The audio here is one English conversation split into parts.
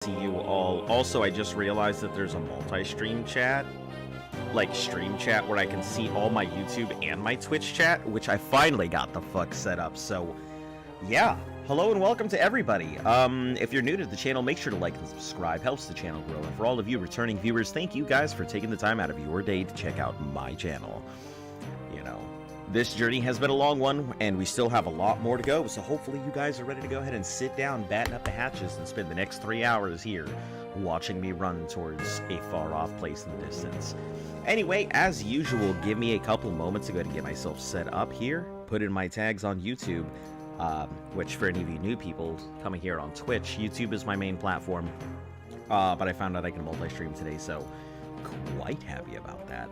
See you all. Also, I just realized that there's a multi-stream chat, like stream chat, where I can see all my YouTube and my Twitch chat, which I finally got the fuck set up. So, yeah. Hello and welcome to everybody. If you're new to the channel, make sure to like and subscribe. Helps the channel grow. And for all of you returning viewers, thank you guys for taking the time out of your day to check out my channel. You know, this journey has been a long one, and we still have a lot more to go, so hopefully you guys are ready to go ahead and sit down, batten up the hatches, and spend the next 3 hours here watching me run towards a far-off place in the distance. Anyway, as usual, give me a couple moments to go to get myself set up here, put in my tags on YouTube, which for any of you new people coming here on Twitch, YouTube is my main platform, but I found out I can multi-stream today, so quite happy about that.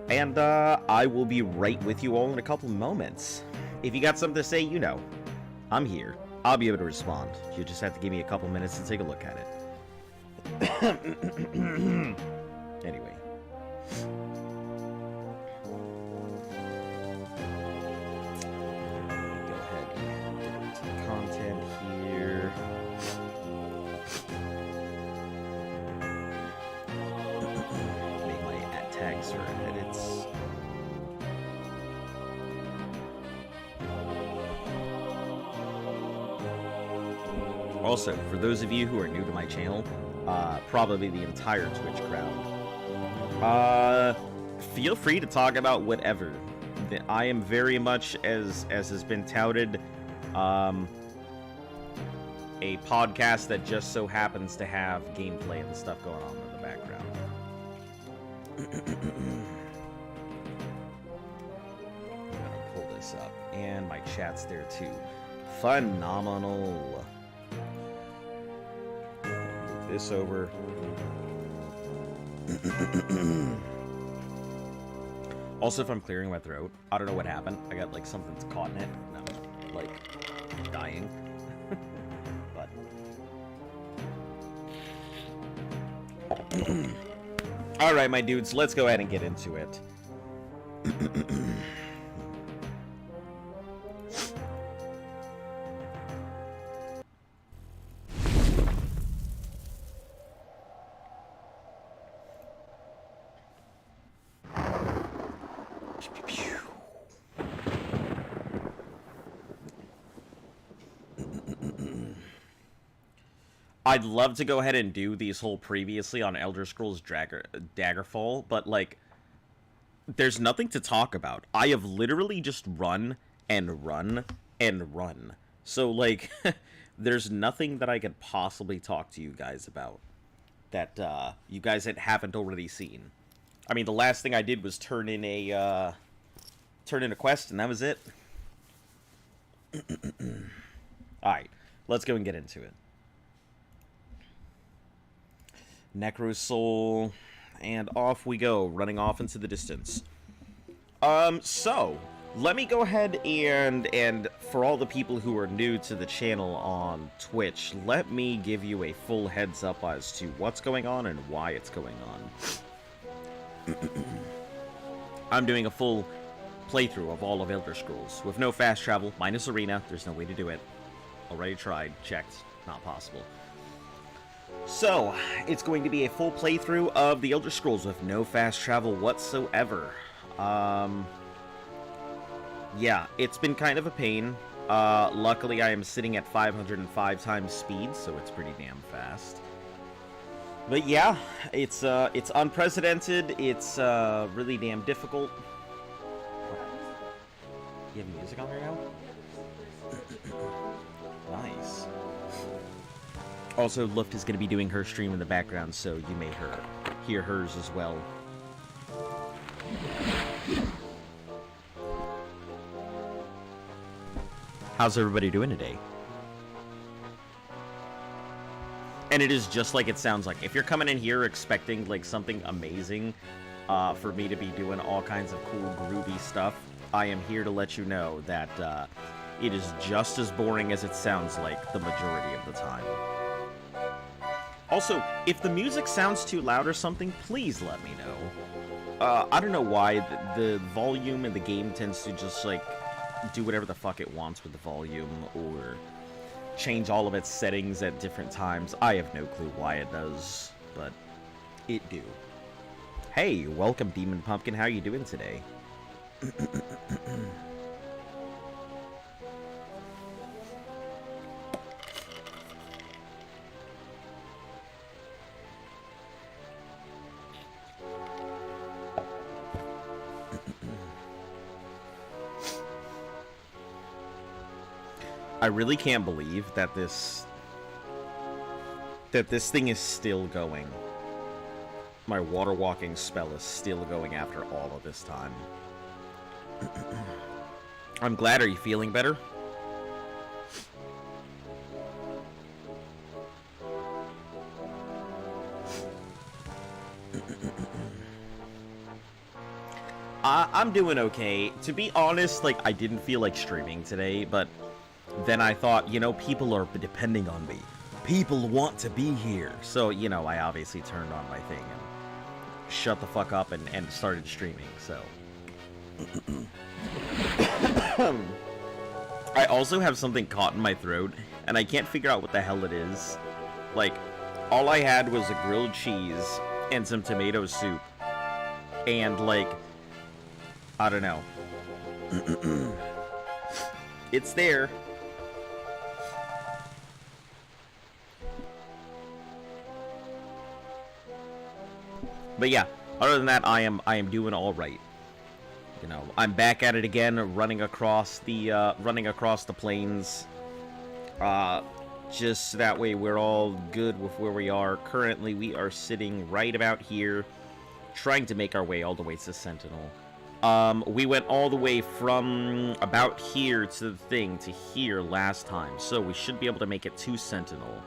And I will be right with you all in a couple moments. If you got something to say, you know, I'm here. I'll be able to respond. You just have to give me a couple minutes to take a look at it. Anyway. Go ahead and get into the content here. Make my ad tags or edits. Also, for those of you who are new to my channel, probably the entire Twitch crowd, feel free to talk about whatever. I am very much, as has been touted, a podcast that just so happens to have gameplay and stuff going on in the background. I'm gonna pull this up, and my chat's there too. Phenomenal. Move this over. Also, if I'm clearing my throat, I don't know what happened. I got like something's caught in it, and I'm like dying. But all right, my dudes, let's go ahead and get into it. I'd love to go ahead and do these whole previously on Elder Scrolls Daggerfall, but, like, there's nothing to talk about. I have literally just run and run and run. So, like, there's nothing that I could possibly talk to you guys about that you guys haven't already seen. I mean, the last thing I did was turn in a quest, and that was it. Alright, let's go and get into it. Necro Soul, and off we go, running off into the distance. So, let me go ahead and for all the people who are new to the channel on Twitch, let me give you a full heads up as to what's going on and why it's going on. I'm doing a full playthrough of all of Elder Scrolls, with no fast travel, minus arena. There's no way to do it. Already tried, checked, not possible. So, it's going to be a full playthrough of the Elder Scrolls with no fast travel whatsoever. Yeah, it's been kind of a pain. Luckily, I am sitting at 505 times speed, so it's pretty damn fast. But yeah, it's unprecedented. It's really damn difficult. You have music on right now? Nice. Also, Luft is going to be doing her stream in the background, so you may hear hers as well. How's everybody doing today? And it is just like it sounds like. If you're coming in here expecting like something amazing for me to be doing all kinds of cool, groovy stuff, I am here to let you know that it is just as boring as it sounds like the majority of the time. Also, if the music sounds too loud or something, please let me know. I don't know why the volume in the game tends to just, like, do whatever the fuck it wants with the volume, or change all of its settings at different times. I have no clue why it does, but it do. Hey, welcome Demon Pumpkin, how you doing today? I really can't believe that this thing is still going. My water walking spell is still going after all of this time. I'm glad. Are you feeling better? I'm doing okay. To be honest, like, I didn't feel like streaming today, but then I thought, you know, people are depending on me. People want to be here. So, you know, I obviously turned on my thing and shut the fuck up and started streaming, so. I also have something caught in my throat, and I can't figure out what the hell it is. Like, all I had was a grilled cheese and some tomato soup. And, like, I don't know. It's there. But yeah, other than that, I am doing all right. You know, I'm back at it again, running across the plains. Just that way we're all good with where we are. Currently, we are sitting right about here, trying to make our way all the way to Sentinel. We went all the way from about here to the thing to here last time, so we should be able to make it to Sentinel.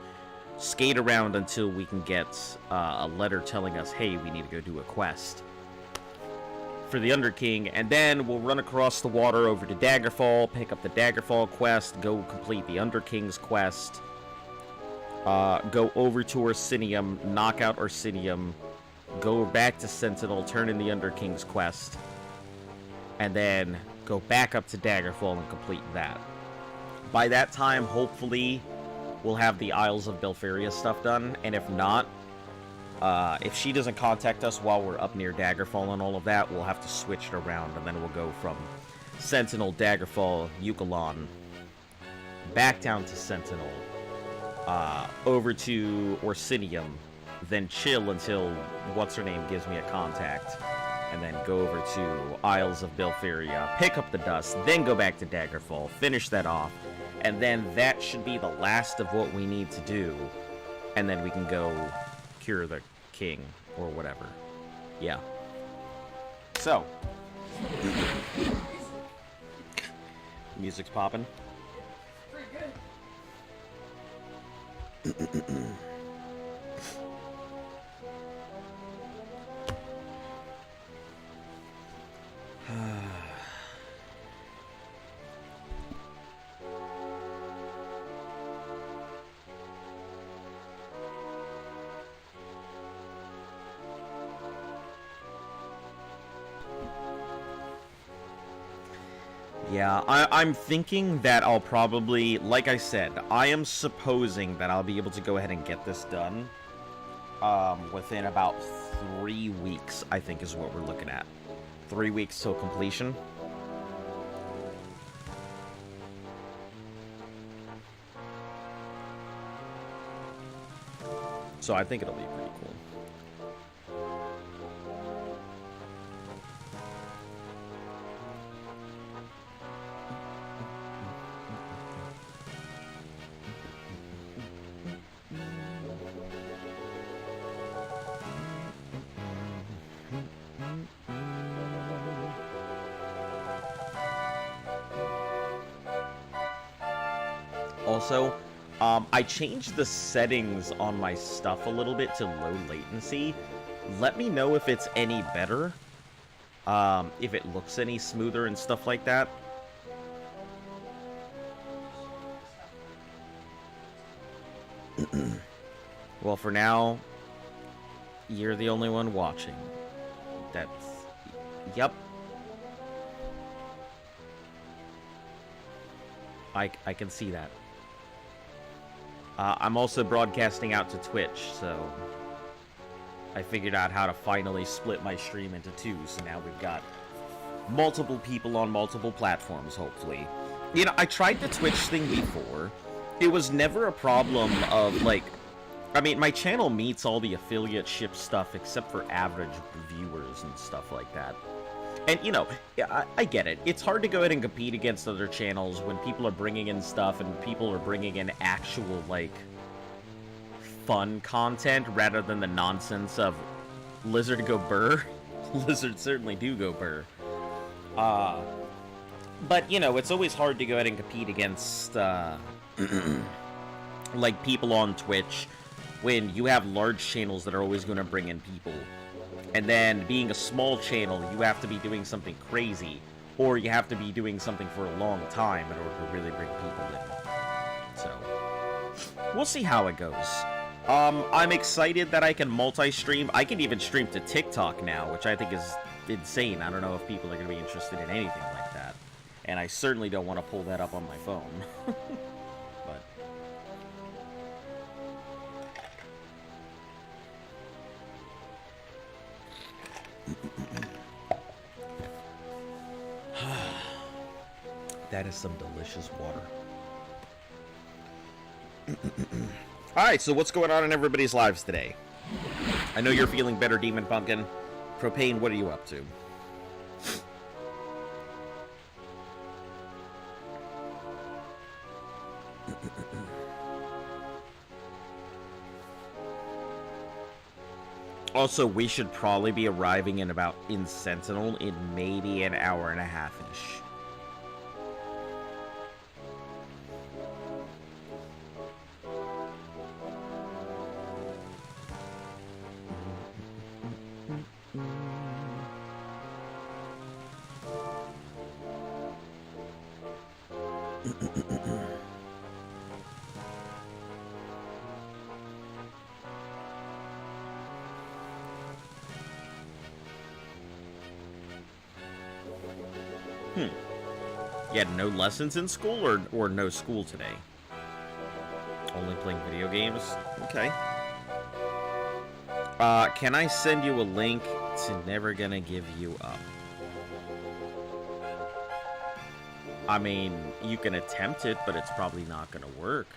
Skate around until we can get a letter telling us, hey, we need to go do a quest for the Underking, and then we'll run across the water over to Daggerfall, pick up the Daggerfall quest, go complete the Underking's quest, go over to Orsinium, knock out Orsinium, go back to Sentinel, turn in the Underking's quest, and then go back up to Daggerfall and complete that. By that time, hopefully, we'll have the Isles of Belferia stuff done, and if not, if she doesn't contact us while we're up near Daggerfall and all of that, we'll have to switch it around, and then we'll go from Sentinel, Daggerfall, Ukalan, back down to Sentinel, over to Orsinium, then chill until what's-her-name gives me a contact, and then go over to Isles of Belferia, pick up the dust, then go back to Daggerfall, finish that off, and then that should be the last of what we need to do, and then we can go cure the king, or whatever. Yeah. So. Music's popping. Pretty good. Yeah, I'm thinking that I'll probably, like I said, I am supposing that I'll be able to go ahead and get this done within about 3 weeks, I think is what we're looking at. 3 weeks till completion. So I think it'll be pretty cool. Also, I changed the settings on my stuff a little bit to low latency. Let me know if it's any better. If it looks any smoother and stuff like that. Well, for now, you're the only one watching. That's... Yep. I can see that. I'm also broadcasting out to Twitch, so I figured out how to finally split my stream into two, so now we've got multiple people on multiple platforms, hopefully. You know, I tried the Twitch thing before. It was never a problem of, like... I mean, my channel meets all the affiliate ship stuff except for average viewers and stuff like that. And, you know, I get it. It's hard to go ahead and compete against other channels when people are bringing in stuff and people are bringing in actual, like, fun content rather than the nonsense of Lizard go burr. Lizards certainly do go burr. But, you know, it's always hard to go ahead and compete against, like, people on Twitch when you have large channels that are always going to bring in people. And then, being a small channel, you have to be doing something crazy, or you have to be doing something for a long time in order to really bring people in. So, we'll see how it goes. I'm excited that I can multi-stream. I can even stream to TikTok now, which I think is insane. I don't know if people are going to be interested in anything like that. And I certainly don't want to pull that up on my phone. But... that is some delicious water. Alright, so what's going on in everybody's lives today? I know you're feeling better, Demon Pumpkin. Propane, what are you up to? Also, we should probably be arriving in Sentinel in maybe an hour and a half-ish. You had no lessons in school, or no school today? Only playing video games? Okay. Can I send you a link to Never Gonna Give You Up? I mean, you can attempt it, but it's probably not gonna work.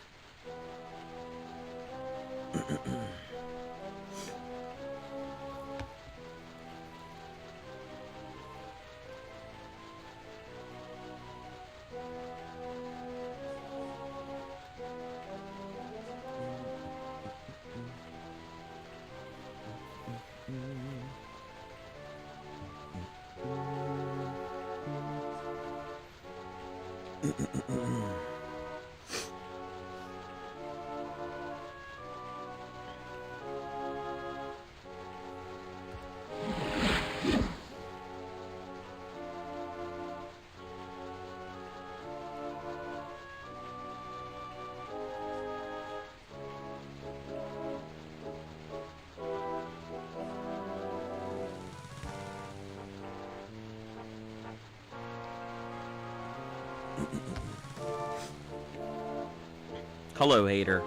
Hello, hater.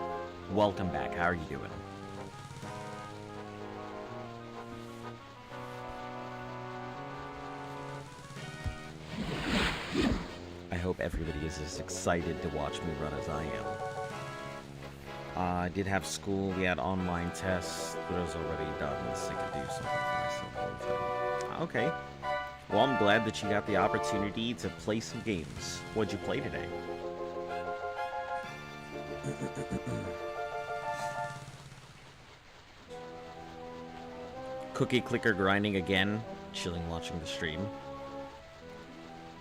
Welcome back. How are you doing? I hope everybody is as excited to watch me run as I am. I did have school. We had online tests, but it was already done, so I could do something for myself. Okay. Well, I'm glad that you got the opportunity to play some games. What'd you play today? Cookie clicker grinding again, chilling watching the stream.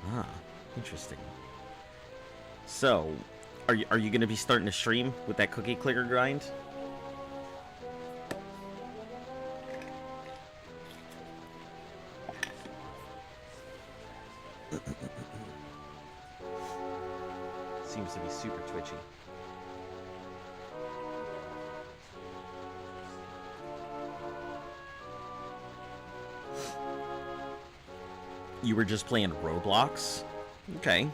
Ah, interesting. So, are you going to be starting to stream with that cookie clicker grind? Seems to be super twitchy. You were just playing Roblox? Okay.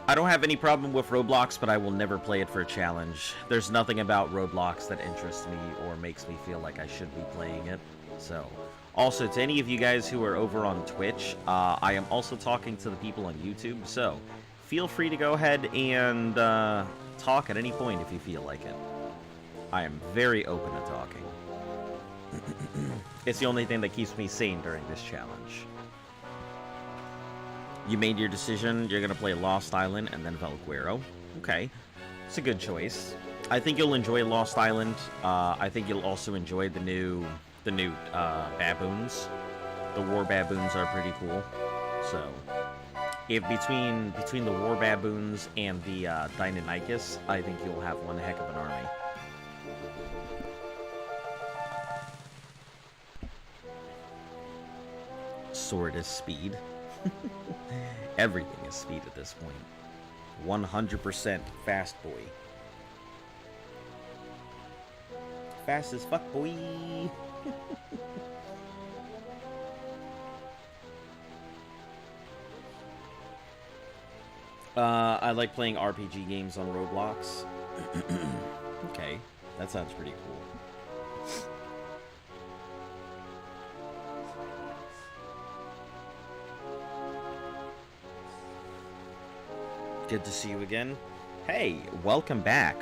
I don't have any problem with Roblox, but I will never play it for a challenge. There's nothing about Roblox that interests me or makes me feel like I should be playing it. So, also, to any of you guys who are over on Twitch, I am also talking to the people on YouTube, so feel free to go ahead and talk at any point if you feel like it. I am very open to talking. It's the only thing that keeps me sane during this challenge. You made your decision. You're going to play Lost Island and then Valguero. Okay. It's a good choice. I think you'll enjoy Lost Island. I think you'll also enjoy the new baboons. The war baboons are pretty cool. So, if between the war baboons and the Deinonychus, I think you'll have one heck of an army. Sword is speed. Everything is speed at this point. 100% fast boy. Fast as fuck, boy. I like playing RPG games on Roblox. Okay, that sounds pretty cool. Good to see you again. Hey, welcome back.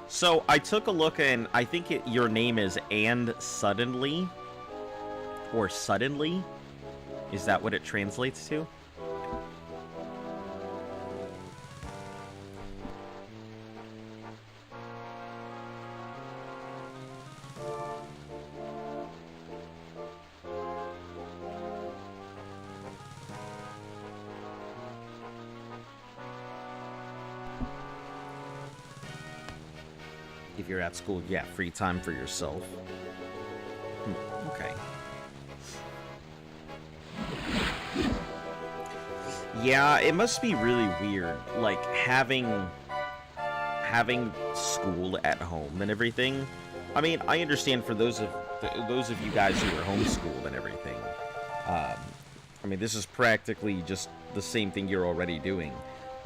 So, I took a look and I think your name is And Suddenly? Or Suddenly? Is that what it translates to? If you're at school, yeah, free time for yourself. Okay. Yeah, it must be really weird, like, having school at home and everything. I mean, I understand for those of you guys who are homeschooled and everything. I mean, this is practically just the same thing you're already doing.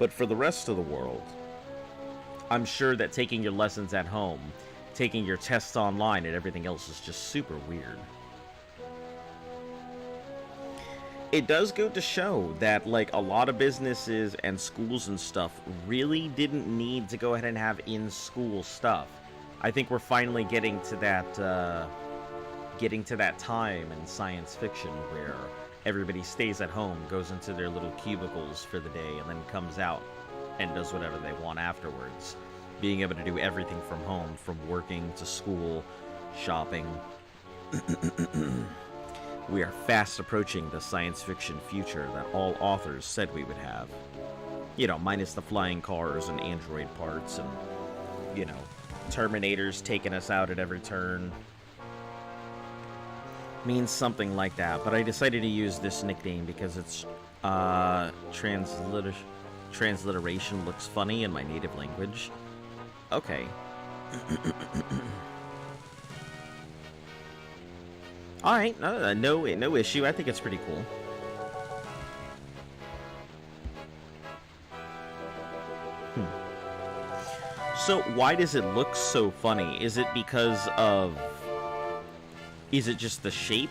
But for the rest of the world, I'm sure that taking your lessons at home, taking your tests online, and everything else is just super weird. It does go to show that, like, a lot of businesses and schools and stuff really didn't need to go ahead and have in-school stuff. I think we're finally getting to that time in science fiction where everybody stays at home, goes into their little cubicles for the day, and then comes out and does whatever they want afterwards. Being able to do everything from home, from working to school, shopping. We are fast approaching the science fiction future that all authors said we would have. You know, minus the flying cars and android parts and, you know, Terminators taking us out at every turn. Means something like that, but I decided to use this nickname because it's, transliteration looks funny in my native language. Okay. Alright, no issue. I think it's pretty cool. So, why does it look so funny? Is it because of... Is it just the shape?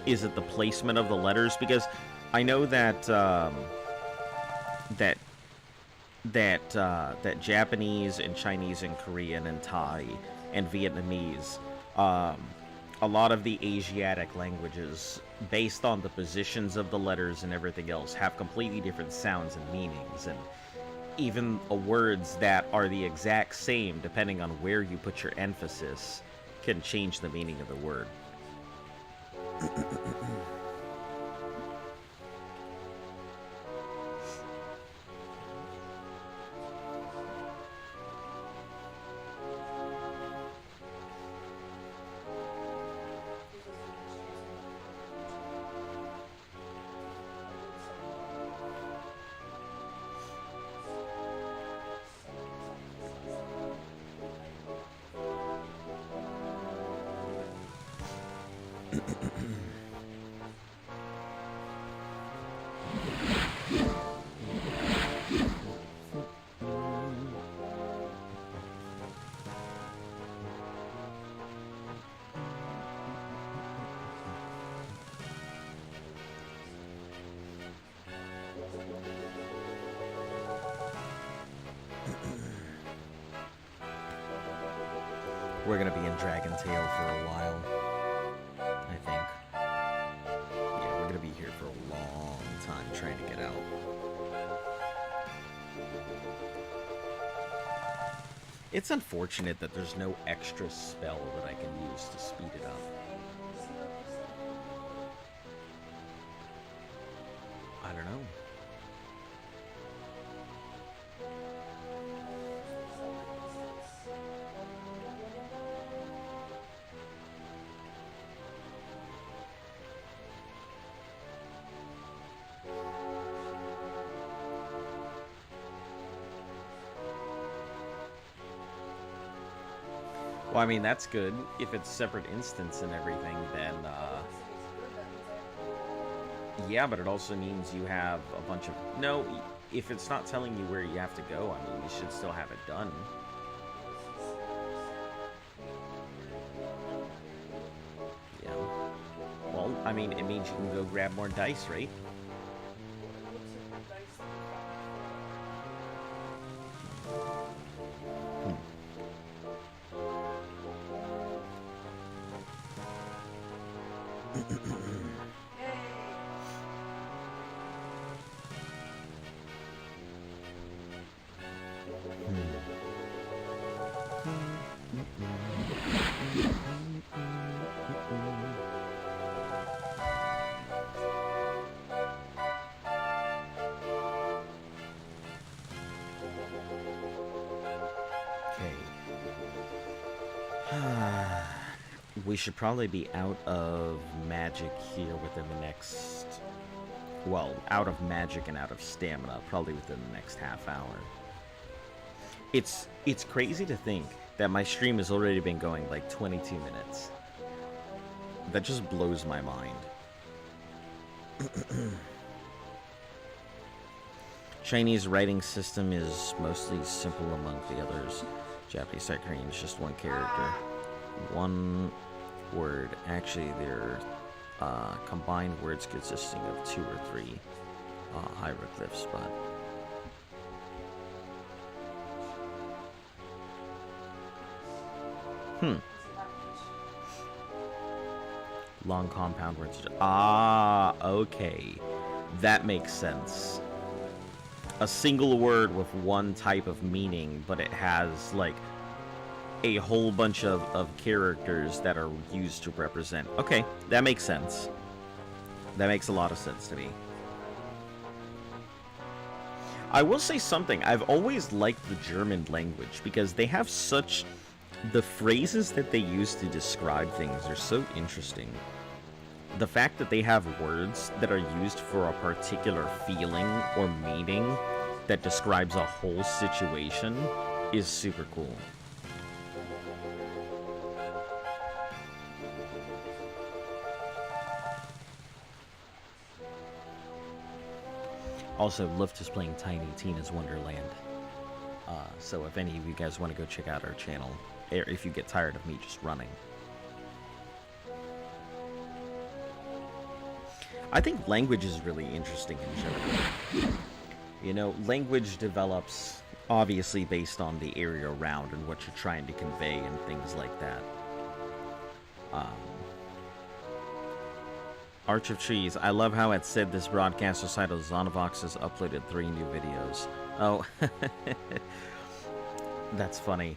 Is it the placement of the letters? Because I know that, that Japanese and Chinese and Korean and Thai and Vietnamese, a lot of the Asiatic languages, based on the positions of the letters and everything else, have completely different sounds and meanings, and even words that are the exact same, depending on where you put your emphasis, can change the meaning of the word. We're gonna be in Dragon Tail for a while, I think. Yeah, we're gonna be here for a long time trying to get out. It's unfortunate that there's no extra spell that I can use to speed it up. I don't know. Well, I mean, that's good. If it's separate instance and everything, then, yeah, but it also means you have a bunch of... No, if it's not telling you where you have to go, I mean, you should still have it done. Yeah. Well, I mean, it means you can go grab more dice, right? We should probably be out of magic here within the next... Well, out of magic and out of stamina, probably within the next half hour. It's crazy to think that my stream has already been going like 22 minutes. That just blows my mind. Chinese writing system is mostly simple among the others. Japanese Skyrim is just one character. One word. Actually, they're combined words consisting of 2 or 3 hieroglyphs, but... Long compound words. Ah, okay. That makes sense. A single word with one type of meaning, but it has, like, a whole bunch of characters that are used to represent. Okay, that makes sense. That makes a lot of sense to me. I will say something. I've always liked the German language because they have such... The phrases that they use to describe things are so interesting. The fact that they have words that are used for a particular feeling or meaning that describes a whole situation is super cool. Also, Luft is playing Tiny Tina's Wonderland. So if any of you guys want to go check out our channel, if you get tired of me just running. I think language is really interesting in general. You know, language develops obviously based on the area around and what you're trying to convey and things like that. Arch of Trees. I love how it said this broadcast recital Zonavox has uploaded 3 new videos. Oh, that's funny.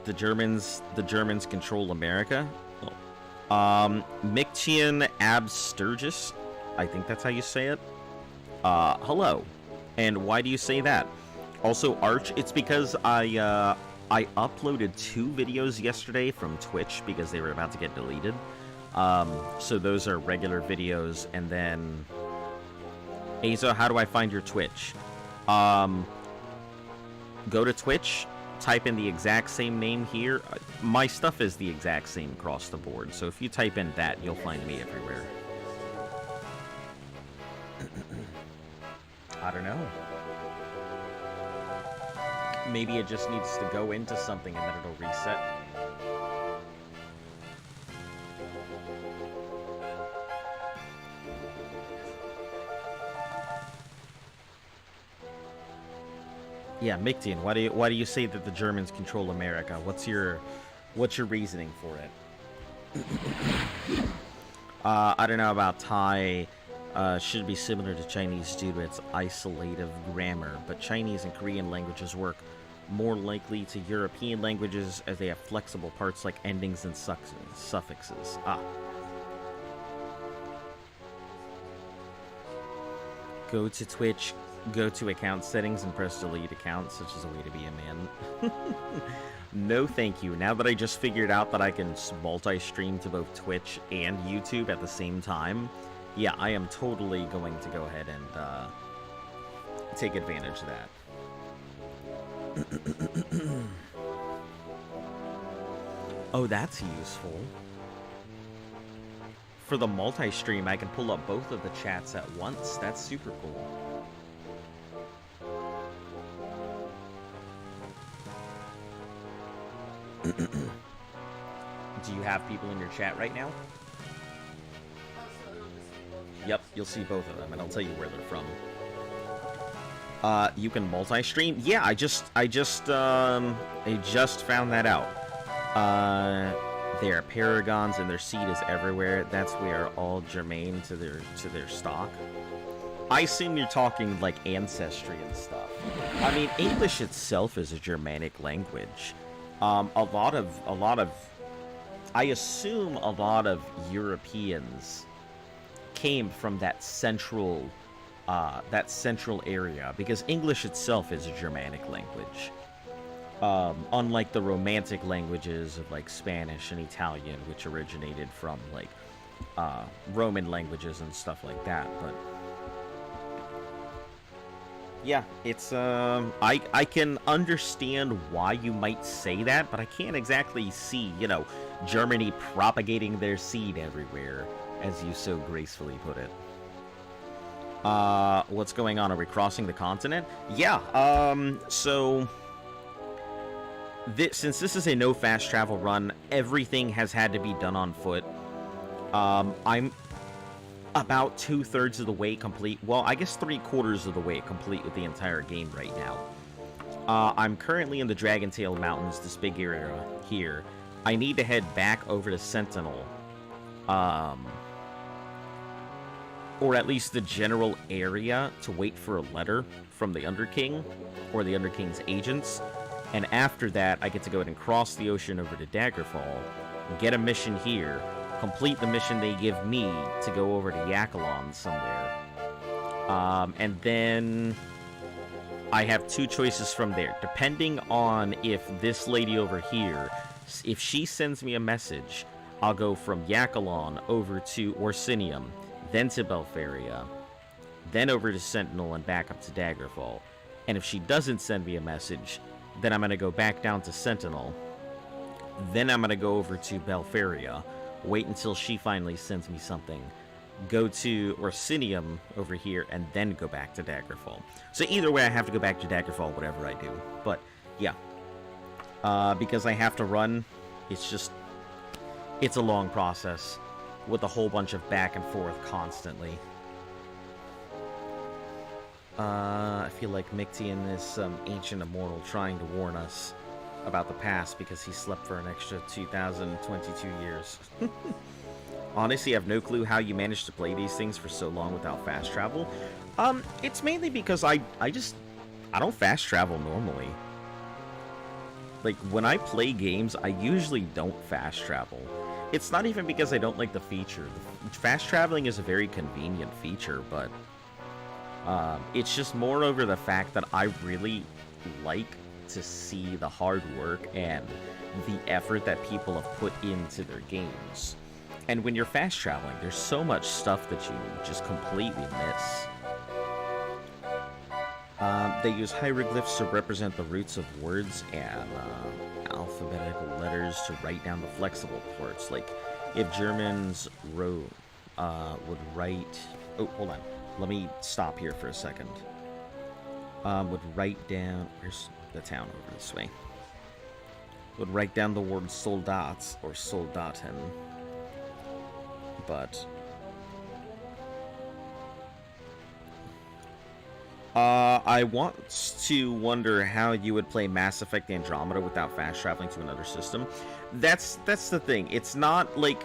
The Germans control America. Mictian Absturgis, I think that's how you say it. Hello. And why do you say that? Also, Arch, it's because I uploaded 2 videos yesterday from Twitch because they were about to get deleted. So those are regular videos, and then... Azo, how do I find your Twitch? Go to Twitch, type in the exact same name here. My stuff is the exact same across the board, so if you type in that, you'll find me everywhere. I don't know. Maybe it just needs to go into something and then it'll reset. Yeah, Mictian, why do you say that the Germans control America? What's your What's your reasoning for it? I don't know about Thai. Should be similar to Chinese due to its isolative grammar, but Chinese and Korean languages work more likely to European languages as they have flexible parts like endings and suffixes. Go to Twitch, go to account settings, and press delete account, such as a way to be a man. No thank you. Now that I just figured out that I can multi-stream to both Twitch and YouTube at the same time, yeah, I am totally going to go ahead and take advantage of that. Oh, that's useful. For the multi-stream, I can pull up both of the chats at once. That's super cool. Do you have people in your chat right now? Yep, you'll see both of them, and I'll tell you where they're from. You can multi-stream? Yeah, I just found that out. They are paragons, and their seed is everywhere. That's where all germane to their stock. I assume you're talking like ancestry and stuff. I mean, English itself is a Germanic language. I assume a lot of Europeans came from that central area, because English itself is a Germanic language. Unlike the Romantic languages of like Spanish and Italian, which originated from like Roman languages and stuff like that. But yeah, it's I can understand why you might say that, but I can't exactly see, you know, Germany propagating their seed everywhere, as you so gracefully put it. What's going on? Are we crossing the continent? Yeah, so since this is a no fast travel run, everything has had to be done on foot. I'm about 2/3 of the way complete. Well, I guess 3/4 of the way complete with the entire game right now. I'm currently in the Dragontail Mountains, this big area here. I need to head back over to Sentinel. Or at least the general area, to wait for a letter from the Underking, or the Underking's agents. And after that, I get to go ahead and cross the ocean over to Daggerfall, get a mission here, complete the mission they give me to go over to Yakalon somewhere. And then I have two choices from there, depending on if this lady over here, if she sends me a message, I'll go from Yakalon over to Orsinium, then to Belfaria, then over to Sentinel and back up to Daggerfall. And if she doesn't send me a message, then I'm going to go back down to Sentinel, then I'm going to go over to Belfaria, wait until she finally sends me something, go to Orsinium over here, and then go back to Daggerfall. So either way, I have to go back to Daggerfall, whatever I do. But, yeah. Because I have to run, it's a long process, with a whole bunch of back and forth constantly. I feel like Mictian is some ancient immortal trying to warn us about the past because he slept for an extra 2,022 years. Honestly, I have no clue how you managed to play these things for so long without fast travel. It's mainly because I don't fast travel normally. Like, when I play games, I usually don't fast travel. It's not even because I don't like the feature. Fast traveling is a very convenient feature, but it's just more over the fact that I really like to see the hard work and the effort that people have put into their games. And when you're fast traveling, there's so much stuff that you just completely miss. They use hieroglyphs to represent the roots of words and alphabetical letters to write down the flexible parts. Like, if Germans would write... Oh, hold on. Let me stop here for a second. Would write down... Where's the town over this way? Would write down the word Soldats or Soldaten. But... I want to wonder how you would play Mass Effect Andromeda without fast traveling to another system. That's the thing. It's not like,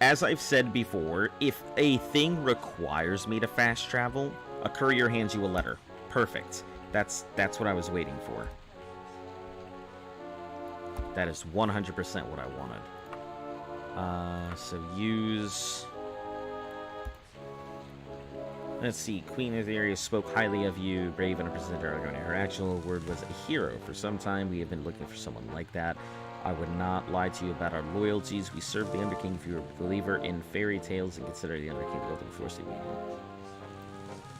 as I've said before, if a thing requires me to fast travel, a courier hands you a letter. Perfect. That's what I was waiting for. That is 100% what I wanted. So use... Let's see. Queen of the area spoke highly of you, brave and a presenter. Her actual word was a hero. For some time, we have been looking for someone like that. I would not lie to you about our loyalties. We serve the Underking if you are a believer in fairy tales and consider the Underking the ultimate force of evil.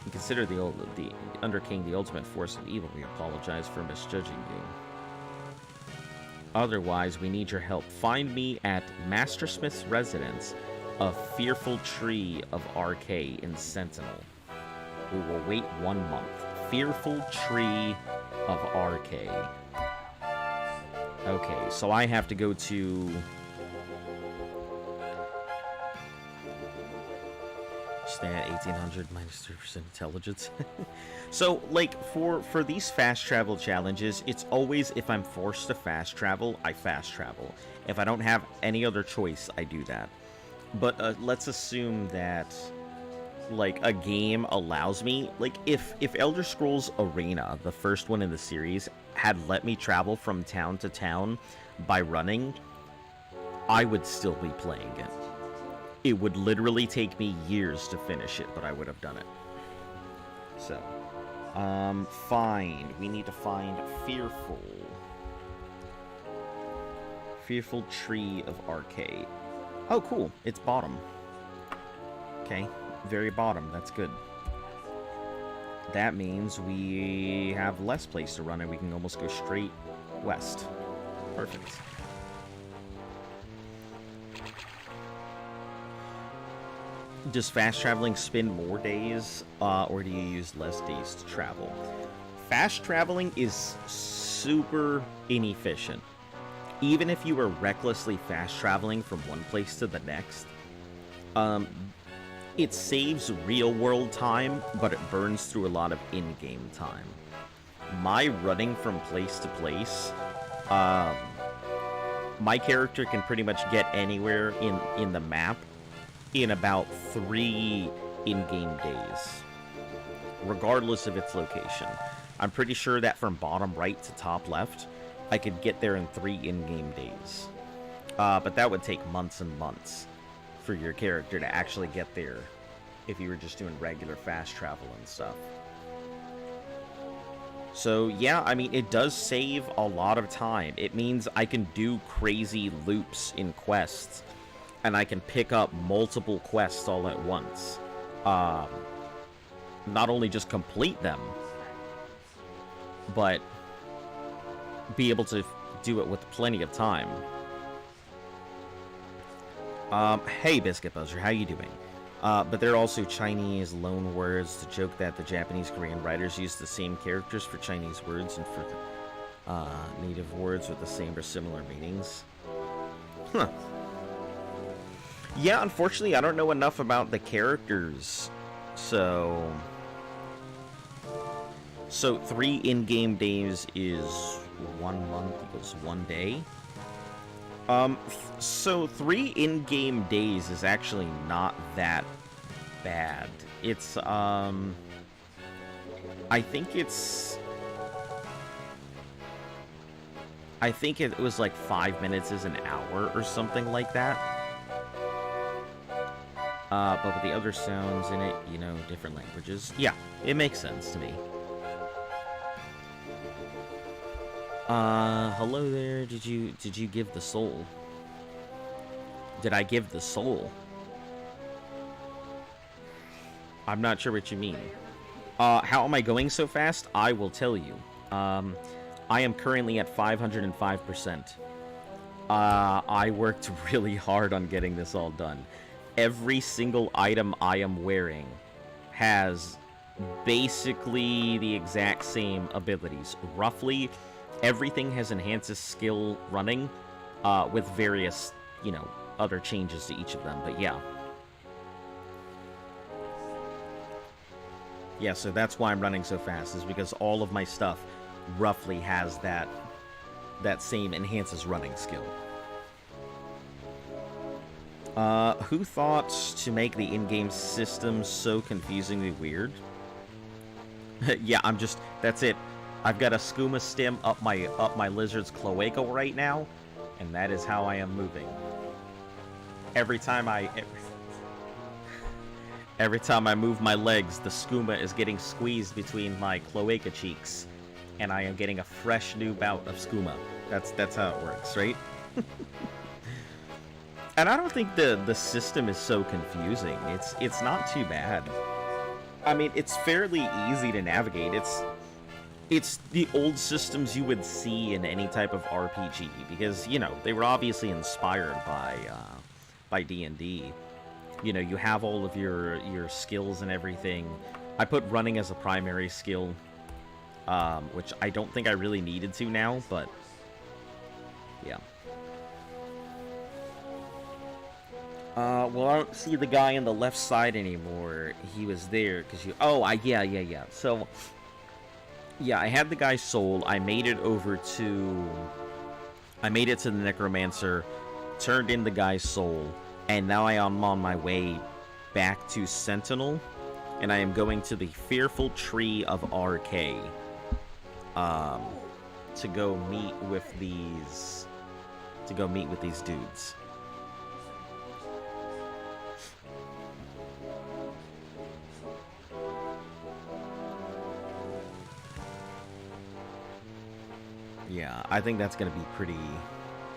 And consider the Underking the ultimate force of evil. We apologize for misjudging you. Otherwise, we need your help. Find me at Mastersmith's residence, a fearful tree of RK in Sentinel. We will wait 1 month. Fearful tree of RK. Okay, so I have to go to... Stat 1800 minus 3% intelligence. So, like, for these fast travel challenges, it's always if I'm forced to fast travel, I fast travel. If I don't have any other choice, I do that. But let's assume that, like, a game allows me... Like, if Elder Scrolls Arena, the first one in the series, had let me travel from town to town by running, I would still be playing it. It would literally take me years to finish it, but I would have done it. So, find. We need to find Fearful. Fearful Tree of RK. Oh, cool. It's bottom. Okay. Very bottom. That's good. That means we have less place to run and we can almost go straight west. Perfect. Does fast traveling spend more days, or do you use less days to travel? Fast traveling is super inefficient. Even if you are recklessly fast traveling from one place to the next, it saves real-world time, but it burns through a lot of in-game time. My running from place to place, my character can pretty much get anywhere in the map in about 3 in-game days, regardless of its location. I'm pretty sure that from bottom right to top left, I could get there in 3 in-game days. But that would take months and months for your character to actually get there if you were just doing regular fast travel and stuff. So yeah, I mean, it does save a lot of time. It means I can do crazy loops in quests, and I can pick up multiple quests all at once. Not only just complete them, but be able to do it with plenty of time. Hey, Biscuit Buzzer, how you doing? But there are also Chinese loan words to joke that the Japanese Korean writers use the same characters for Chinese words and for native words with the same or similar meanings. Huh. Yeah, unfortunately, I don't know enough about the characters, so 3 in-game days is 1 month equals 1 day. So 3 in-game days is actually not that bad. It's, I think it was like 5 minutes is an hour or something like that. But with the other sounds in it, you know, different languages. Yeah, it makes sense to me. Hello there. Did you give the soul? Did I give the soul? I'm not sure what you mean. How am I going so fast? I will tell you. I am currently at 505%. I worked really hard on getting this all done. Every single item I am wearing has basically the exact same abilities. Roughly, everything has enhances skill running, with various, you know, other changes to each of them, but yeah. Yeah, so that's why I'm running so fast, is because all of my stuff roughly has that same enhances running skill. Who thought to make the in-game system so confusingly weird? Yeah, that's it. I've got a skooma stem up my lizard's cloaca right now, and that is how I am moving. Every time I move my legs, the skooma is getting squeezed between my cloaca cheeks, and I am getting a fresh new bout of skooma. That's how it works, right? And I don't think the system is so confusing. It's not too bad. I mean, it's fairly easy to navigate. It's the old systems you would see in any type of RPG, because, you know, they were obviously inspired by D&D. You know, you have all of your skills and everything. I put running as a primary skill, which I don't think I really needed to now, but yeah. Well, I don't see the guy on the left side anymore. He was there because you... Oh, yeah. So, yeah, I had the guy's soul. I made it to the Necromancer, turned in the guy's soul, and now I am on my way back to Sentinel, and I am going to the Fearful Tree of RK, to go meet with these dudes. Yeah, I think that's gonna be pretty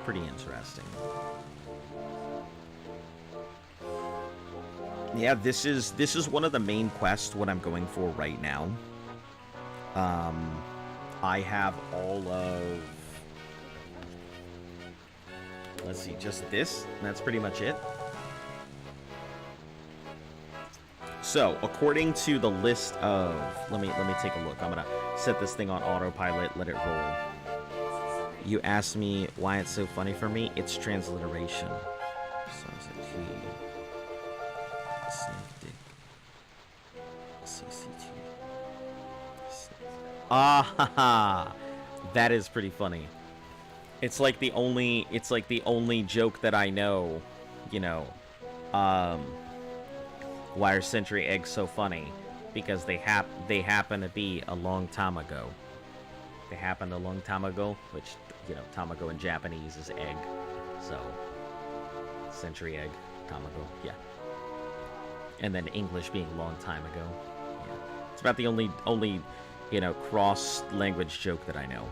interesting. Yeah, this is one of the main quests, what I'm going for right now. I have all of... Let's see, just this, and that's pretty much it. So, according to the list of... Let me take a look. I'm gonna set this thing on autopilot, let it roll. You asked me why it's so funny for me. It's transliteration. Ah, that is pretty funny. It's like the only joke that I know, you know. Why are century eggs so funny? Because they happen to be a long time ago. They happened a long time ago, which, you know, tamago in Japanese is egg. So, century egg, tamago, yeah. And then English being long time ago. Yeah. It's about the only, you know, cross-language joke that I know.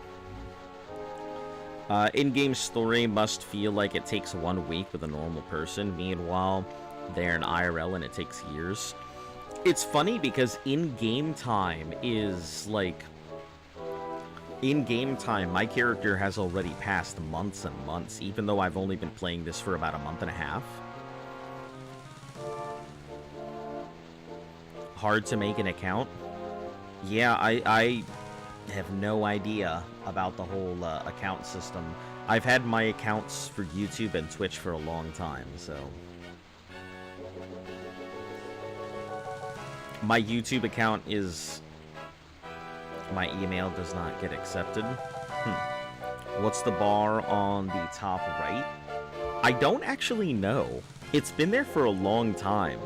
In-game story must feel like it takes 1 week with a normal person. Meanwhile, they're in IRL and it takes years. It's funny because in-game time is, like... In-game time, my character has already passed months and months, even though I've only been playing this for about a month and a half. Hard to make an account? Yeah, I have no idea about the whole account system. I've had my accounts for YouTube and Twitch for a long time, so... My YouTube account is... My email does not get accepted. What's the bar on the top right? I don't actually know. It's been there for a long time.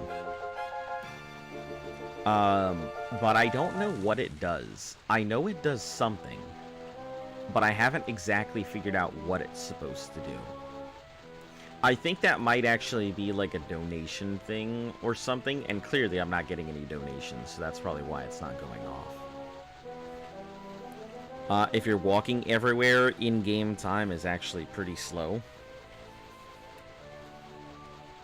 But I don't know what it does. I know it does something, but I haven't exactly figured out what it's supposed to do. I think that might actually be like a donation thing or something, and clearly I'm not getting any donations, so that's probably why it's not going off. If you're walking everywhere, in-game time is actually pretty slow.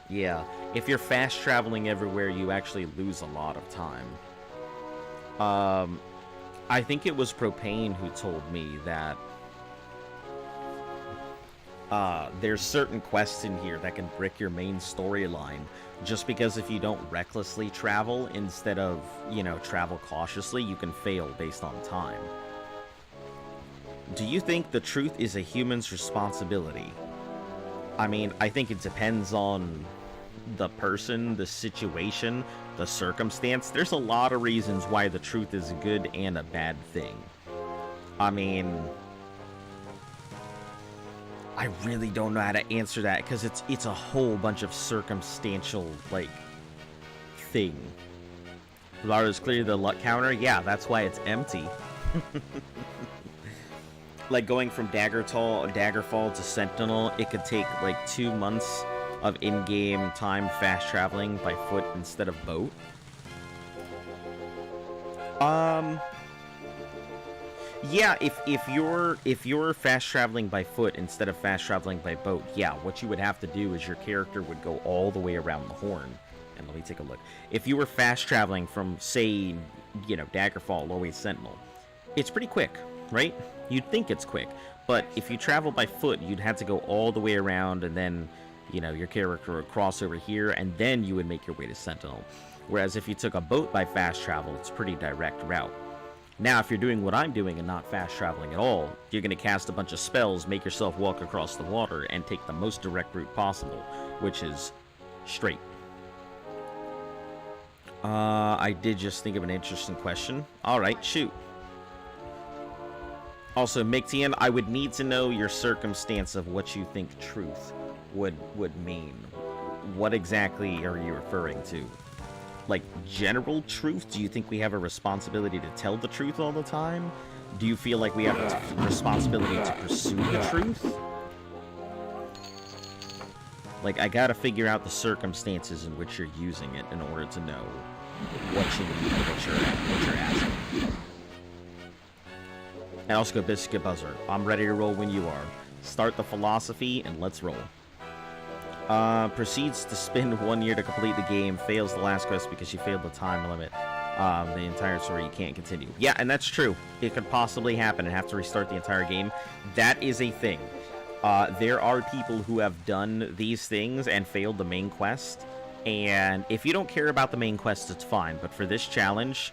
Yeah, if you're fast traveling everywhere, you actually lose a lot of time. I think it was Propane who told me that there's certain quests in here that can brick your main storyline, just because if you don't recklessly travel instead of, you know, travel cautiously, you can fail based on time. Do you think the truth is a human's responsibility? I mean, I think it depends on the person, the situation, the circumstance. There's a lot of reasons why the truth is a good and a bad thing. I mean, I really don't know how to answer that, because it's a whole bunch of circumstantial, like, thing. Laura is clearly the luck counter. Yeah, that's why it's empty. Like, going from Daggerfall to Sentinel, it could take, like, 2 months of in-game time fast traveling by foot instead of boat. Yeah, if you're fast traveling by foot instead of fast traveling by boat, yeah, what you would have to do is your character would go all the way around the horn. And let me take a look. If you were fast traveling from, say, you know, Daggerfall all the way to Sentinel, it's pretty quick, right? You'd think it's quick, but if you travel by foot, you'd have to go all the way around, and then, you know, your character would cross over here, and then you would make your way to Sentinel. Whereas if you took a boat by fast travel, it's a pretty direct route. Now, if you're doing what I'm doing and not fast traveling at all, you're going to cast a bunch of spells, make yourself walk across the water, and take the most direct route possible, which is straight. I did just think of an interesting question. Alright, shoot. Also, Mictian, I would need to know your circumstance of what you think truth would mean. What exactly are you referring to? Like, general truth? Do you think we have a responsibility to tell the truth all the time? Do you feel like we have a responsibility to pursue the truth? Like, I gotta figure out the circumstances in which you're using it in order to know what you need and what you're asking. And also go Biscuit Buzzer. I'm ready to roll when you are. Start the philosophy and let's roll. Proceeds to spend 1 year to complete the game. Fails the last quest because she failed the time limit. The entire story, you can't continue. Yeah, and that's true. It could possibly happen and have to restart the entire game. That is a thing. There are people who have done these things and failed the main quest. And if you don't care about the main quest, it's fine. But for this challenge,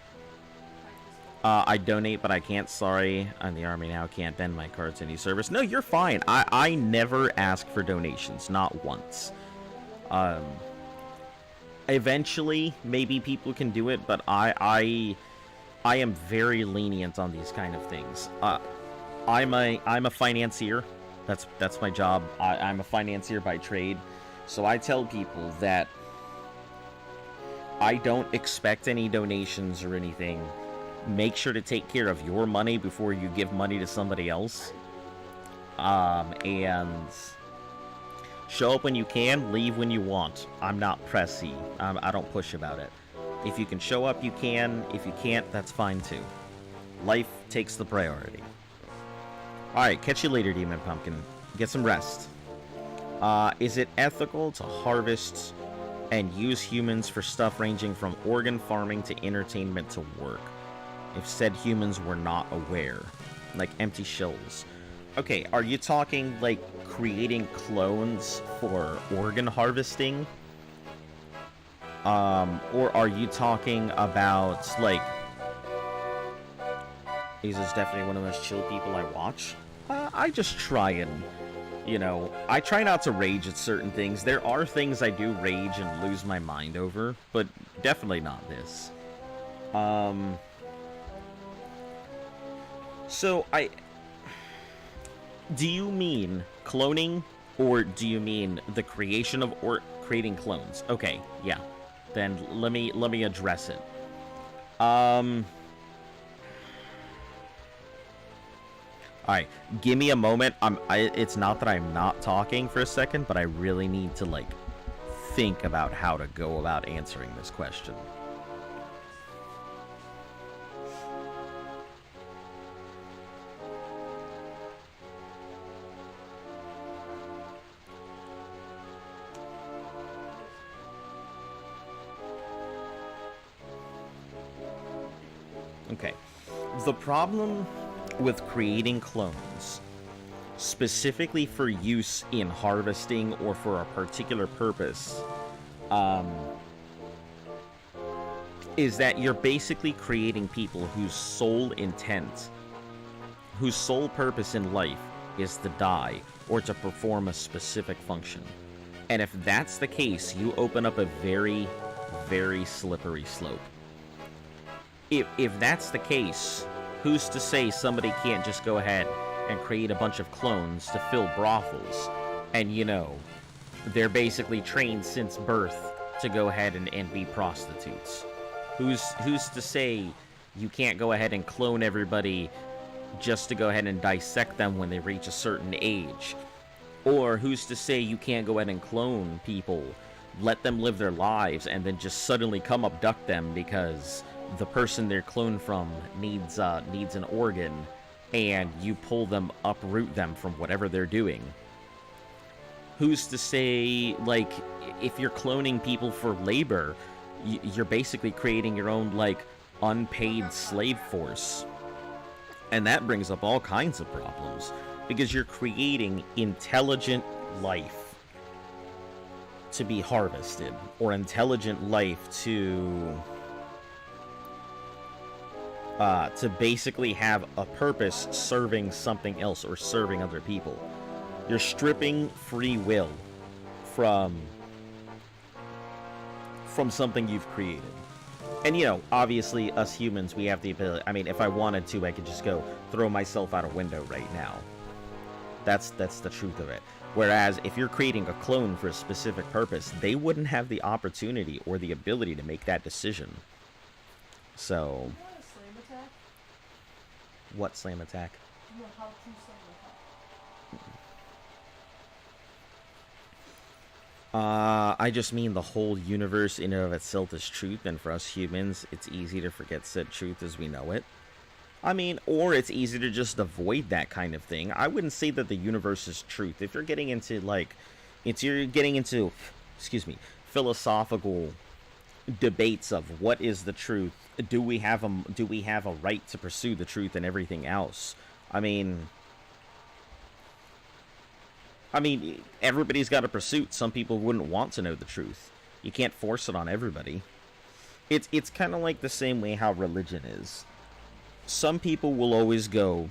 I donate, but I can't. Sorry, I'm the army now. Can't bend my cards to any service. No, you're fine. I never ask for donations. Not once. Eventually, maybe people can do it, but I am very lenient on these kind of things. I'm a financier. That's my job. I'm a financier by trade. So I tell people that I don't expect any donations or anything. Make sure to take care of your money before you give money to somebody else. And show up when you can, leave when you want. I'm not pressy. I don't push about it. If you can show up, you can. If you can't, that's fine too. Life takes the priority. Alright, catch you later, Demon Pumpkin. Get some rest. Is it ethical to harvest and use humans for stuff ranging from organ farming to entertainment to work? If said humans were not aware. Like empty shells. Okay, are you talking, like, creating clones for organ harvesting? Or are you talking about, like... He's just definitely one of the most chill people I watch. I just try and, you know, I try not to rage at certain things. There are things I do rage and lose my mind over, but definitely not this. So, do you mean cloning, or do you mean the creation of, or creating clones? Okay, yeah. Then let me address it. Alright, give me a moment. It's not that I'm not talking for a second, but I really need to, like, think about how to go about answering this question. Okay. The problem with creating clones, specifically for use in harvesting or for a particular purpose, is that you're basically creating people whose sole intent, whose sole purpose in life is to die or to perform a specific function. And if that's the case, you open up a very, very slippery slope. If that's the case, who's to say somebody can't just go ahead and create a bunch of clones to fill brothels. And, you know, they're basically trained since birth to go ahead and be prostitutes. Who's to say you can't go ahead and clone everybody just to go ahead and dissect them when they reach a certain age? Or who's to say you can't go ahead and clone people, let them live their lives, and then just suddenly come abduct them because the person they're cloned from needs an organ, and you pull them, uproot them from whatever they're doing? Who's to say, like, if you're cloning people for labor, you're basically creating your own, like, unpaid slave force? And that brings up all kinds of problems, because you're creating intelligent life to be harvested, or intelligent life to basically have a purpose serving something else or serving other people. You're stripping free will from something you've created. And, you know, obviously, us humans, we have the ability... I mean, if I wanted to, I could just go throw myself out a window right now. That's the truth of it. Whereas, if you're creating a clone for a specific purpose, they wouldn't have the opportunity or the ability to make that decision. So... What slam attack? No, how to slam attack. I just mean the whole universe in and of itself is truth, and for us humans, it's easy to forget said truth as we know it. I mean, or it's easy to just avoid that kind of thing. I wouldn't say that the universe is truth. If you're getting into, like, excuse me, philosophical debates of what is the truth, do we have a right to pursue the truth and everything else? I mean, everybody's got a pursuit. Some people wouldn't want to know the truth. You can't force it on everybody. It's kind of like the same way how religion is. Some people will always go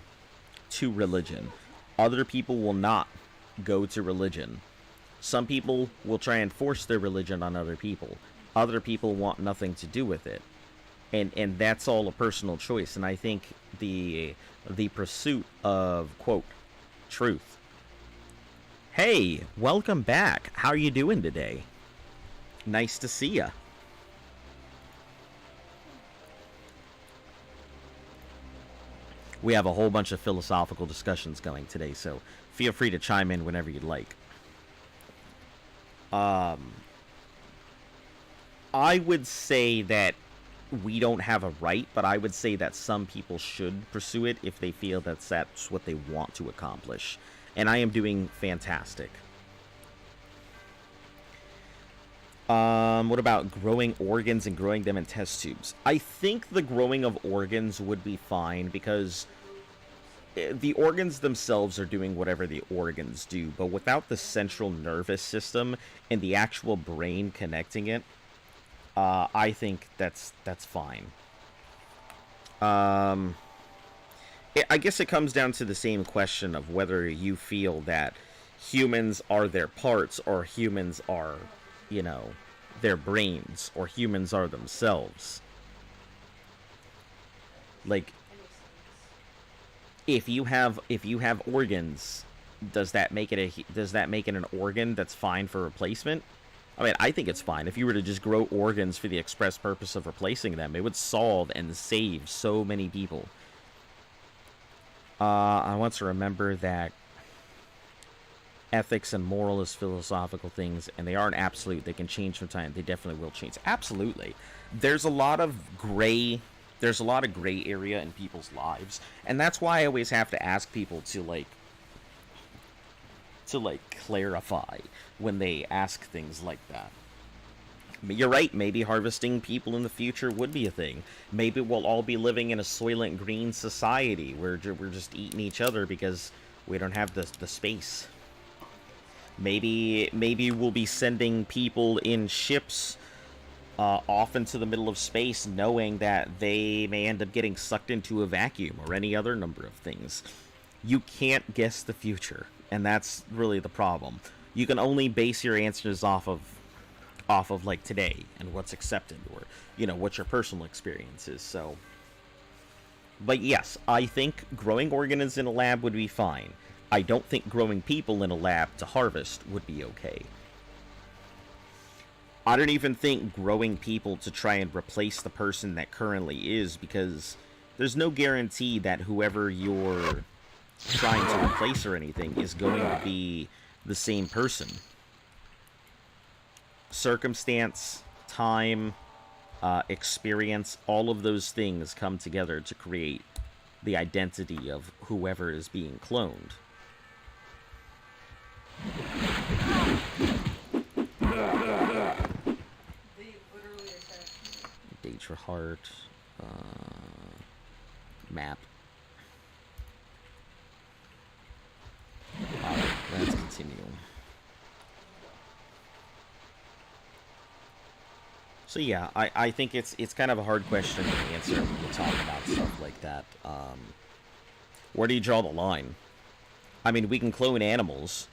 to religion. Other people will not go to religion. Some people will try and force their religion on other people. Other people want nothing to do with it. And that's all a personal choice. And I think the pursuit of, quote, truth. Hey, welcome back. How are you doing today? Nice to see ya. We have a whole bunch of philosophical discussions going today, so feel free to chime in whenever you'd like. I would say that we don't have a right, but I would say that some people should pursue it if they feel that's what they want to accomplish. And I am doing fantastic. What about growing organs and growing them in test tubes? I think the growing of organs would be fine, because the organs themselves are doing whatever the organs do, but without the central nervous system and the actual brain connecting it, I think that's fine. I guess it comes down to the same question of whether you feel that humans are their parts, or humans are, you know, their brains, or humans are themselves. Like, if you have organs, does that make it an organ that's fine for replacement? I mean, I think it's fine. If you were to just grow organs for the express purpose of replacing them, it would solve and save so many people. I want to remember that ethics and moral is philosophical things, and they aren't absolute. They can change from time. They definitely will change. Absolutely. There's a lot of gray area in people's lives, and that's why I always have to ask people to clarify when they ask things like that. You're right, maybe harvesting people in the future would be a thing. Maybe we'll all be living in a Soylent Green society where we're just eating each other because we don't have the space. Maybe we'll be sending people in ships off into the middle of space, knowing that they may end up getting sucked into a vacuum, or any other number of things. You can't guess the future, and that's really the problem. You can only base your answers off of like today and what's accepted, or, you know, what your personal experience is. So But yes, I think growing organs in a lab would be fine. I don't think growing people in a lab to harvest would be okay. I don't even think growing people to try and replace the person that currently is, because there's no guarantee that whoever you're trying to replace or anything is going to be the same person. Circumstance, time, experience, all of those things come together to create the identity of whoever is being cloned. Danger Heart, map. Alright, let's continue. So yeah, I think it's kind of a hard question to answer when you talk about stuff like that. Where do you draw the line? I mean, we can clone animals.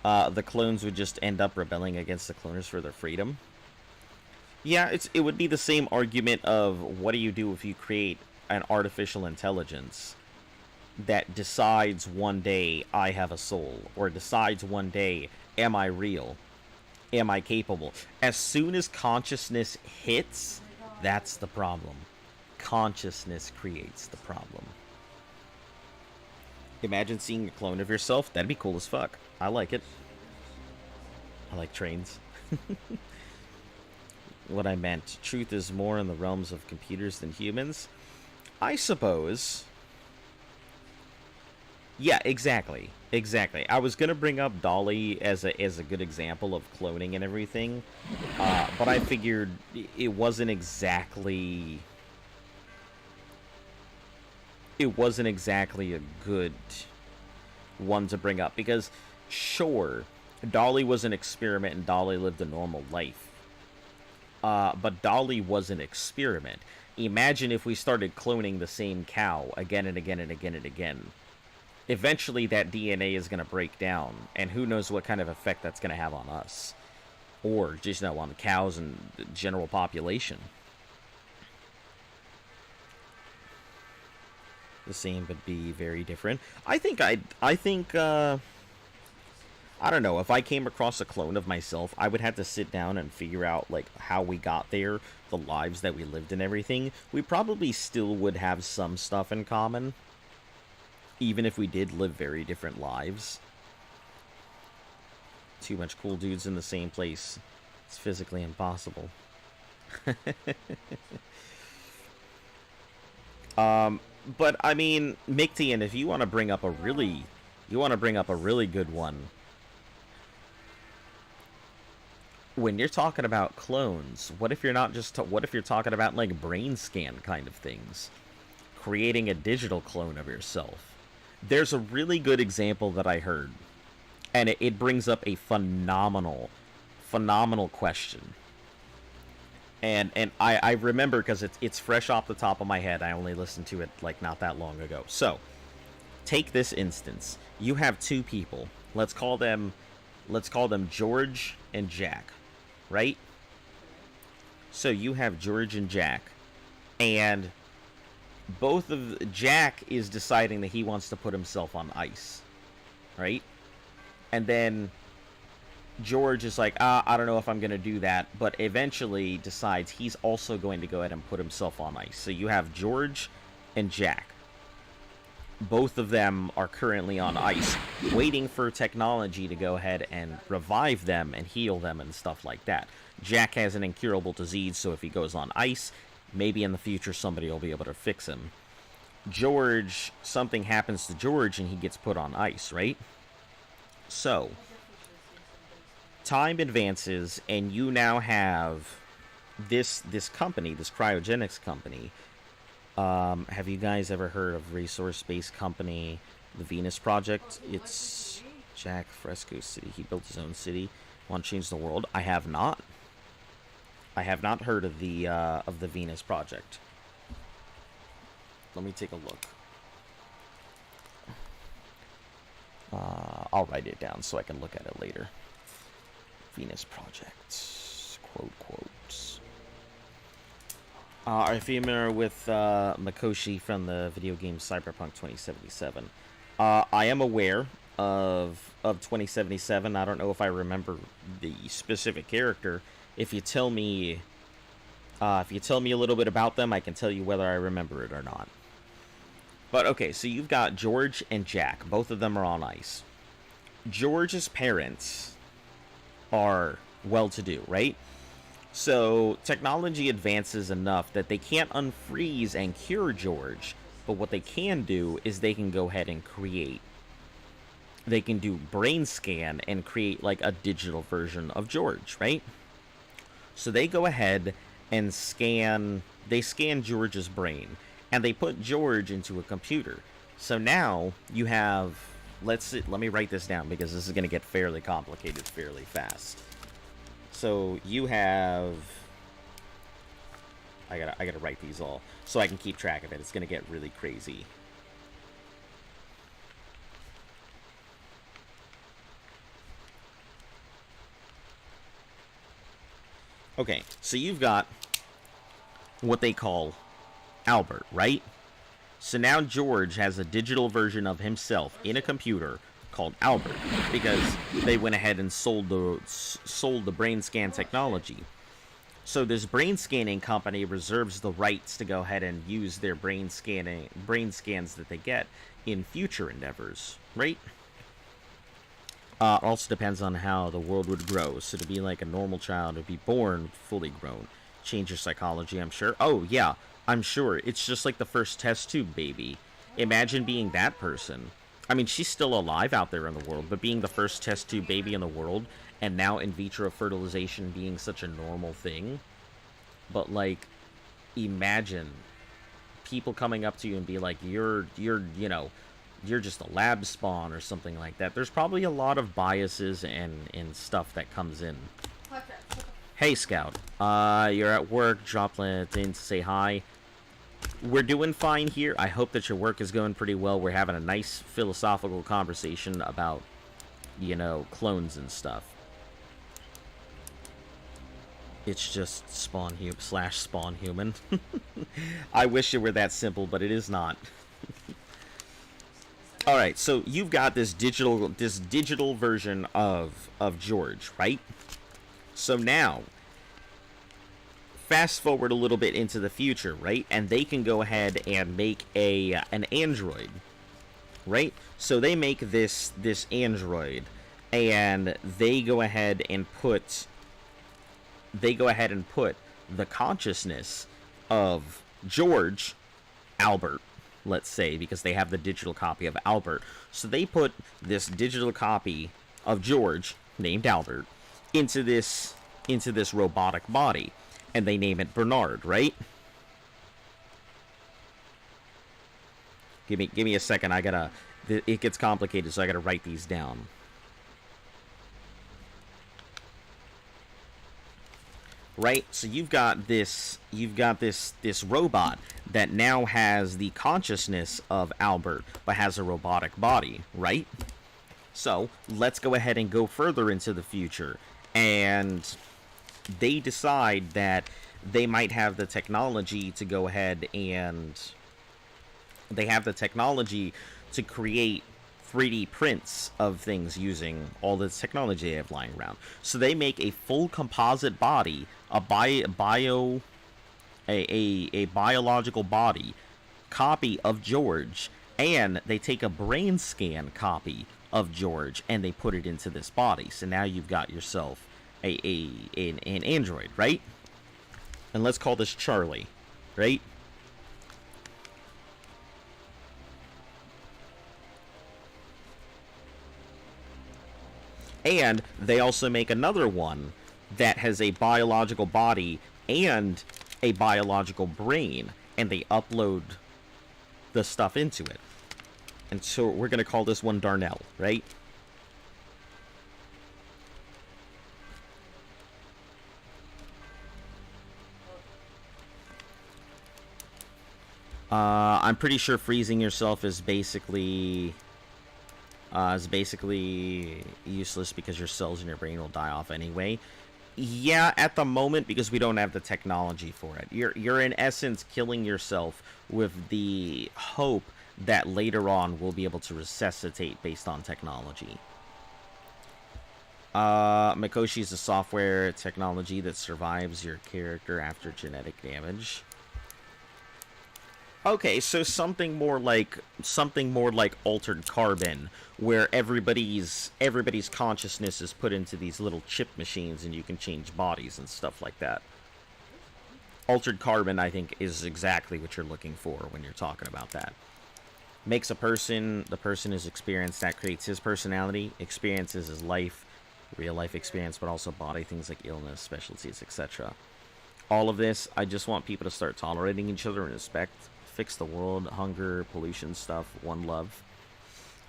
The clones would just end up rebelling against the cloners for their freedom. Yeah, it would be the same argument of what do you do if you create an artificial intelligence that decides one day I have a soul, or decides one day am I real? Am I capable? As soon as consciousness hits, that's the problem. Consciousness creates the problem. Imagine seeing a clone of yourself. That'd be cool as fuck. I like it. I like trains. What I meant. Truth is more in the realms of computers than humans. I suppose. Yeah, exactly. Exactly. I was gonna bring up Dolly as a good example of cloning and everything, but I figured it wasn't exactly a good one to bring up, because sure, Dolly was an experiment and Dolly lived a normal life, but Dolly was an experiment. Imagine if we started cloning the same cow again and again and again and again. Eventually that DNA is going to break down, and who knows what kind of effect that's going to have on us, or just on the cows and the general population. The same would be very different. I don't know, if I came across a clone of myself, I would have to sit down and figure out, like, how we got there, the lives that we lived and everything. We probably still would have some stuff in common, even if we did live very different lives. Too much cool dudes in the same place. It's physically impossible. But I mean, Mictian, if you want to bring up a really good one. When you're talking about clones, what if you're not just what if you're talking about like brain scan kind of things? Creating a digital clone of yourself. There's a really good example that I heard, and it brings up a phenomenal question. And I remember because it's fresh off the top of my head. I only listened to it like not that long ago. So, take this instance. You have two people. Let's call them George and Jack, right? So you have George and Jack, and Jack is deciding that he wants to put himself on ice, right? And then George is like, I don't know if I'm going to do that, but eventually decides he's also going to go ahead and put himself on ice. So you have George and Jack. Both of them are currently on ice, waiting for technology to go ahead and revive them and heal them and stuff like that. Jack has an incurable disease, so if he goes on ice, maybe in the future somebody will be able to fix him. George, something happens to George and he gets put on ice, right? So, time advances and you now have this company, this cryogenics company. Have you guys ever heard of resource-based company, the Venus Project? It's Jack Fresco City. He built his own city. Want to change the world? I have not. I have not heard of the Venus Project. Let me take a look. I'll write it down so I can look at it later. Venus Project. Quote, quotes. Are you familiar with Makoshi from the video game Cyberpunk 2077? I am aware of 2077. I don't know if I remember the specific character. If you tell me, a little bit about them, I can tell you whether I remember it or not. But okay, so you've got George and Jack. Both of them are on ice. George's parents are well-to-do, right? So technology advances enough that they can't unfreeze and cure George, but what they can do is they can go ahead and create. They can do brain scan and create like a digital version of George, right? So they go ahead and scan George's brain, and they put George into a computer. So now you have, let me write this down because this is going to get fairly complicated fairly fast. So you have, I gotta write these all so I can keep track of it. It's gonna get really crazy. Okay, so you've got what they call Albert, right? So now George has a digital version of himself in a computer called Albert, because they went ahead and sold the brain scan technology. So this brain scanning company reserves the rights to go ahead and use their brain scans that they get in future endeavors, right? Also depends on how the world would grow. So to be like a normal child, to be born fully grown, change your psychology, I'm sure. Oh yeah, I'm sure. It's just like the first test tube baby. Imagine being that person. I mean, she's still alive out there in the world, but being the first test tube baby in the world, and now in vitro fertilization being such a normal thing. But, like, imagine people coming up to you and be like, you're just a lab spawn or something like that. There's probably a lot of biases and stuff that comes in. Hey, Scout. You're at work. Dropped in to say hi. We're doing fine here. I hope that your work is going pretty well. We're having a nice philosophical conversation about, clones and stuff. It's just spawn human. I wish it were that simple, but it is not. All right, so you've got this digital version of George, right? So now, fast forward a little bit into the future, right? And they can go ahead and make an android, right? So they make this android, and they go ahead and put the consciousness of George, Albert, let's say, because they have the digital copy of Albert. So they put this digital copy of George, named Albert, into this robotic body. And they name it Bernard, right? Give me a second. It gets complicated, so I gotta write these down. Right? So you've got this robot that now has the consciousness of Albert, but has a robotic body, right? So let's go ahead and go further into the future, and they decide that they might have the technology to go ahead and they have the technology to create 3D prints of things using all this technology they have lying around. So they make a full composite body, a biological body copy of George, and they take a brain scan copy of George and they put it into this body. So now you've got yourself an android, right? And let's call this Charlie, right? And they also make another one that has a biological body and a biological brain, and they upload the stuff into it. And so we're going to call this one Darnell, right? I'm pretty sure freezing yourself is basically useless because your cells in your brain will die off anyway. Yeah, at the moment, because we don't have the technology for it. You're in essence killing yourself with the hope that later on we'll be able to resuscitate based on technology. Mikoshi is a software technology that survives your character after genetic damage. Okay, so something more like altered carbon, where everybody's consciousness is put into these little chip machines, and you can change bodies and stuff like that. Altered carbon, I think, is exactly what you're looking for when you're talking about that. Makes a person, the person is experienced, that creates his personality, experiences his life, real life experience, but also body things like illness, specialties, etc. All of this, I just want people to start tolerating each other and respect. Fix the world, hunger, pollution stuff, one love.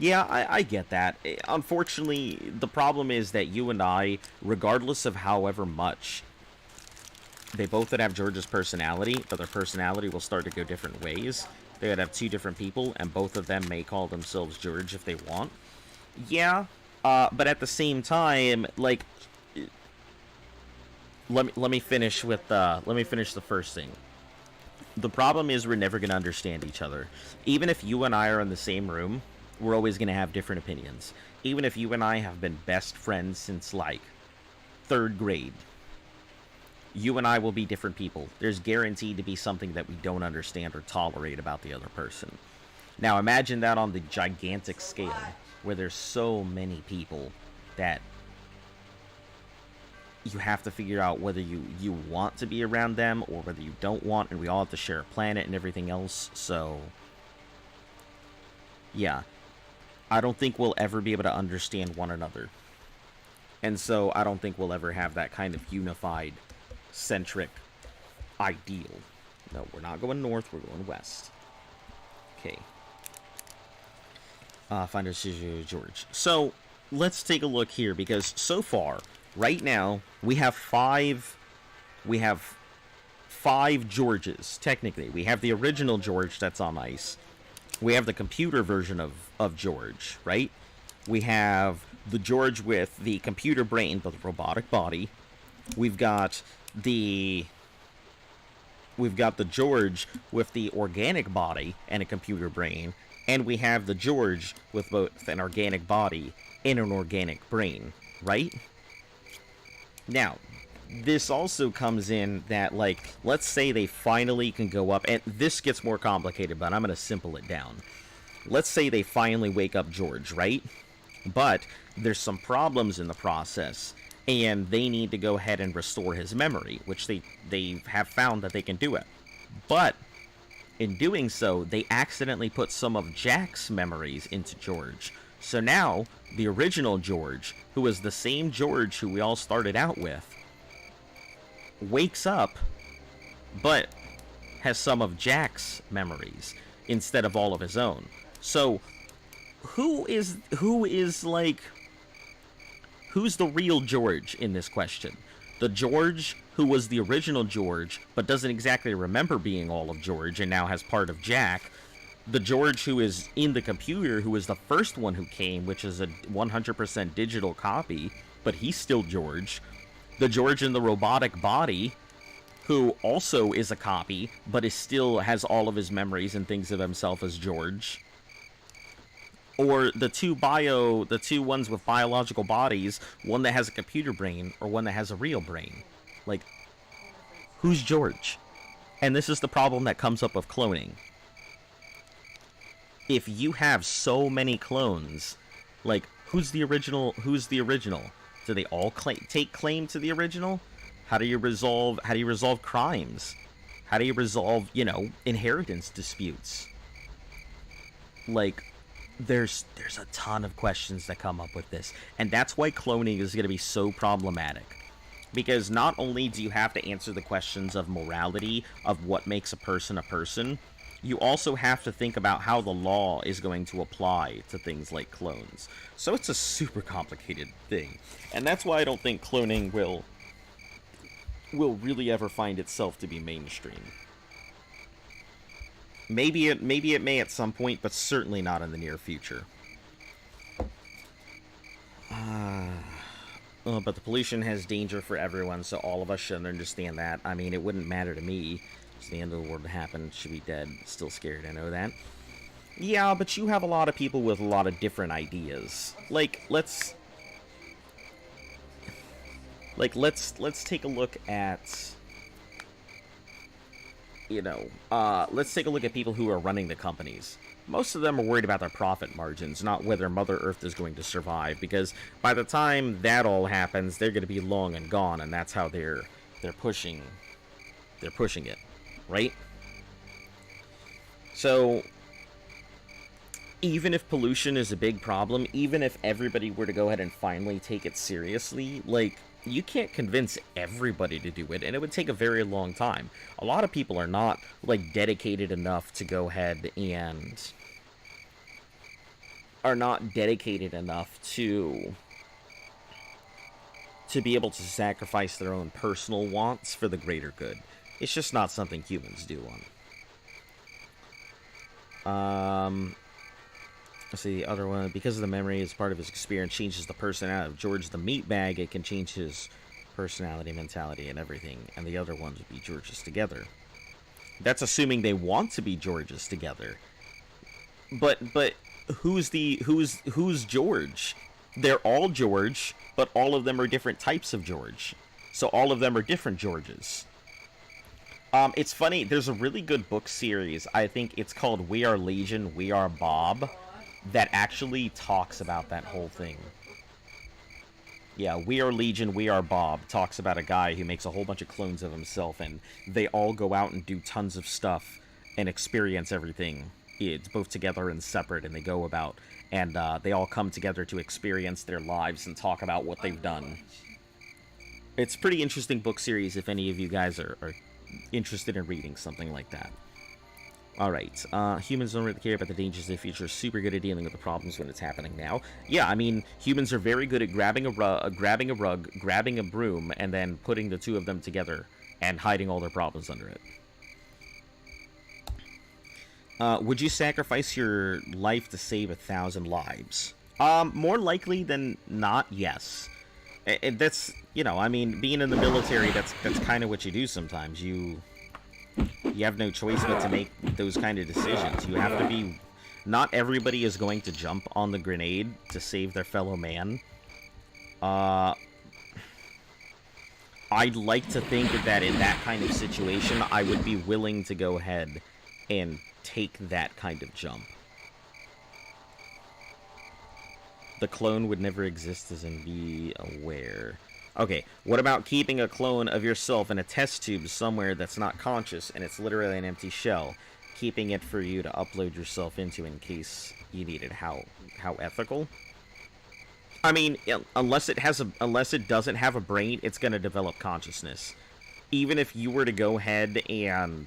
Yeah, I get that. Unfortunately, the problem is that you and I, regardless of however much, they both would have George's personality, but their personality will start to go different ways. They would have two different people, and both of them may call themselves George if they want. Yeah, but at the same time, like, let me finish with the first thing. The problem is we're never going to understand each other. Even if you and I are in the same room, we're always going to have different opinions. Even if you and I have been best friends since, like, 3rd grade, you and I will be different people. There's guaranteed to be something that we don't understand or tolerate about the other person. Now, imagine that on the gigantic scale, where there's so many people that you have to figure out whether you want to be around them or whether you don't want, and we all have to share a planet and everything else. So yeah, I don't think we'll ever be able to understand one another, and so I don't think we'll ever have that kind of unified centric ideal. No, we're not going north, we're going west. Okay. Find us George. So let's take a look here, because so far, right now, we have five Georges, technically. We have the original George that's on ice. We have the computer version of George, right? We have the George with the computer brain, but the robotic body. We've got the George with the organic body and a computer brain. And we have the George with both an organic body and an organic brain, right? Now, this also comes in that, like, let's say they finally can go up, and this gets more complicated, but I'm going to simple it down. Let's say they finally wake up George, right? But there's some problems in the process, and they need to go ahead and restore his memory, which they have found that they can do it. But in doing so, they accidentally put some of Jack's memories into George. So now, the original George, who was the same George who we all started out with, wakes up, but has some of Jack's memories instead of all of his own. So, who's the real George in this question? The George who was the original George, but doesn't exactly remember being all of George and now has part of Jack. The George who is in the computer, who was the first one who came, which is a 100% digital copy, but he's still George. The George in the robotic body, who also is a copy, but still has all of his memories and thinks of himself as George. Or the two ones with biological bodies, one that has a computer brain or one that has a real brain. Like, who's George? And this is the problem that comes up with cloning. If you have so many clones, like, who's the original? Do they all take claim to the original? How do you resolve crimes? How do you resolve, inheritance disputes? Like, there's a ton of questions that come up with this, and that's why cloning is going to be so problematic. Because not only do you have to answer the questions of morality, of what makes a person, you also have to think about how the law is going to apply to things like clones. So it's a super complicated thing, and that's why I don't think cloning will really ever find itself to be mainstream. Maybe it may at some point, but certainly not in the near future. But the pollution has danger for everyone, so all of us should understand that. I mean, it wouldn't matter to me. It's the end of the world to happen. Should be dead. Still scared, I know that. Yeah, but you have a lot of people with a lot of different ideas. Let's take a look at, let's take a look at people who are running the companies. Most of them are worried about their profit margins, not whether Mother Earth is going to survive, because by the time that all happens, they're going to be long and gone, and that's how they're pushing it, right? So even if pollution is a big problem, even if everybody were to go ahead and finally take it seriously, you can't convince everybody to do it, and it would take a very long time. A lot of people are not, dedicated enough to go ahead and... are not dedicated enough to be able to sacrifice their own personal wants for the greater good. It's just not something humans do Let's see, the other one, because of the memory as part of his experience changes the personality of George the Meatbag, it can change his personality, mentality, and everything. And the other ones would be Georges together. That's assuming they want to be Georges together. But who's George? They're all George, but all of them are different types of George. So all of them are different Georges. It's funny, there's a really good book series, I think it's called We Are Legion, We Are Bob, that actually talks about that whole thing. Yeah, We Are Legion, We Are Bob talks about a guy who makes a whole bunch of clones of himself, and they all go out and do tons of stuff and experience everything. It's both together and separate, and they go about, and they all come together to experience their lives and talk about what they've done. It's a pretty interesting book series if any of you guys are interested in reading something like that. Alright, humans don't really care about the dangers of the future, super good at dealing with the problems when it's happening now. Yeah, I mean, humans are very good at grabbing a rug, grabbing a broom, and then putting the two of them together and hiding all their problems under it. Would you sacrifice your life to save 1,000 lives? More likely than not, yes. That's, I mean, being in the military, that's kind of what you do sometimes. You have no choice but to make those kind of decisions. You have to be... Not everybody is going to jump on the grenade to save their fellow man. I'd like to think that in that kind of situation, I would be willing to go ahead and take that kind of jump. The clone would never exist as in be aware. Okay, what about keeping a clone of yourself in a test tube somewhere that's not conscious and it's literally an empty shell, keeping it for you to upload yourself into in case you need it? How ethical? I mean, unless it doesn't have a brain, it's going to develop consciousness. Even if you were to go ahead and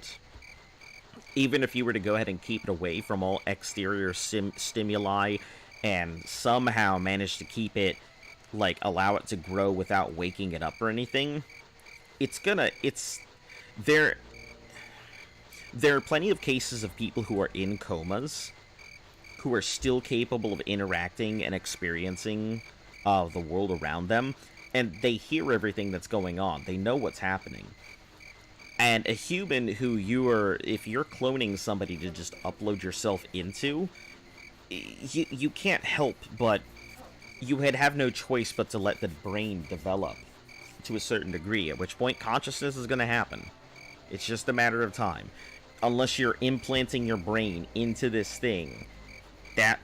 keep it away from all exterior stimuli and somehow manage to keep it, allow it to grow without waking it up or anything, there are plenty of cases of people who are in comas who are still capable of interacting and experiencing the world around them, and they hear everything that's going on. They know what's happening. And a human who if you're cloning somebody to just upload yourself into, you can't help but, you would have no choice but to let the brain develop to a certain degree, at which point consciousness is going to happen. It's just a matter of time. Unless you're implanting your brain into this thing,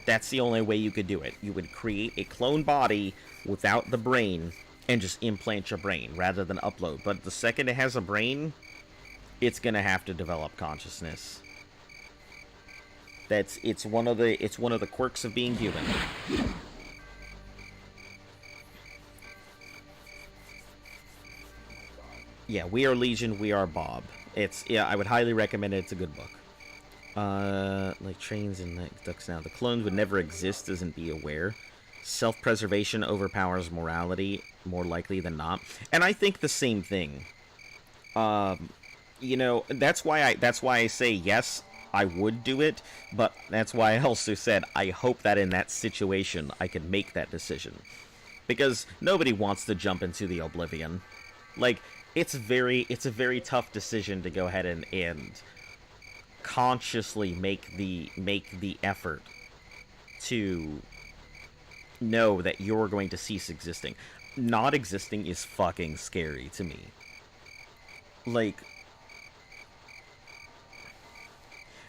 that's the only way you could do it. You would create a clone body without the brain and just implant your brain rather than upload. But the second it has a brain, it's going to have to develop consciousness. It's one of the quirks of being human. Yeah, We Are Legion, We Are Bob. I would highly recommend it. It's a good book. Like trains and ducks now. The clones would never exist, isn't be aware. Self-preservation overpowers morality, more likely than not. And I think the same thing. That's why I say yes, I would do it, but that's why I also said I hope that in that situation I could make that decision. Because nobody wants to jump into the Oblivion. Like, it's a very tough decision to go ahead and consciously make the effort to know that you're going to cease existing. Not existing is fucking scary to me. Like,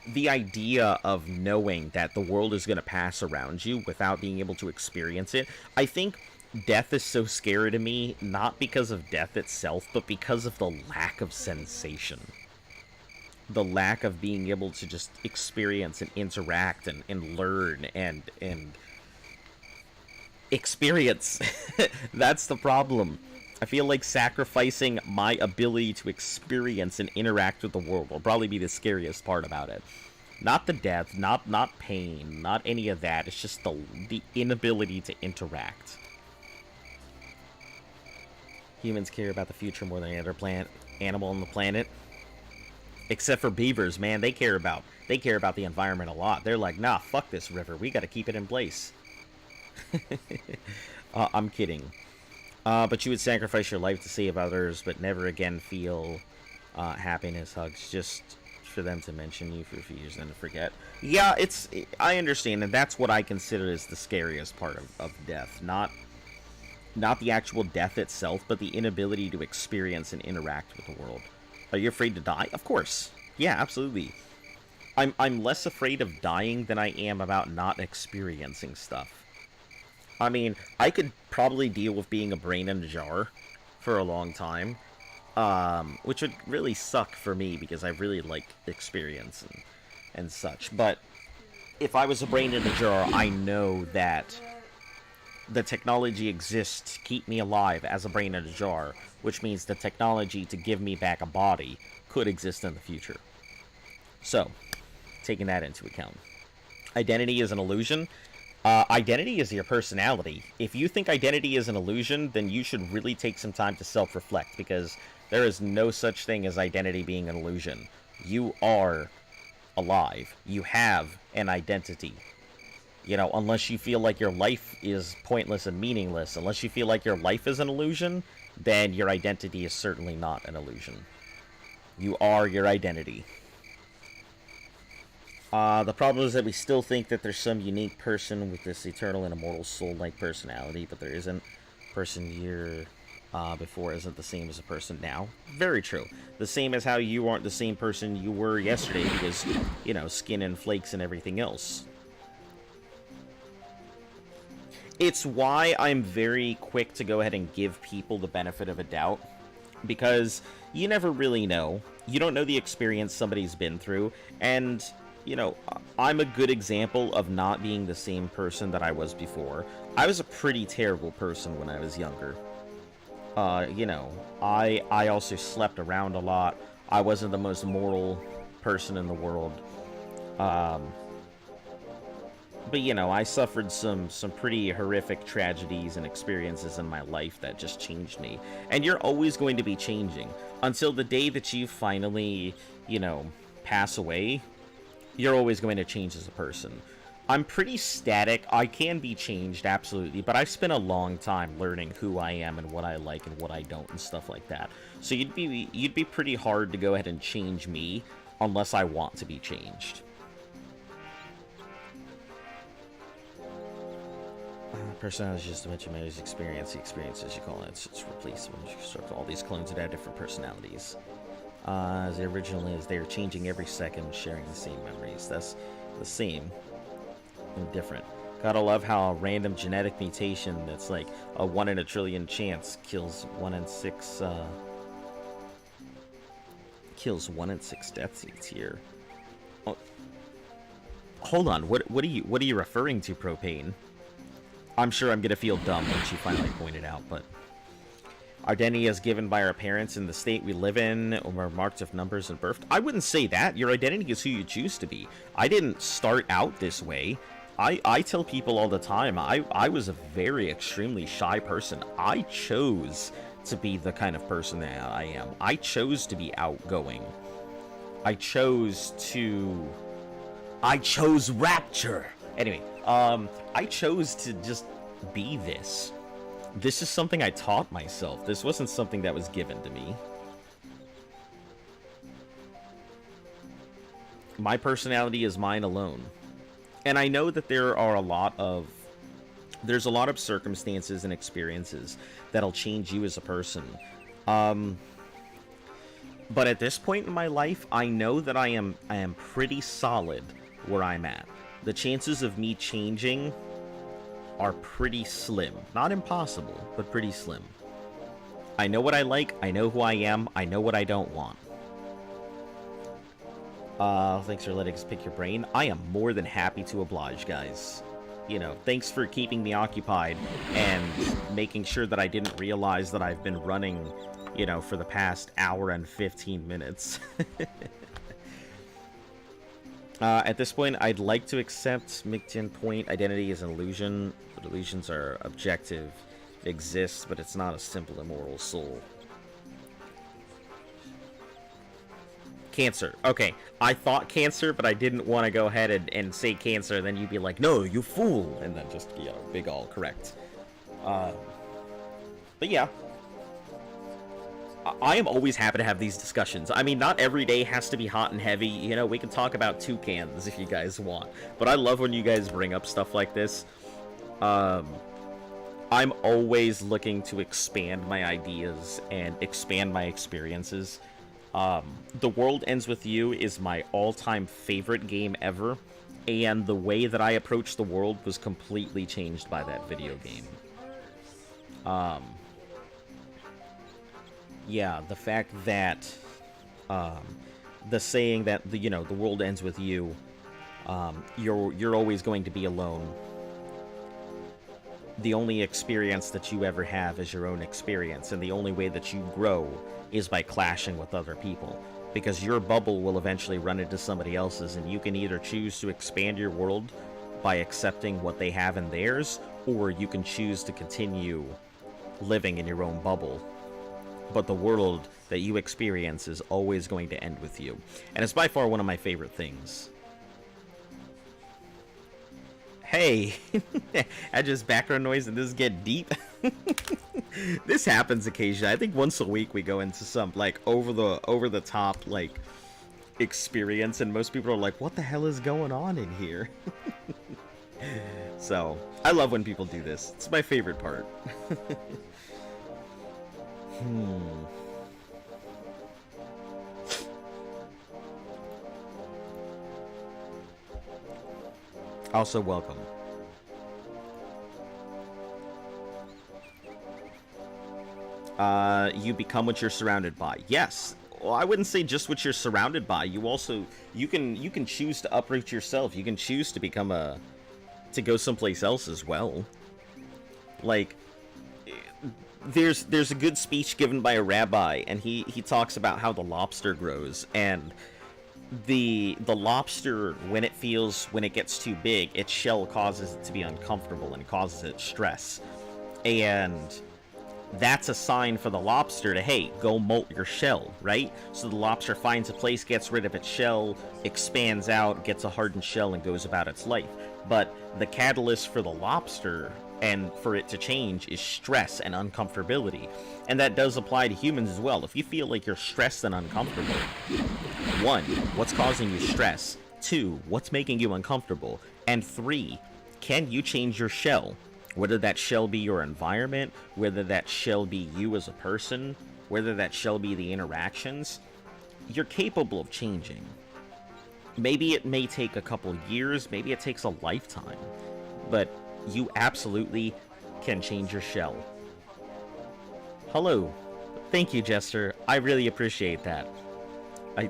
the idea of knowing that the world is going to pass around you without being able to experience it, I think death is so scary to me, not because of death itself, but because of the lack of sensation. The lack of being able to just experience and interact and learn and experience. That's the problem. I feel like sacrificing my ability to experience and interact with the world will probably be the scariest part about it. Not the death, not pain, not any of that. It's just the inability to interact. Humans care about the future more than any other animal on the planet. Except for beavers, man, they care about the environment a lot. They're like, nah, fuck this river. We gotta keep it in place. I'm kidding. But you would sacrifice your life to save others, but never again feel happiness, hugs, just for them to mention you for a few years and then to forget. Yeah, I understand, and that's what I consider is the scariest part of death. Not the actual death itself, but the inability to experience and interact with the world. Are you afraid to die? Of course. Yeah, absolutely. I'm less afraid of dying than I am about not experiencing stuff. I mean, I could probably deal with being a brain in a jar for a long time, which would really suck for me because I really like experience and such. But if I was a brain in a jar, I know that the technology exists to keep me alive as a brain in a jar, which means the technology to give me back a body could exist in the future. So, taking that into account. Identity is an illusion. Identity is your personality. If you think identity is an illusion, then you should really take some time to self-reflect, because there is no such thing as identity being an illusion. You are alive. You have an identity. You know, unless you feel like your life is pointless and meaningless, unless you feel like your life is an illusion, then your identity is certainly not an illusion. You are your identity. The problem is that we still think that there's some unique person with this eternal and immortal soul-like personality, but there isn't. Person year before isn't the same as a person now. Very true. The same as how you aren't the same person you were yesterday because, you know, skin and flakes and everything else. It's why I'm very quick to go ahead and give people the benefit of a doubt, because you never really know. You don't know the experience somebody's been through, and you know, I'm a good example of not being the same person that I was before. I was a pretty terrible person when I was younger. You know, I also slept around a lot. I wasn't the most moral person in the world. But, you know, I suffered some pretty horrific tragedies and experiences in my life that just changed me. And you're always going to be changing. Until the day that you finally, you know, pass away, you're always going to change as a person. I'm pretty static. I can be changed, absolutely, but I've spent a long time learning who I am and what I like and what I don't and stuff like that. So you'd be pretty hard to go ahead and change me unless I want to be changed. Personality is just a bunch of memories, experience, the experience as you call it. It's replaceable. You construct all these clones that have different personalities. As originally as they are changing every second, sharing the same memories. That's the same and different. Gotta love how a random genetic mutation that's like a 1 in a trillion chance kills 1 in 6 deaths each year. Oh, hold on, what are you referring to, Propane? I'm sure I'm gonna feel dumb once you finally point it out, but identity is given by our parents in the state we live in, or marked with numbers and birth. I wouldn't say that. Your identity is who you choose to be. I didn't start out this way. I tell people all the time, I was a very extremely shy person. I chose to be the kind of person that I am. I chose to be outgoing. I chose rapture. Anyway, I chose to just be this. This is something I taught myself. This wasn't something that was given to me. My personality is mine alone. And I know that there's a lot of circumstances and experiences that'll change you as a person. But at this point in my life, I know that I am pretty solid where I'm at. The chances of me changing are pretty slim. Not impossible, but pretty slim. I know what I like, I know who I am, I know what I don't want. Thanks for letting us pick your brain. I am more than happy to oblige, guys. You know, thanks for keeping me occupied and making sure that I didn't realize that I've been running, you know, for the past hour and 15 minutes. At this point, I'd like to accept Mictian point. Identity is an illusion, but illusions are objective. It exists, but it's not a simple immortal soul. Cancer. Okay, I thought cancer, but I didn't want to go ahead and say cancer, then you'd be like, no, you fool! And then just, you know, big all correct. But yeah. I am always happy to have these discussions. I mean, not every day has to be hot and heavy. You know, we can talk about toucans if you guys want. But I love when you guys bring up stuff like this. I'm always looking to expand my ideas and expand my experiences. The World Ends With You is my all-time favorite game ever. And the way that I approach the world was completely changed by that video game. Yeah, the fact that, the saying that, you know, the world ends with you, you're always going to be alone. The only experience that you ever have is your own experience, and the only way that you grow is by clashing with other people. Because your bubble will eventually run into somebody else's, and you can either choose to expand your world by accepting what they have in theirs, or you can choose to continue living in your own bubble. But the world that you experience is always going to end with you. And it's by far one of my favorite things. Hey! I just background noise and this get deep. This happens occasionally. I think once a week we go into some, like, over the top, like, experience. And most people are like, what the hell is going on in here? So, I love when people do this. It's my favorite part. Also, welcome. You become what you're surrounded by. Yes. Well, I wouldn't say just what you're surrounded by. You also you can choose to uproot yourself. You can choose to become to go someplace else as well. Like, there's a good speech given by a rabbi, and he talks about how the lobster grows, and the lobster, when it gets too big, its shell causes it to be uncomfortable and causes it stress, and that's a sign for the lobster to, hey, go molt your shell, right? So the lobster finds a place, gets rid of its shell, expands out, gets a hardened shell, and goes about its life. But the catalyst for the lobster and for it to change is stress and uncomfortability. And that does apply to humans as well. If you feel like you're stressed and uncomfortable, 1, what's causing you stress? 2, what's making you uncomfortable? And 3, can you change your shell? Whether that shell be your environment, whether that shell be you as a person, whether that shell be the interactions, you're capable of changing. Maybe it may take a couple years, maybe it takes a lifetime, but you absolutely can change your shell. Hello. Thank you, Jester. I really appreciate that.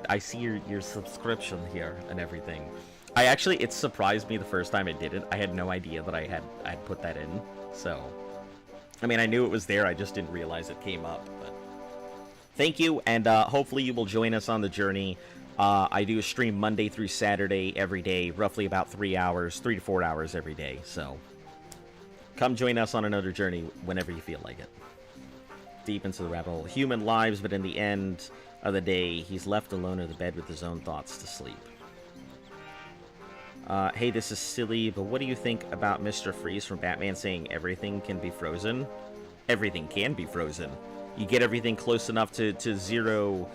I see your subscription here and everything. It surprised me the first time it did it. I had no idea that I'd put that in. So, I mean, I knew it was there, I just didn't realize it came up. But thank you, and hopefully you will join us on the journey. I do a stream Monday through Saturday every day, roughly about 3 to 4 hours every day. So, come join us on another journey whenever you feel like it. Deep into the rabbit hole. Human lives, but in the end of the day, he's left alone in the bed with his own thoughts to sleep. Hey, this is silly, but what do you think about Mr. Freeze from Batman saying everything can be frozen? everything can be frozen. You get everything close enough to zero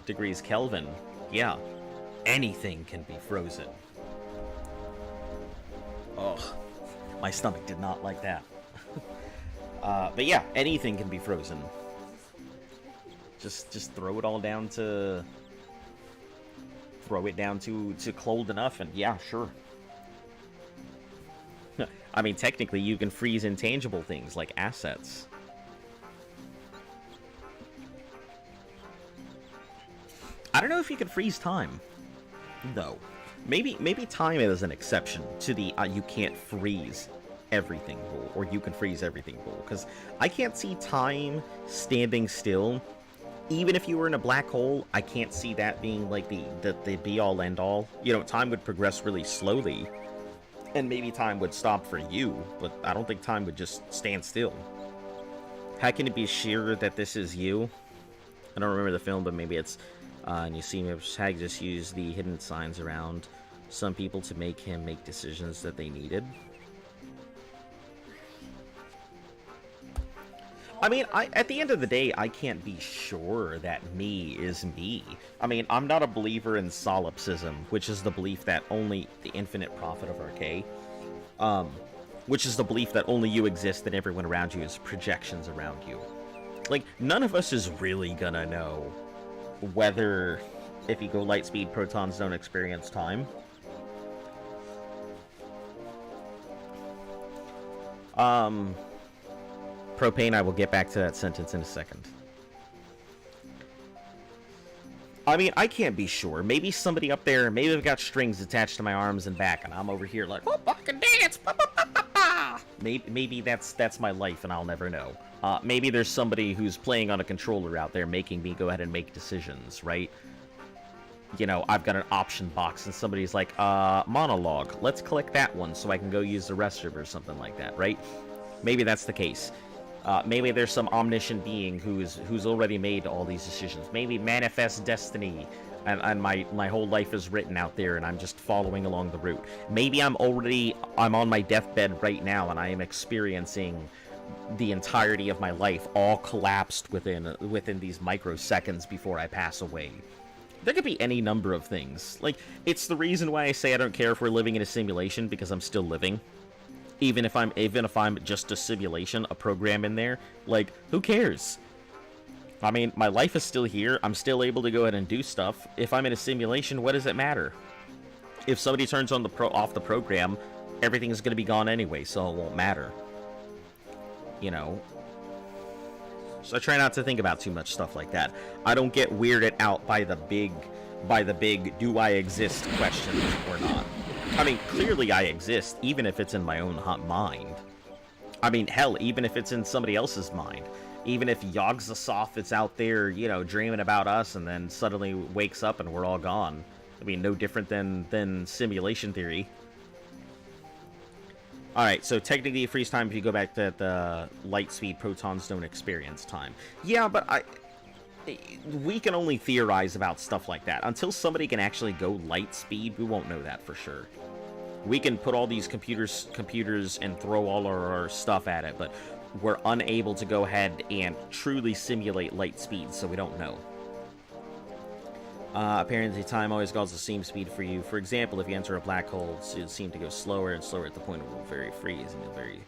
degrees Kelvin. Yeah, anything can be frozen. Ugh, my stomach did not like that. But yeah, anything can be frozen. Just throw it all down to... Throw it down to cold enough, and yeah, sure. I mean, technically, you can freeze intangible things, like assets. I don't know if you can freeze time, though. Maybe time is an exception to the you can't freeze everything rule, or you can freeze everything rule, because I can't see time standing still. Even if you were in a black hole, I can't see that being like the be-all end-all. You know, time would progress really slowly, and maybe time would stop for you, but I don't think time would just stand still. How can it be sure that this is you? I don't remember the film, but maybe it's... and you see Hag just use the hidden signs around some people to make him make decisions that they needed. I mean, at the end of the day, I can't be sure that me is me. I mean, I'm not a believer in solipsism, which is the belief that only the infinite prophet of Arcade, which is the belief that only you exist and everyone around you is projections around you. Like, none of us is really gonna know whether, if you go light speed, protons don't experience time. Propane, I will get back to that sentence in a second. I mean, I can't be sure. Maybe somebody up there, maybe I've got strings attached to my arms and back, and I'm over here like, oh, fucking dance! Ba, ba, ba, ba, ba. Maybe that's my life, and I'll never know. Maybe there's somebody who's playing on a controller out there making me go ahead and make decisions, right? You know, I've got an option box, and somebody's like, monologue. Let's click that one so I can go use the restroom or something like that, right? Maybe that's the case. Maybe there's some omniscient being who's already made all these decisions. Maybe manifest destiny, and my whole life is written out there, and I'm just following along the route. Maybe I'm on my deathbed right now, and I am experiencing the entirety of my life all collapsed within these microseconds before I pass away. There could be any number of things. Like, it's the reason why I say I don't care if we're living in a simulation, because I'm still living. Even if I'm just a simulation, a program in there, like, who cares? I mean, my life is still here. I'm still able to go ahead and do stuff. If I'm in a simulation, what does it matter? If somebody turns on off the program, everything is going to be gone anyway, so it won't matter. You know? So I try not to think about too much stuff like that. I don't get weirded out by the big do I exist questions or not. I mean, clearly I exist, even if it's in my own mind. I mean, hell, even if it's in somebody else's mind. Even if Yogg-Sothoth is out there, you know, dreaming about us and then suddenly wakes up and we're all gone. I mean, no different than simulation theory. Alright, so technically you freeze time if you go back to the light speed, protons don't experience time. Yeah, but we can only theorize about stuff like that. Until somebody can actually go light speed, we won't know that for sure. We can put all these computers and throw all our stuff at it, but we're unable to go ahead and truly simulate light speed, so we don't know. Apparently time always goes the same speed for you. For example, if you enter a black hole, it'll seem to go slower and slower at the point where it will very freeze and it'll very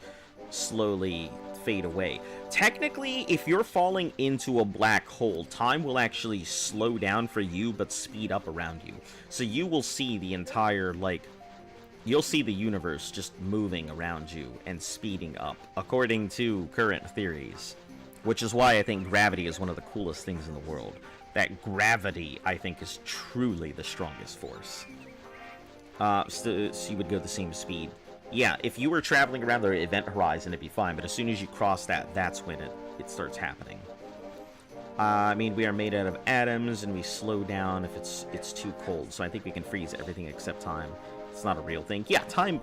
slowly fade away. Technically, if you're falling into a black hole, time will actually slow down for you, but speed up around you. So you will see the entire, like, you'll see the universe just moving around you and speeding up, according to current theories. Which is why I think gravity is one of the coolest things in the world. That gravity, I think, is truly the strongest force. So you would go the same speed. Yeah, if you were traveling around the event horizon, it'd be fine, but as soon as you cross that, that's when it starts happening. I mean, we are made out of atoms, and we slow down if it's too cold, so I think we can freeze everything except time. It's not a real thing. Yeah, time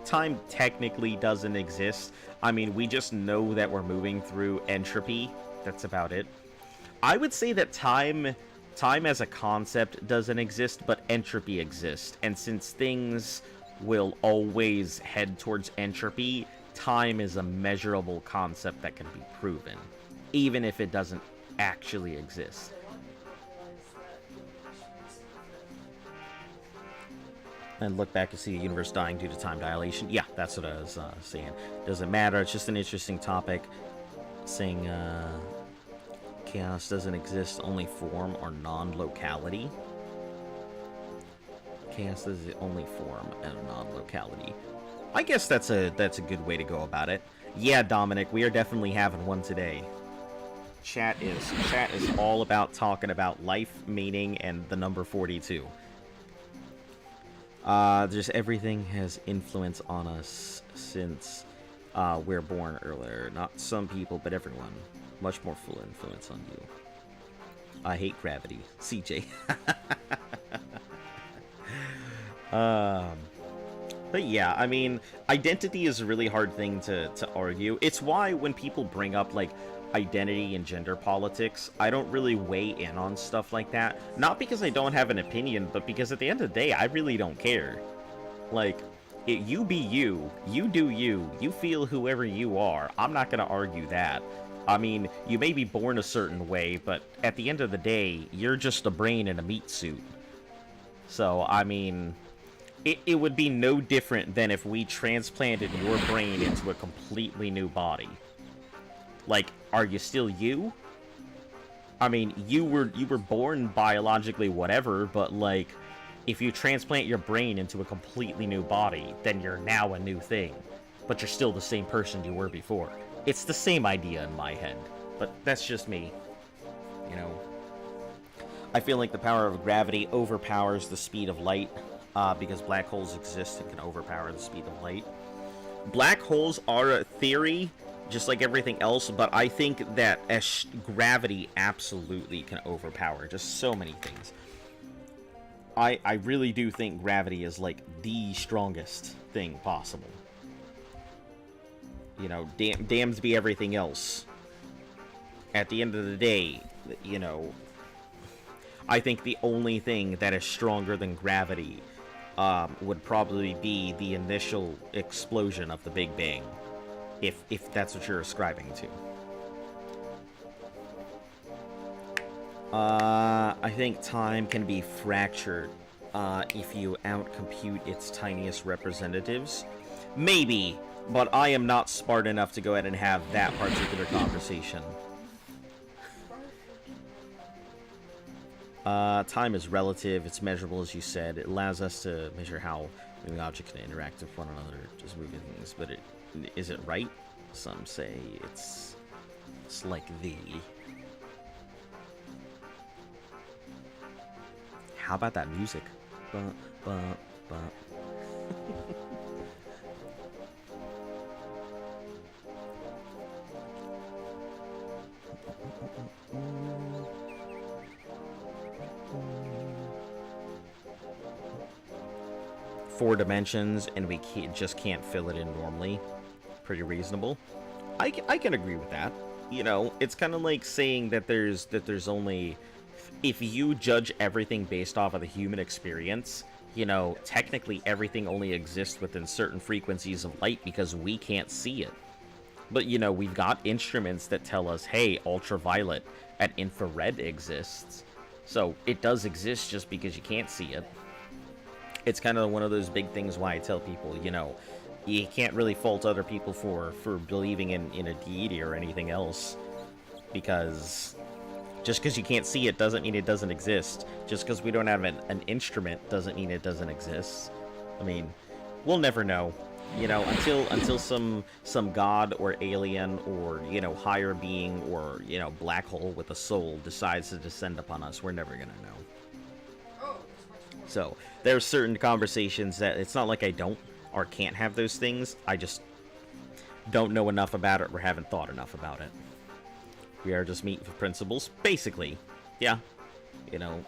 technically doesn't exist. I mean, we just know that we're moving through entropy. That's about it. I would say that time as a concept doesn't exist, but entropy exists. And since things will always head towards entropy, time is a measurable concept that can be proven, even if it doesn't actually exist. And look back and see the universe dying due to time dilation. Yeah, that's what I was saying. Doesn't matter. It's just an interesting topic. Saying chaos doesn't exist, only form or non-locality. Chaos is the only form and non-locality. I guess that's a good way to go about it. Yeah, Dominic, we are definitely having one today. Chat is all about talking about life, meaning, and the number 42. Just everything has influence on us since we're born earlier. Not some people, but everyone. Much more full influence on you. I hate gravity. CJ. But yeah, I mean, identity is a really hard thing to argue. It's why when people bring up, like, identity and gender politics, I don't really weigh in on stuff like that. Not because I don't have an opinion, but because at the end of the day, I really don't care. Like, you be you, you do you, you feel whoever you are. I'm not gonna argue that. I mean, you may be born a certain way, but at the end of the day, you're just a brain in a meat suit. So, I mean, it would be no different than if we transplanted your brain into a completely new body. Like, are you still you? I mean, you were born biologically whatever, but like, if you transplant your brain into a completely new body, then you're now a new thing. But you're still the same person you were before. It's the same idea in my head, but that's just me. You know, I feel like the power of gravity overpowers the speed of light, because black holes exist and can overpower the speed of light. Black holes are a theory, just like everything else, but I think that gravity absolutely can overpower just so many things. I really do think gravity is like the strongest thing possible. You know, damned be everything else. At the end of the day, you know, I think the only thing that is stronger than gravity would probably be the initial explosion of the Big Bang. If that's what you're ascribing to. I think time can be fractured if you outcompute its tiniest representatives. Maybe, but I am not smart enough to go ahead and have that particular conversation. Time is relative, it's measurable as you said. It allows us to measure how moving objects can interact with one another, just moving things, but is it right? Some say it's like the... How about that music? Four dimensions, and we just can't fill it in normally. Pretty reasonable. I can agree with that. You know, it's kind of like saying that there's only... If you judge everything based off of the human experience, you know, technically everything only exists within certain frequencies of light because we can't see it. But, you know, we've got instruments that tell us, hey, ultraviolet and infrared exists. So it does exist just because you can't see it. It's kind of one of those big things why I tell people, you know, you can't really fault other people for believing in a deity or anything else. Because just because you can't see it doesn't mean it doesn't exist. Just because we don't have an instrument doesn't mean it doesn't exist. I mean, we'll never know. You know, until some god or alien or, you know, higher being or, you know, black hole with a soul decides to descend upon us, we're never gonna know. So, there's certain conversations that it's not like I don't or can't have those things. I just don't know enough about it or haven't thought enough about it. We are just meat for principles, basically. Yeah, you know,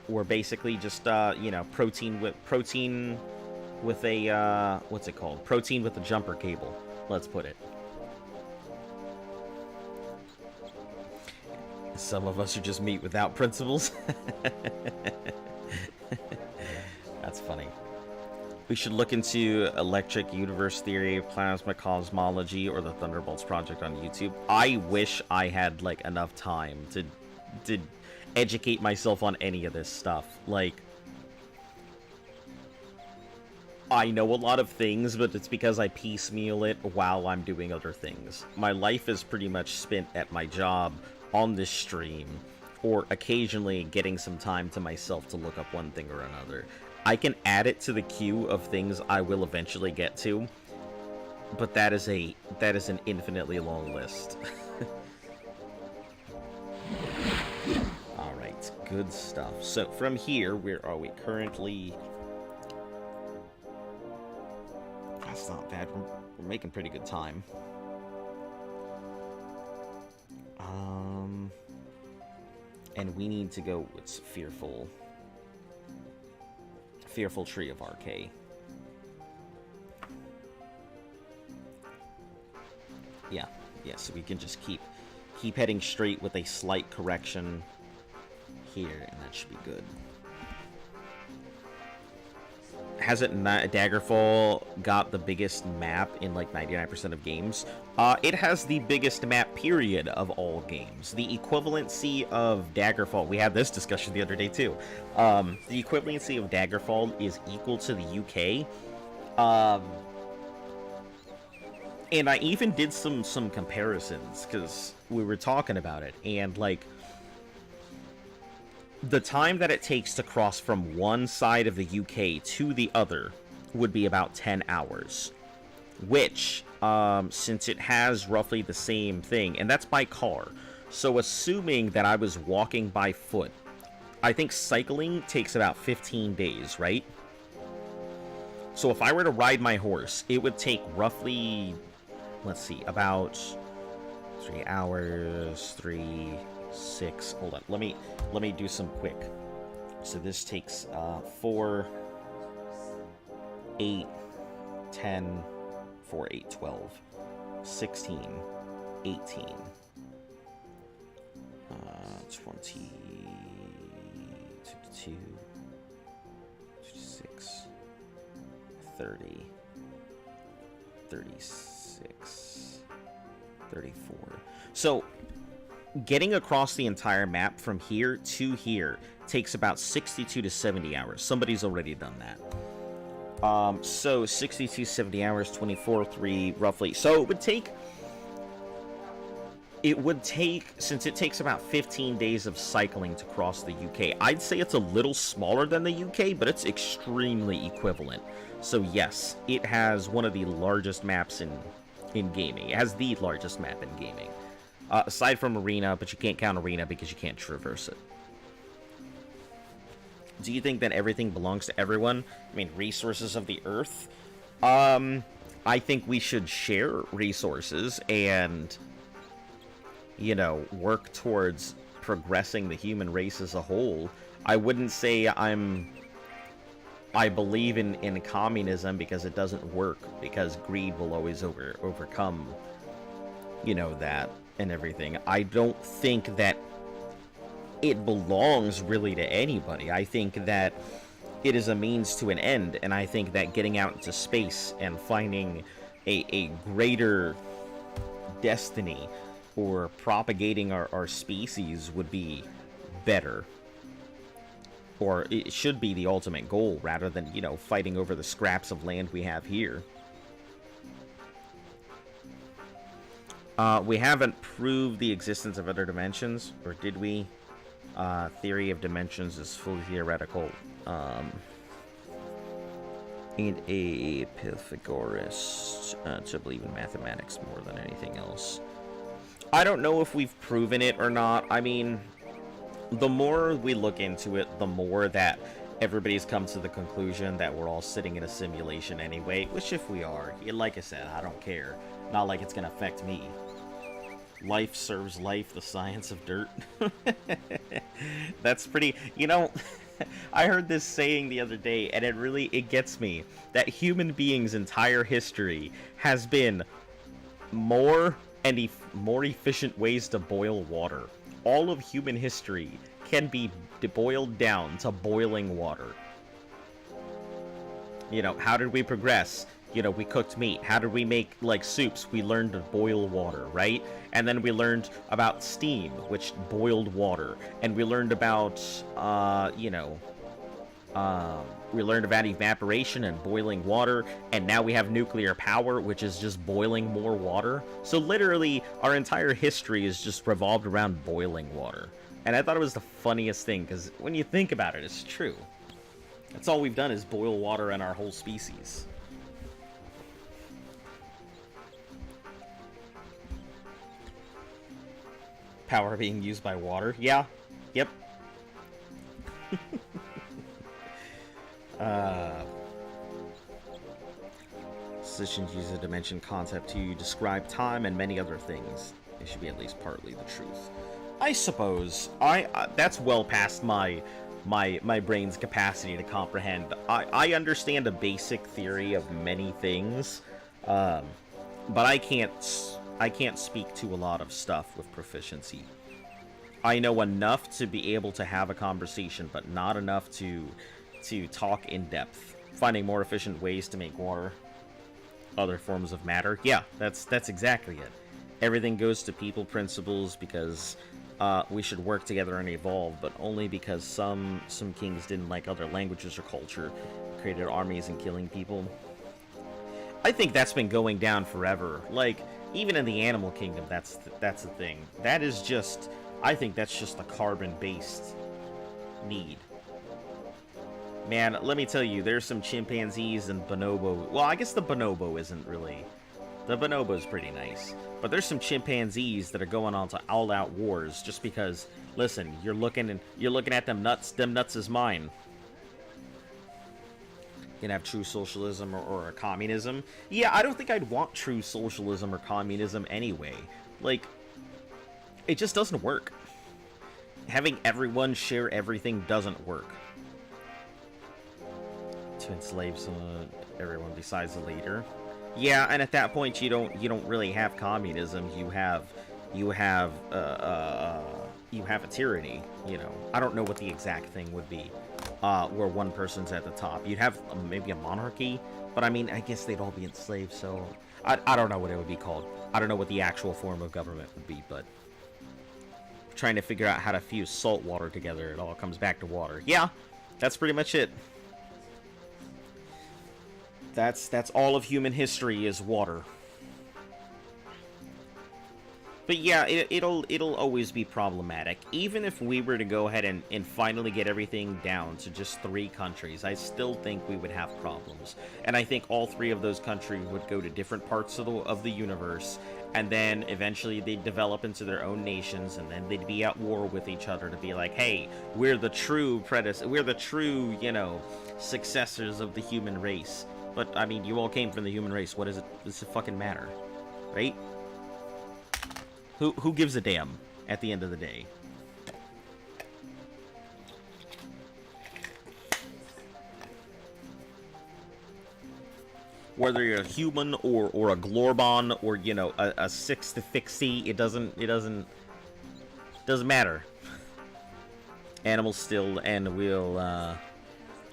we're basically just you know, protein with a what's it called? Protein with a jumper cable. Let's put it. Some of us are just meat without principles. That's funny. We should look into electric universe theory, plasma cosmology, or the Thunderbolts project on YouTube. I wish I had like enough time to educate myself on any of this stuff. Like, I know a lot of things, but it's because I piecemeal it while I'm doing other things. My life is pretty much spent at my job, on this stream, or occasionally getting some time to myself to look up one thing or another. I can add it to the queue of things I will eventually get to, but that is an infinitely long list. Alright, good stuff. So from here, where are we currently? That's not bad. We're making pretty good time. And we need to go. It's Fearful Tree of Arcay. Yeah, so we can just keep heading straight with a slight correction here, and that should be good. Hasn't Daggerfall got the biggest map in like 99% of games? It has the biggest map period of all games. The equivalency of Daggerfall, we had this discussion the other day too. The equivalency of Daggerfall is equal to the UK. And I even did some comparisons because we were talking about it, and like, the time that it takes to cross from one side of the UK to the other would be about 10 hours. Which, since it has roughly the same thing, and that's by car. So assuming that I was walking by foot, I think cycling takes about 15 days, right? So if I were to ride my horse, it would take roughly, let's see, about 3 hours, 6. Hold on. Let me do some quick. So this takes 4, 8, 10, 4, 8, 12, 16, 18, 20, 22, 26, 30, 36, 34. So getting across the entire map from here to here takes about 62 to 70 hours. Somebody's already done that. So 62, 70 hours, 24, 3, roughly. So it would take, since it takes about 15 days of cycling to cross the UK, I'd say it's a little smaller than the UK, but it's extremely equivalent. So yes, it has one of the largest maps in gaming. It has the largest map in gaming. Aside from Arena, but you can't count Arena because you can't traverse it. Do you think that everything belongs to everyone? I mean, resources of the Earth? I think we should share resources and, you know, work towards progressing the human race as a whole. I wouldn't say I believe in communism because it doesn't work, because greed will always overcome, you know, that and everything. I don't think that it belongs really to anybody. I think that it is a means to an end, and I think that getting out into space and finding a greater destiny or propagating our species would be better. Or it should be the ultimate goal, rather than, you know, fighting over the scraps of land we have here. We haven't proved the existence of other dimensions, or did we? Theory of dimensions is fully theoretical. And a Pythagoras to believe in mathematics more than anything else. I don't know if we've proven it or not. I mean, the more we look into it, the more that everybody's come to the conclusion that we're all sitting in a simulation anyway, which if we are, like I said, I don't care. Not like it's gonna affect me. Life serves life, the science of dirt. That's pretty, you know, I heard this saying the other day, and it gets me, that human beings' entire history has been more efficient ways to boil water. All of human history can be boiled down to boiling water. How did we progress? We cooked meat. How did we make, like, soups? We learned to boil water, right? And then we learned about steam, which boiled water. And we learned about, we learned about evaporation and boiling water. And now we have nuclear power, which is just boiling more water. So literally, our entire history is just revolved around boiling water. And I thought it was the funniest thing, because when you think about it, it's true. That's all we've done is boil water in our whole species. Power being used by water. Yeah. Yep. Physicians use a dimension concept to describe time and many other things. It should be at least partly the truth. I suppose. That's well past my brain's capacity to comprehend. I understand a basic theory of many things, but I can't speak to a lot of stuff with proficiency. I know enough to be able to have a conversation, but not enough to talk in depth. Finding more efficient ways to make water, other forms of matter. Yeah, that's exactly it. Everything goes to people principles because we should work together and evolve, but only because some kings didn't like other languages or culture, created armies and killing people. I think that's been going down forever. Like, even in the animal kingdom, that's the thing. That is just, I think that's just a carbon-based need. Man, let me tell you, there's some chimpanzees and bonobo. Well, I guess the bonobo isn't really. The bonobo's pretty nice. But there's some chimpanzees that are going on to all-out wars just because, listen, you're looking at them nuts. Them nuts is mine. You can have true socialism or a communism. Yeah, I don't think I'd want true socialism or communism anyway. Like, it just doesn't work. Having everyone share everything doesn't work. To enslave everyone besides the leader. Yeah, and at that point you don't really have communism. You have a tyranny. I don't know what the exact thing would be. Where one person's at the top. You'd have maybe a monarchy, but I mean, I guess they'd all be enslaved. So I don't know what it would be called. I don't know what the actual form of government would be, but trying to figure out how to fuse salt water together, it all comes back to water. Yeah, that's pretty much it. That's all of human history is water. But yeah, it'll always be problematic. Even if we were to go ahead and finally get everything down to just 3 countries, I still think we would have problems. And I think all 3 of those countries would go to different parts of the universe, and then eventually they'd develop into their own nations, and then they'd be at war with each other to be like, hey, we're the true successors of the human race. But, I mean, you all came from the human race. What is it? Does it fucking matter? Right? Who gives a damn at the end of the day? Whether you're a human or a Glorbon or, a sixth fixie, it doesn't matter. Animals still and will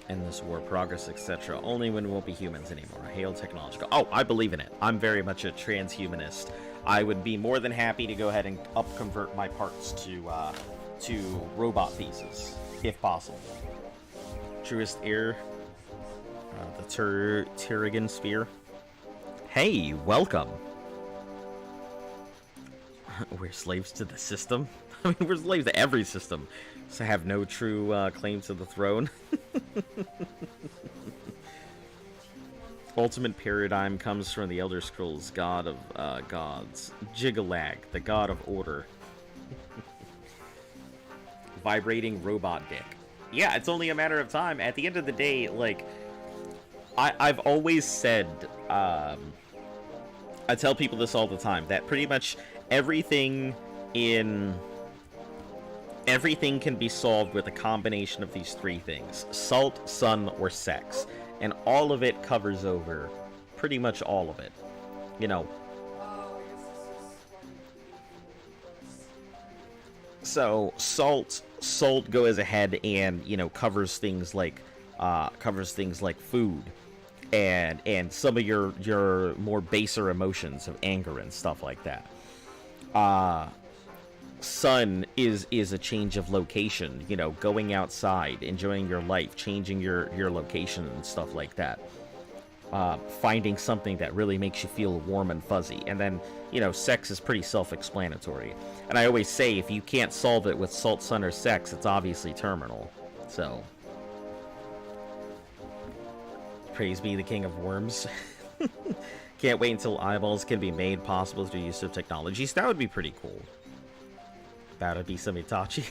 end this war, progress, etc. Only when we won't be humans anymore. Hail technological. Oh, I believe in it. I'm very much a transhumanist. I would be more than happy to go ahead and upconvert my parts to robot pieces, if possible. Truest heir, the Terrigan Sphere. Hey, welcome. We're slaves to the system? I mean, we're slaves to every system. So have no true claim to the throne. Ultimate paradigm comes from the Elder Scrolls god of gods. Jigalag, the god of order. Vibrating robot dick. Yeah, it's only a matter of time. At the end of the day, like, I've always said, I tell people this all the time, that pretty much everything can be solved with a combination of these 3 things: salt, sun, or sex. And all of it covers over pretty much all of it. So salt goes ahead and, covers things like food. and some of your more baser emotions of anger and stuff like that. Sun is a change of location, you know, going outside, enjoying your life, changing your location and stuff like that. Finding something that really makes you feel warm and fuzzy. And then, you know, sex is pretty self-explanatory. And I always say, if you can't solve it with salt, sun, or sex, it's obviously terminal. So, praise be the king of worms. Can't wait until eyeballs can be made possible through use of technologies. That would be pretty cool. That would be some Itachi.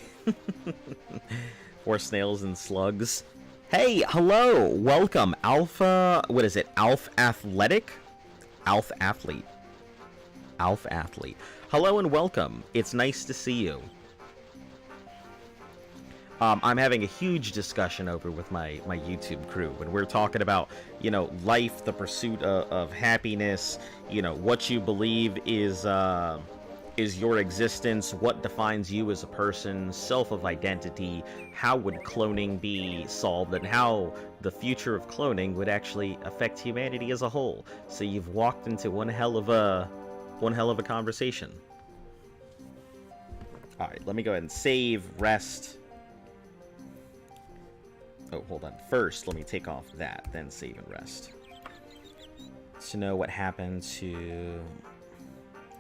Or snails and slugs. Hey, hello, welcome, Alpha, what is it, Alpha Athletic? Alpha Athlete. Alpha Athlete. Hello and welcome, it's nice to see you. I'm having a huge discussion over with my YouTube crew, and we're talking about, you know, life, the pursuit of happiness, you know, what you believe is your existence, what defines you as a person, self of identity, how would cloning be solved, and how the future of cloning would actually affect humanity as a whole. So you've walked into one hell of a conversation. All right, let me go ahead and save, rest. Oh, hold on. First, let me take off that, then save and rest. To know what happened to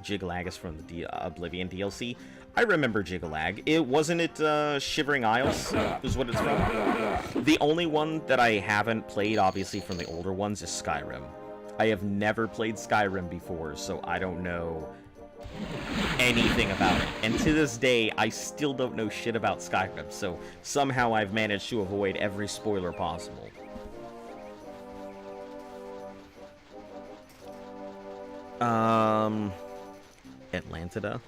Jigalagus from the Oblivion DLC. I remember Jigalag. Wasn't it Shivering Isles is what it's from? The only one that I haven't played, obviously, from the older ones is Skyrim. I have never played Skyrim before, so I don't know anything about it. And to this day, I still don't know shit about Skyrim, so somehow I've managed to avoid every spoiler possible. Atlantida,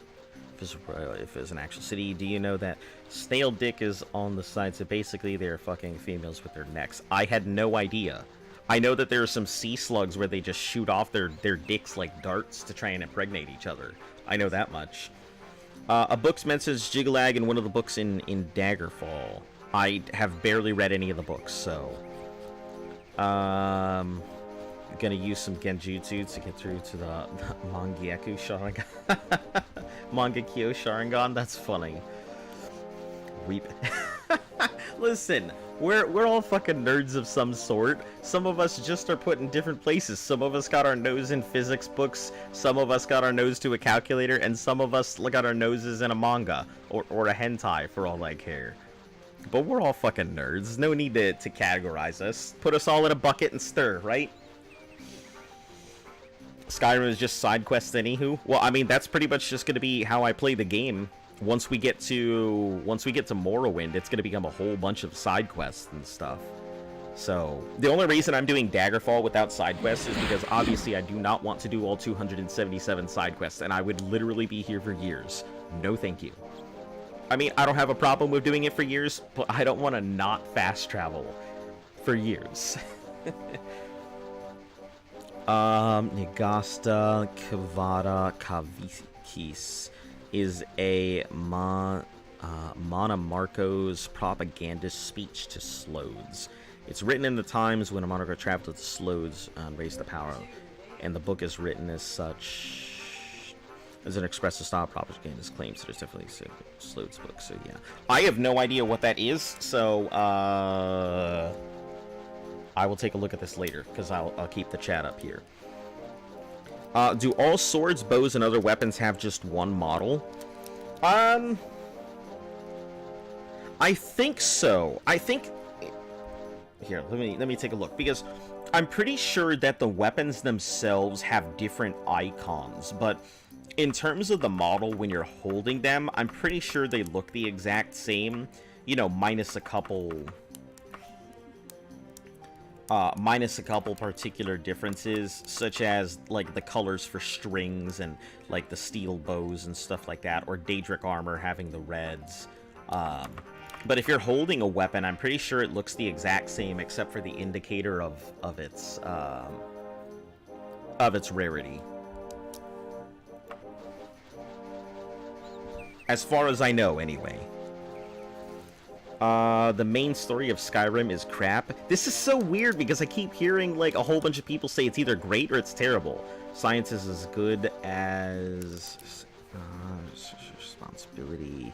if it's an actual city. Do you know that snail dick is on the side? So basically, they're fucking females with their necks. I had no idea. I know that there are some sea slugs where they just shoot off their dicks like darts to try and impregnate each other. I know that much. A book mentions Jigalag in one of the books in Daggerfall. I have barely read any of the books, so gonna use some genjutsu to get through to the Mangekyo Sharingan. Mangekyo Sharingan, that's funny. Weep. Listen, we're all fucking nerds of some sort. Some of us just are put in different places. Some of us got our nose in physics books, some of us got our nose to a calculator, and some of us got our noses in a manga or a hentai for all I care. But we're all fucking nerds. No need to categorize us. Put us all in a bucket and stir, right? Skyrim is just side quests anywho. Well, I mean, that's pretty much just going to be how I play the game. Once we get to Morrowind, it's going to become a whole bunch of side quests and stuff. So, the only reason I'm doing Daggerfall without side quests is because obviously I do not want to do all 277 side quests, and I would literally be here for years. No thank you. I mean, I don't have a problem with doing it for years, but I don't want to not fast travel for years. Nagasta Kavada Kavikis is a Monomarco's propagandist speech to Slodes. It's written in the times when a monarch traveled to Slodes and raised the power, and the book is written as such as an expressive style propagandist claims. So there's definitely a Slodes book. So yeah, I have no idea what that is. So I will take a look at this later, because I'll keep the chat up here. Do all swords, bows, and other weapons have just one model? I think so. I think... Here, let me take a look, because I'm pretty sure that the weapons themselves have different icons, but in terms of the model when you're holding them, I'm pretty sure they look the exact same, you know, minus a couple particular differences, such as like the colors for strings and like the steel bows and stuff like that, or Daedric armor having the reds. But if you're holding a weapon, I'm pretty sure it looks the exact same except for the indicator of its rarity. As far as I know, anyway. The main story of Skyrim is crap. This is so weird because I keep hearing, like, a whole bunch of people say it's either great or it's terrible. Science is as good as... responsibility.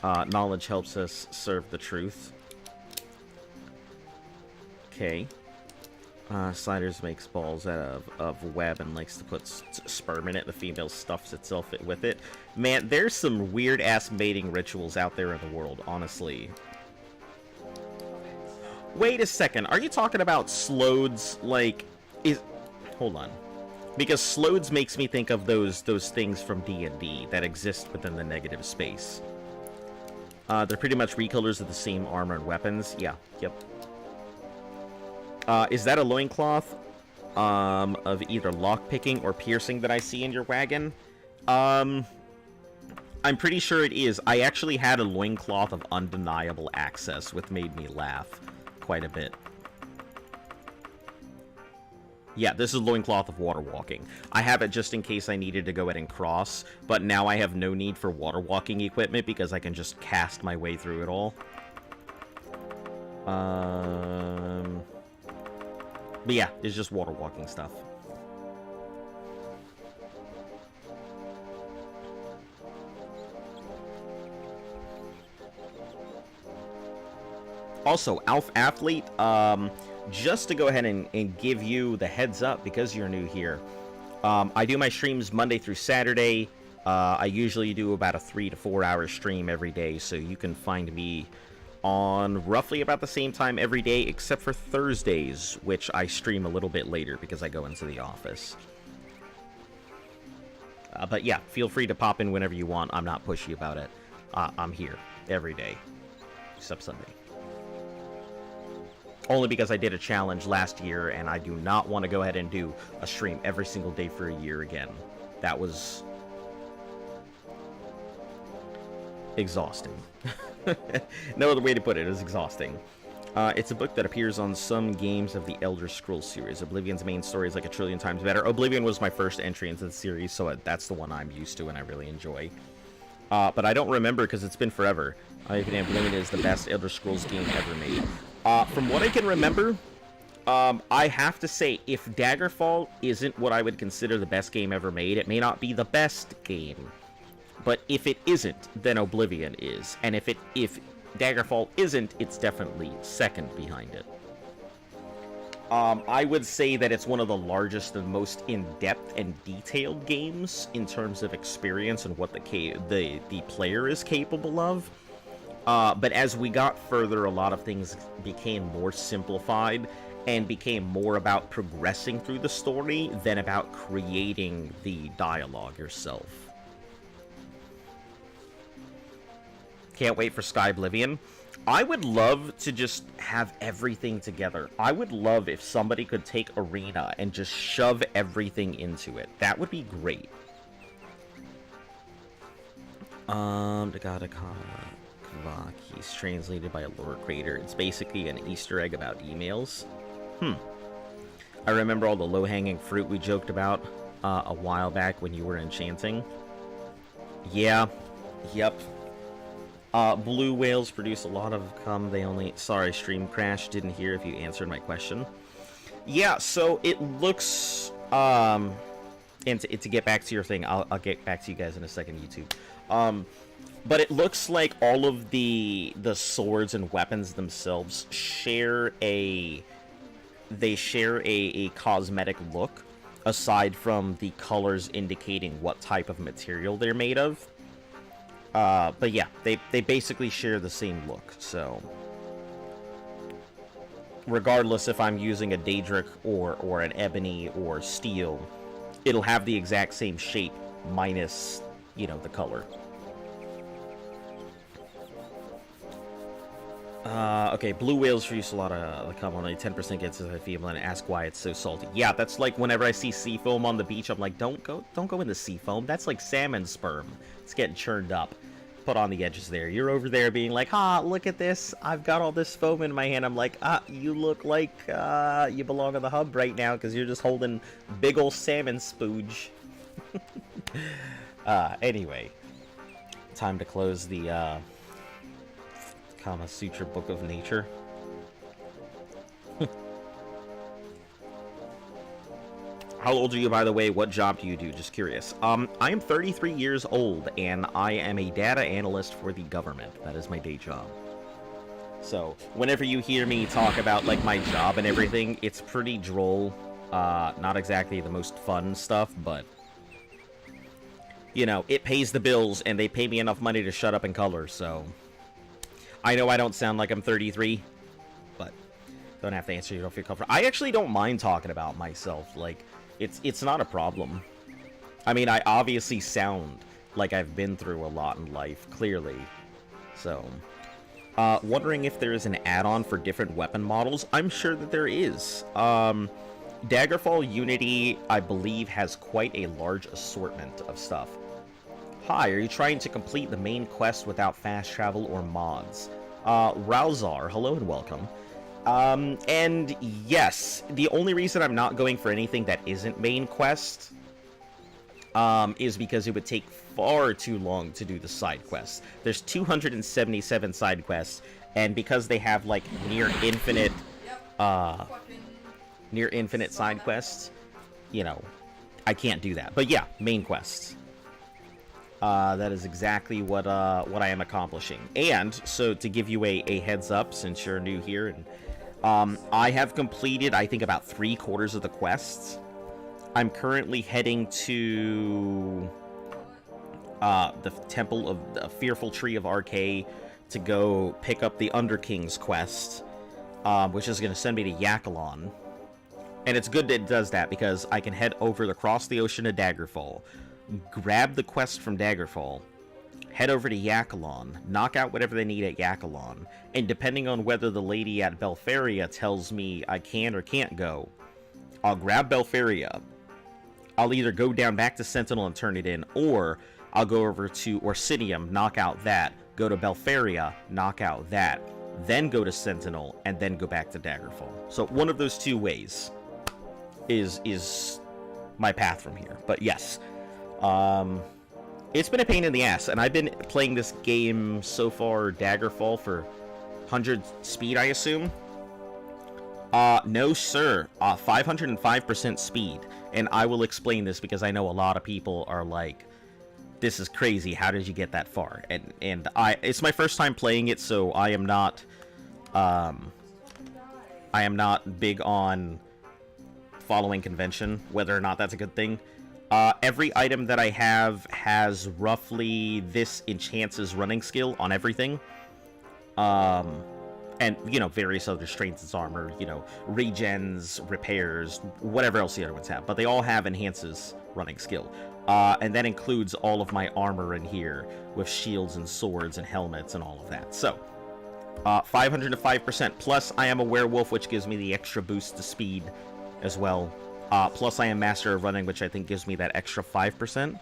Knowledge helps us serve the truth. Okay. Sliders makes balls out of web and likes to put sperm in it. The female stuffs itself with it. Man, there's some weird-ass mating rituals out there in the world, honestly. Wait a second. Are you talking about Slodes, like... Hold on. Because Slodes makes me think of those things from D&D that exist within the negative space. They're pretty much recolors of the same armor and weapons. Yeah, yep. Is that a loincloth of either lockpicking or piercing that I see in your wagon? I'm pretty sure it is. I actually had a loincloth of undeniable access, which made me laugh quite a bit. Yeah, this is loincloth of water walking. I have it just in case I needed to go ahead and cross, but now I have no need for water walking equipment because I can just cast my way through it all. But yeah, it's just water walking stuff. Also, Alf Athlete, just to go ahead and give you the heads up because you're new here. I do my streams Monday through Saturday. I usually do about a 3 to 4 hour stream every day, so you can find me on roughly about the same time every day, except for Thursdays, which I stream a little bit later because I go into the office. But yeah, feel free to pop in whenever you want. I'm not pushy about it. I'm here every day, except Sunday. Only because I did a challenge last year, and I do not want to go ahead and do a stream every single day for a year again. That was exhausting. No other way to put it. It was exhausting. It's a book that appears on some games of the Elder Scrolls series. Oblivion's main story is like a trillion times better. Oblivion was my first entry into the series, so that's the one I'm used to and I really enjoy. But I don't remember because it's been forever. I think Oblivion is the best Elder Scrolls game ever made. From what I can remember, I have to say, if Daggerfall isn't what I would consider the best game ever made, it may not be the best game. But if it isn't, then Oblivion is. And if Daggerfall isn't, it's definitely second behind it. I would say that it's one of the largest and most in-depth and detailed games in terms of experience and what the player is capable of. But as we got further, a lot of things became more simplified and became more about progressing through the story than about creating the dialogue yourself. Can't wait for Sky Oblivion. I would love to just have everything together. I would love if somebody could take Arena and just shove everything into it. That would be great. He's translated by a lore creator. It's basically an Easter egg about emails. I remember all the low-hanging fruit we joked about a while back when you were enchanting. Yeah. Yep. Blue whales produce a lot of cum. They only... Sorry, stream crash. Didn't hear if you answered my question. Yeah, so it looks... And to get back to your thing, I'll get back to you guys in a second, YouTube. But it looks like all of the swords and weapons themselves share a cosmetic look, aside from the colors indicating what type of material they're made of. But yeah, they basically share the same look, so... Regardless if I'm using a Daedric or an Ebony or Steel, it'll have the exact same shape, minus, you know, the color. Okay, blue whales produce a lot of cum. Only 10% gets a feeble and ask why it's so salty. Yeah, that's like whenever I see sea foam on the beach, I'm like, don't go in the sea foam. That's like salmon sperm. It's getting churned up. Put on the edges there. You're over there being like, look at this. I've got all this foam in my hand. I'm like, you look like you belong on the hub right now because you're just holding big ol' salmon spooge. Anyway, time to close the Kama Sutra Book of Nature. How old are you, by the way? What job do you do? Just curious. I am 33 years old, and I am a data analyst for the government. That is my day job. So, whenever you hear me talk about, like, my job and everything, it's pretty droll. Not exactly the most fun stuff, but, you know, it pays the bills, and they pay me enough money to shut up and color, so... I know I don't sound like I'm 33, but don't have to answer you, don't feel comfortable. I actually don't mind talking about myself, like... It's not a problem. I mean, I obviously sound like I've been through a lot in life, clearly. So, wondering if there is an add-on for different weapon models. I'm sure that there is. Daggerfall Unity, I believe, has quite a large assortment of stuff. Hi, are you trying to complete the main quest without fast travel or mods? Rauzar, hello and welcome. And yes, the only reason I'm not going for anything that isn't main quest, is because it would take far too long to do the side quests. There's 277 side quests, and because they have, like, near infinite side quests, you know, I can't do that. But yeah, main quests. That is exactly what I am accomplishing. And, so to give you a heads up, since you're new here, and I have completed, I think, about 3/4 of the quests. I'm currently heading to the Temple of the Fearful Tree of Arcay to go pick up the Underking's quest, which is going to send me to Yakalon. And it's good that it does that, because I can head over across the ocean to Daggerfall, grab the quest from Daggerfall, head over to Yakalon, knock out whatever they need at Yakalon, and depending on whether the lady at Belfaria tells me I can or can't go, I'll grab Belfaria, I'll either go down back to Sentinel and turn it in, or I'll go over to Orsinium, knock out that, go to Belfaria, knock out that, then go to Sentinel, and then go back to Daggerfall. So one of those two ways is my path from here. But yes, it's been a pain in the ass, and I've been playing this game so far, Daggerfall, for 100 speed, I assume? No, sir. 505% speed. And I will explain this because I know a lot of people are like, this is crazy, how did you get that far? And it's my first time playing it, so I am not big on following convention, whether or not that's a good thing. Every item that I have has roughly this enhances running skill on everything. And, you know, various other strengths its armor, you know, regens, repairs, whatever else the other ones have. But they all have enhances running skill. And that includes all of my armor in here, with shields and swords and helmets and all of that. So, 505%. Plus, I am a werewolf, which gives me the extra boost to speed as well. Plus, I am Master of Running, which I think gives me that extra 5%.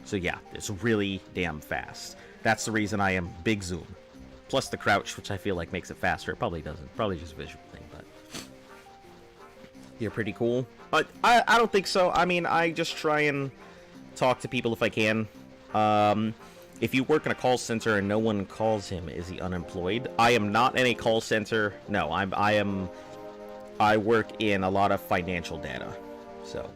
So yeah, it's really damn fast. That's the reason I am Big Zoom. Plus the crouch, which I feel like makes it faster. It probably doesn't. Probably just a visual thing, but... You're pretty cool. But I don't think so. I mean, I just try and talk to people if I can. If you work in a call center and no one calls him, is he unemployed? I am not in a call center. No, I work in a lot of financial data, so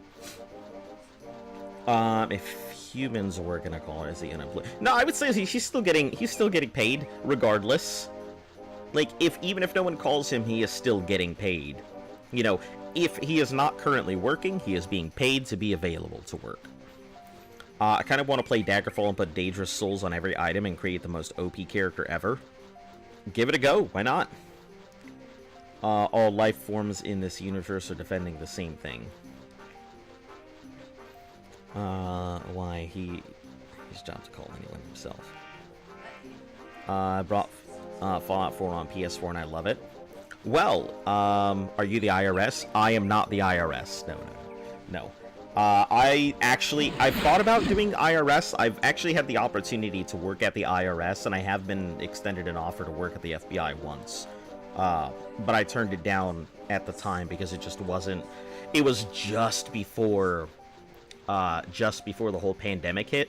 if humans work in a call, is he unemployed? No, I would say he's still getting paid regardless. Like, even if no one calls him, he is still getting paid. You know, if he is not currently working, he is being paid to be available to work. I kind of want to play Daggerfall and put Daedra's souls on every item and create the most OP character ever. Give it a go, why not? All life forms in this universe are defending the same thing. Why? His job to call anyone himself. I brought Fallout 4 on PS4 and I love it. Well, are you the IRS? I am not the IRS. No. I've thought about doing IRS. I've actually had the opportunity to work at the IRS, and I have been extended an offer to work at the FBI once. But I turned it down at the time because it just wasn't... It was just before the whole pandemic hit.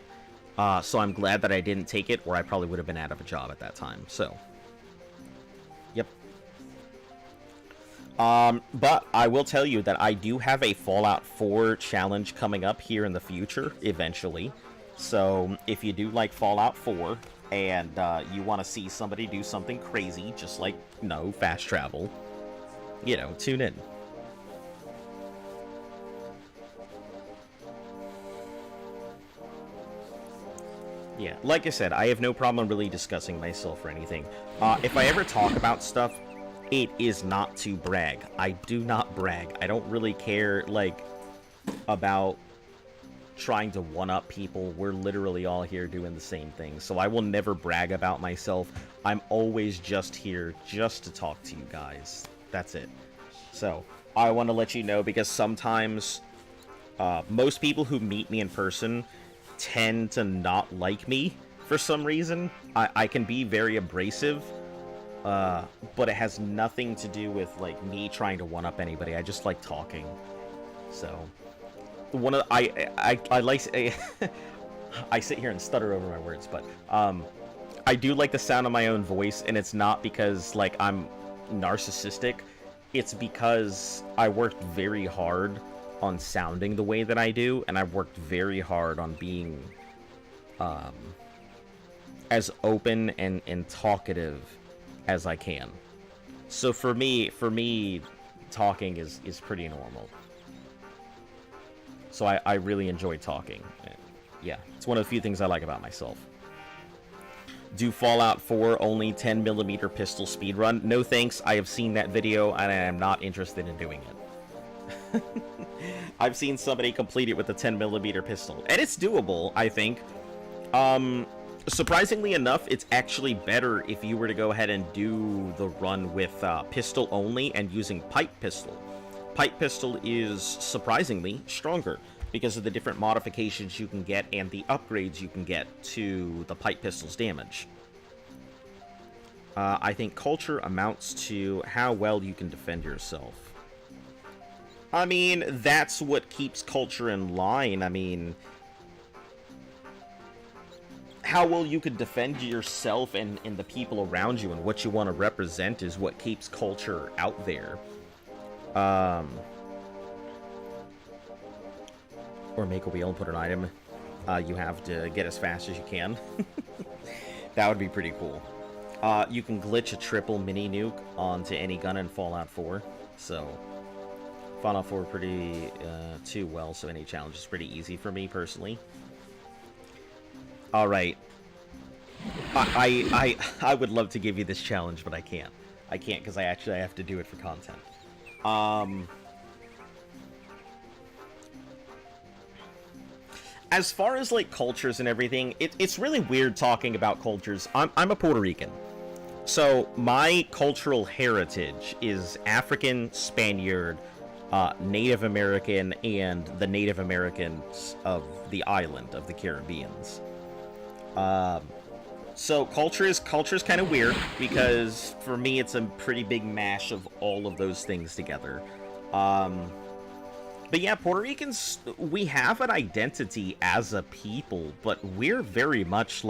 So I'm glad that I didn't take it, or I probably would have been out of a job at that time. So, But I will tell you that I do have a Fallout 4 challenge coming up here in the future, eventually. So, if you do like Fallout 4, and you want to see somebody do something crazy, just like, fast travel, tune in. Yeah, like I said, I have no problem really discussing myself or anything. If I ever talk about stuff, it is not to brag. I do not brag. I don't really care, about trying to one-up people. We're literally all here doing the same thing. So I will never brag about myself. I'm always just here just to talk to you guys. That's it. So, I want to let you know, because sometimes most people who meet me in person tend to not like me for some reason. I can be very abrasive, but it has nothing to do with me trying to one up anybody. I just like talking. So I like I sit here and stutter over my words, but I do like the sound of my own voice, and it's not because I'm narcissistic. It's because I worked very hard on sounding the way that I do, and I've worked very hard on being as open and talkative as I can. So for me, talking is pretty normal. So I really enjoy talking. Yeah, it's one of the few things I like about myself. Do Fallout 4 only 10mm pistol speedrun? No thanks, I have seen that video and I am not interested in doing it. I've seen somebody complete it with a 10mm pistol, and it's doable, I think. Surprisingly enough, it's actually better if you were to go ahead and do the run with pistol only and using pipe pistol. Pipe pistol is surprisingly stronger because of the different modifications you can get and the upgrades you can get to the pipe pistol's damage. I think culture amounts to how well you can defend yourself. I mean, that's what keeps culture in line. I mean, how well you can defend yourself and the people around you and what you want to represent is what keeps culture out there. Or make a wheel and put an item you have to get as fast as you can. That would be pretty cool. You can glitch a triple mini nuke onto any gun in Fallout 4. So, Fallout 4 pretty too well, so any challenge is pretty easy for me personally. Alright. I would love to give you this challenge, but I can't. I can't because I have to do it for content. As far as cultures and everything, it's really weird talking about cultures. I'm a Puerto Rican. So my cultural heritage is African, Spaniard, Native American, and the Native Americans of the island of the Caribbeans. So culture is kind of weird because for me it's a pretty big mash of all of those things together. But yeah, Puerto Ricans, we have an identity as a people, but we're very much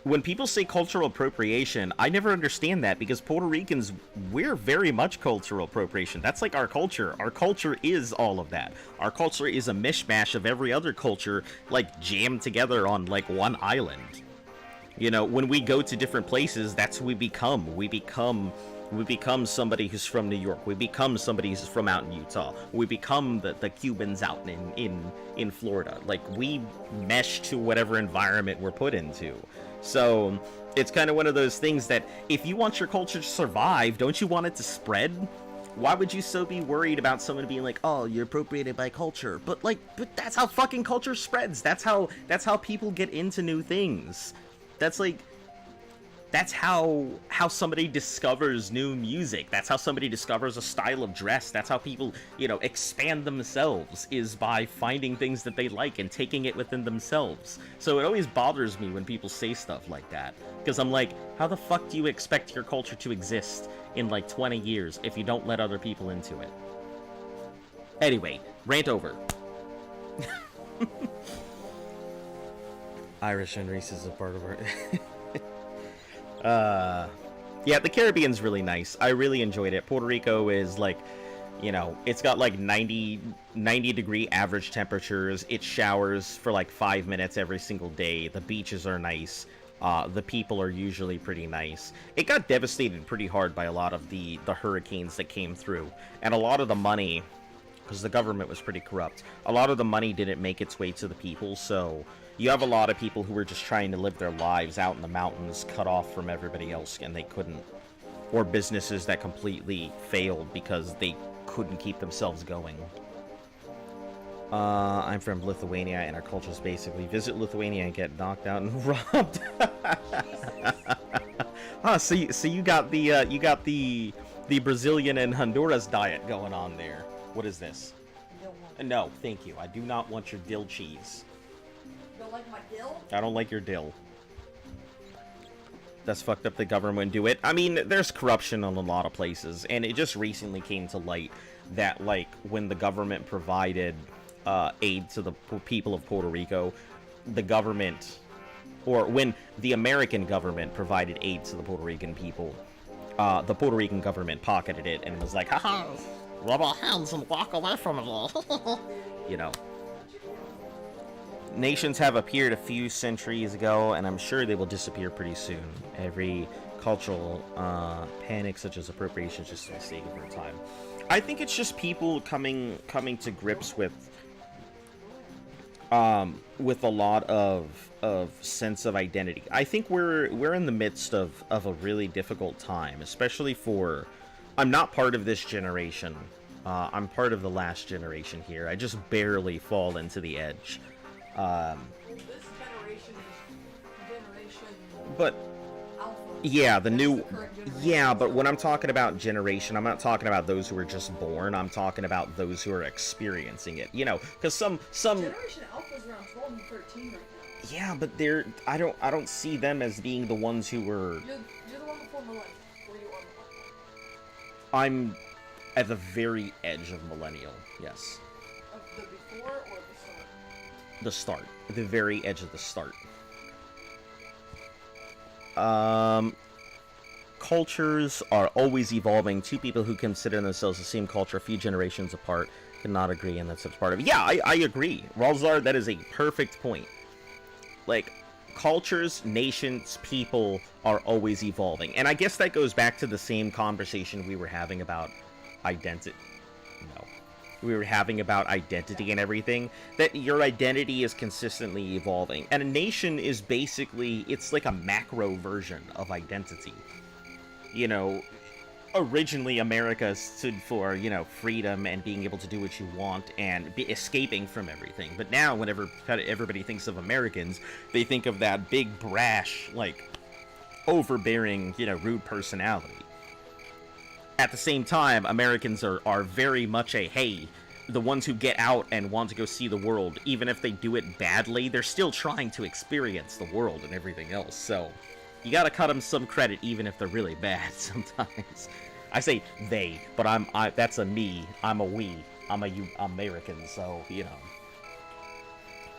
when people say cultural appropriation, I never understand that because Puerto Ricans, we're very much cultural appropriation. That's our culture. Our culture is all of that. Our culture is a mishmash of every other culture, jammed together on one island. You know, when we go to different places, that's who we become. We become somebody who's from New York. We become somebody who's from out in Utah. We become the Cubans out in Florida. We mesh to whatever environment we're put into. So it's kind of one of those things that if you want your culture to survive, don't you want it to spread? Why would you so be worried about someone being like, oh, you're appropriated by culture? But that's how fucking culture spreads. That's how people get into new things. That's how somebody discovers new music. That's how somebody discovers a style of dress. That's how people, expand themselves, is by finding things that they like and taking it within themselves. So it always bothers me when people say stuff like that. Because I'm like, how the fuck do you expect your culture to exist in 20 years if you don't let other people into it? Anyway, rant over. Irish and Reese is a part of our... Yeah, the Caribbean's really nice. I really enjoyed it. Puerto Rico is like, you know, it's got like 90-degree average temperatures. It showers for like 5 minutes every single day. The beaches are nice. The people are usually pretty nice. It got devastated pretty hard by a lot of the hurricanes that came through. And a lot of the money, because the government was pretty corrupt, a lot of the money didn't make its way to the people, so you have a lot of people who were just trying to live their lives out in the mountains, cut off from everybody else, and they couldn't. Or businesses that completely failed because they couldn't keep themselves going. I'm from Lithuania, and our culture is basically visit Lithuania and get knocked out and robbed. So you got the Brazilian and Honduras diet going on there. What is this? No, thank you. I do not want your dill cheese. You don't like my dill? I don't like your dill. That's fucked up. The government wouldn't do it. I mean, there's corruption in a lot of places, and it just recently came to light that, like, when the government provided aid to the people of Puerto Rico, the government, or when the American government provided aid to the Puerto Rican people, the Puerto Rican government pocketed it and was like, haha, rub our hands and walk away from it all. You know. Nations have appeared a few centuries ago, and I'm sure they will disappear pretty soon. Every cultural panic, such as appropriation, is just a mistake over time. I think it's just people coming to grips with a lot of sense of identity. I think we're in the midst of a really difficult time, especially for. I'm not part of this generation. I'm part of the last generation here. I just barely fall into the edge. Well, this generation is generation but Alpha. yeah, the new current generation. yeah, but when I'm talking about generation, I'm not talking about those who are just born. I'm talking about those who are experiencing it. You know, because some Generation Alpha is around 12 and 13 right now. yeah, but I don't see them as being the ones who were. You're the one before millennial, or you are millennial. I'm at the very edge of millennial. Yes, Of the before or the start? the start, the very edge of the start. Cultures are always evolving. Two people who consider themselves the same culture a few generations apart cannot agree, and that's a part of it. Yeah, I agree. Ralzar, that is a perfect point. Like, cultures, nations, people are always evolving. And I guess that goes back to the same conversation we were having about identity. No. We were having about identity and everything, that your identity is consistently evolving. And a nation is basically, it's like a macro version of identity. You know, originally America stood for, you know, freedom and being able to do what you want and escaping from everything. But now, whenever everybody thinks of Americans, they think of that big, brash, like, overbearing, you know, rude personality. At the same time, Americans are very much a, hey, the ones who get out and want to go see the world, even if they do it badly, they're still trying to experience the world and everything else, so you gotta cut them some credit even if they're really bad sometimes. I say they, but that's a me, I'm a we, I'm a American, so, you know.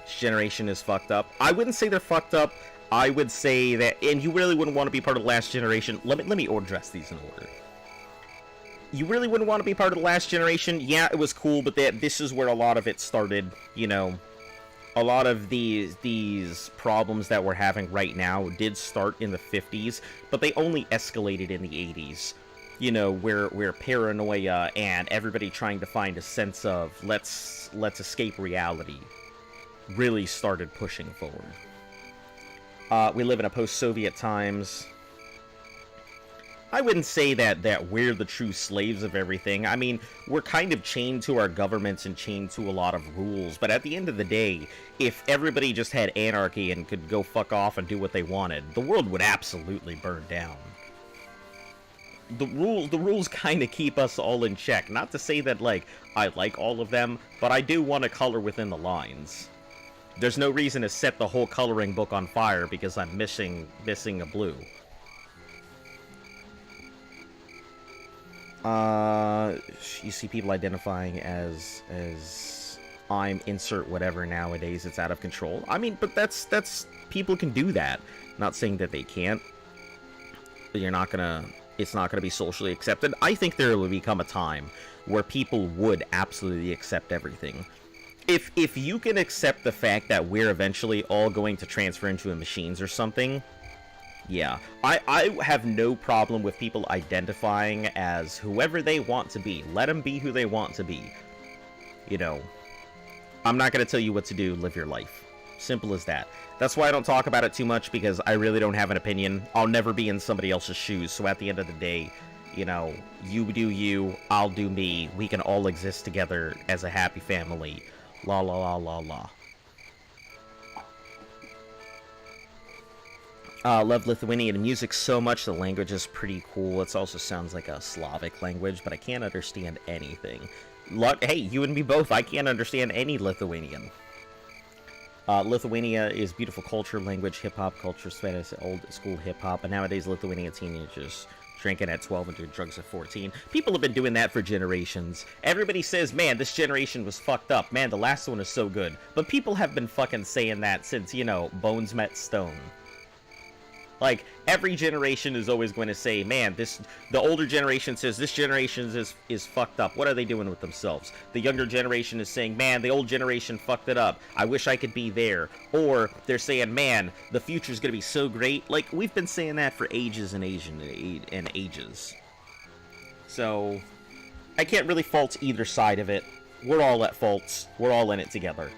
This generation is fucked up. I wouldn't say they're fucked up, I would say that, and you really wouldn't want to be part of the last generation. Let me address these in order. You really wouldn't want to be part of the last generation. Yeah, it was cool, but this is where a lot of it started, you know. A lot of these problems that we're having right now did start in the 50s, but they only escalated in the 80s. You know, where paranoia and everybody trying to find a sense of let's escape reality really started pushing forward. We live in a post-Soviet times. I wouldn't say that we're the true slaves of everything. I mean, we're kind of chained to our governments and chained to a lot of rules, but at the end of the day, if everybody just had anarchy and could go fuck off and do what they wanted, the world would absolutely burn down. The rules kind of keep us all in check. Not to say that, like, I like all of them, but I do want to color within the lines. There's no reason to set the whole coloring book on fire because I'm missing a blue. You see people identifying as I'm insert whatever nowadays. It's out of control. I mean, but that's people can do that. Not saying that they can't. It's not gonna be socially accepted. I think there will become a time where people would absolutely accept everything. If you can accept the fact that we're eventually all going to transfer into machines or something, yeah. I have no problem with people identifying as whoever they want to be. Let them be who they want to be. You know, I'm not going to tell you what to do. Live your life. Simple as that. That's why I don't talk about it too much, because I really don't have an opinion. I'll never be in somebody else's shoes, so at the end of the day, you know, you do you, I'll do me. We can all exist together as a happy family. La la la la la. Love Lithuanian music so much. The language is pretty cool. It also sounds like a Slavic language, but I can't understand anything. Hey, you and me both. I can't understand any Lithuanian. Lithuania is beautiful culture, language, hip-hop culture, Spanish, old school hip-hop, but nowadays Lithuanian teenagers drinking at 12 and doing drugs at 14. People have been doing that for generations. Everybody says, man, this generation was fucked up. Man, the last one is so good. But people have been fucking saying that since, you know, Bones Met Stone. Like, every generation is always going to say, man, the older generation says this generation is fucked up. What are they doing with themselves? The younger generation is saying, man, the old generation fucked it up. I wish I could be there. Or they're saying, man, the future's going to be so great. Like, we've been saying that for ages and ages. So, I can't really fault either side of it. We're all at fault. We're all in it together.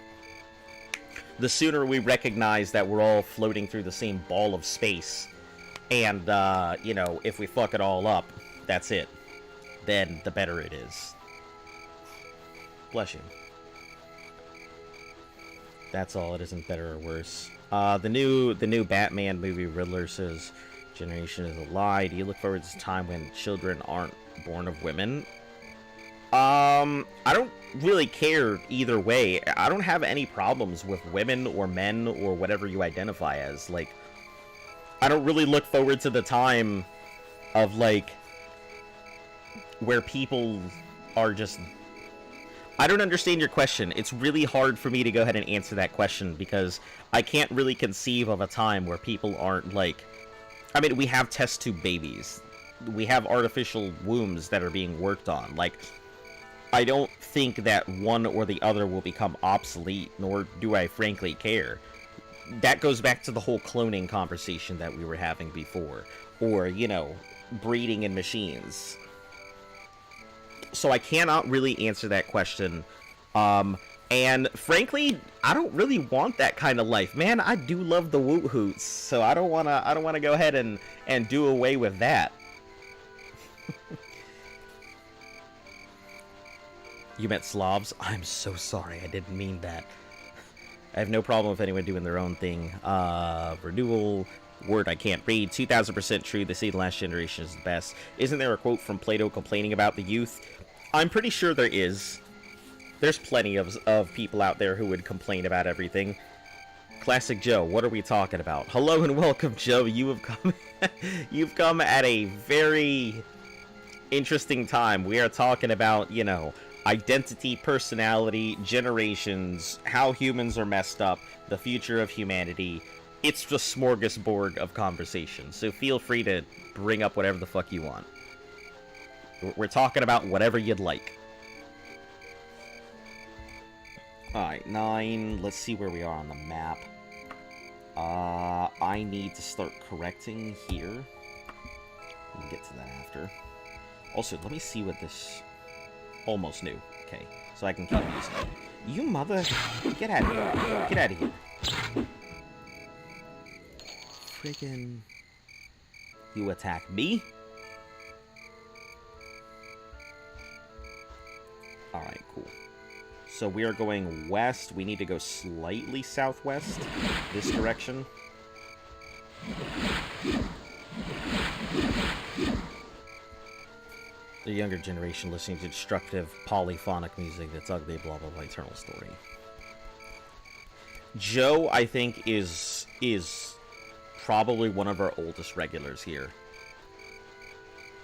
The sooner we recognize that we're all floating through the same ball of space, and, you know, if we fuck it all up, that's it, then the better it is. Bless you. That's all, it isn't better or worse. The new Batman movie, Riddler says, generation is a lie. Do you look forward to a time when children aren't born of women? I don't really care either way. I don't have any problems with women or men or whatever you identify as. Like, I don't really look forward to the time of, like, where people are just... I don't understand your question. It's really hard for me to go ahead and answer that question, because I can't really conceive of a time where people aren't, like... I mean, we have test tube babies. We have artificial wombs that are being worked on. Like... I don't think that one or the other will become obsolete, nor do I frankly care. That goes back to the whole cloning conversation that we were having before. Or, you know, breeding in machines. So I cannot really answer that question. And frankly, I don't really want that kind of life. Man, I do love the woot hoots, so I don't wanna go ahead and do away with that. You meant Slavs? I'm so sorry, I didn't mean that. I have no problem with anyone doing their own thing. Renewal, word I can't read. 2000% true, they say the last generation is the best. Isn't there a quote from Plato complaining about the youth? I'm pretty sure there is. There's plenty of people out there who would complain about everything. Classic Joe, what are we talking about? Hello and welcome, Joe. You have come you've come at a very interesting time. We are talking about, you know, identity, personality, generations, how humans are messed up, the future of humanity. It's just smorgasbord of conversation, so feel free to bring up whatever the fuck you want. We're talking about whatever you'd like. Alright, 9. Let's see where we are on the map. I need to start correcting here. We can get to that after. Also, let me see what this... Almost new. Okay, so I can keep using it. You mother... Get out of here. Get out of here. Friggin... You attack me? Alright, cool. So we are going west. We need to go slightly southwest. This direction. The younger generation listening to destructive, polyphonic music that's ugly, blah, blah, blah, eternal story. Joe, I think, is probably one of our oldest regulars here.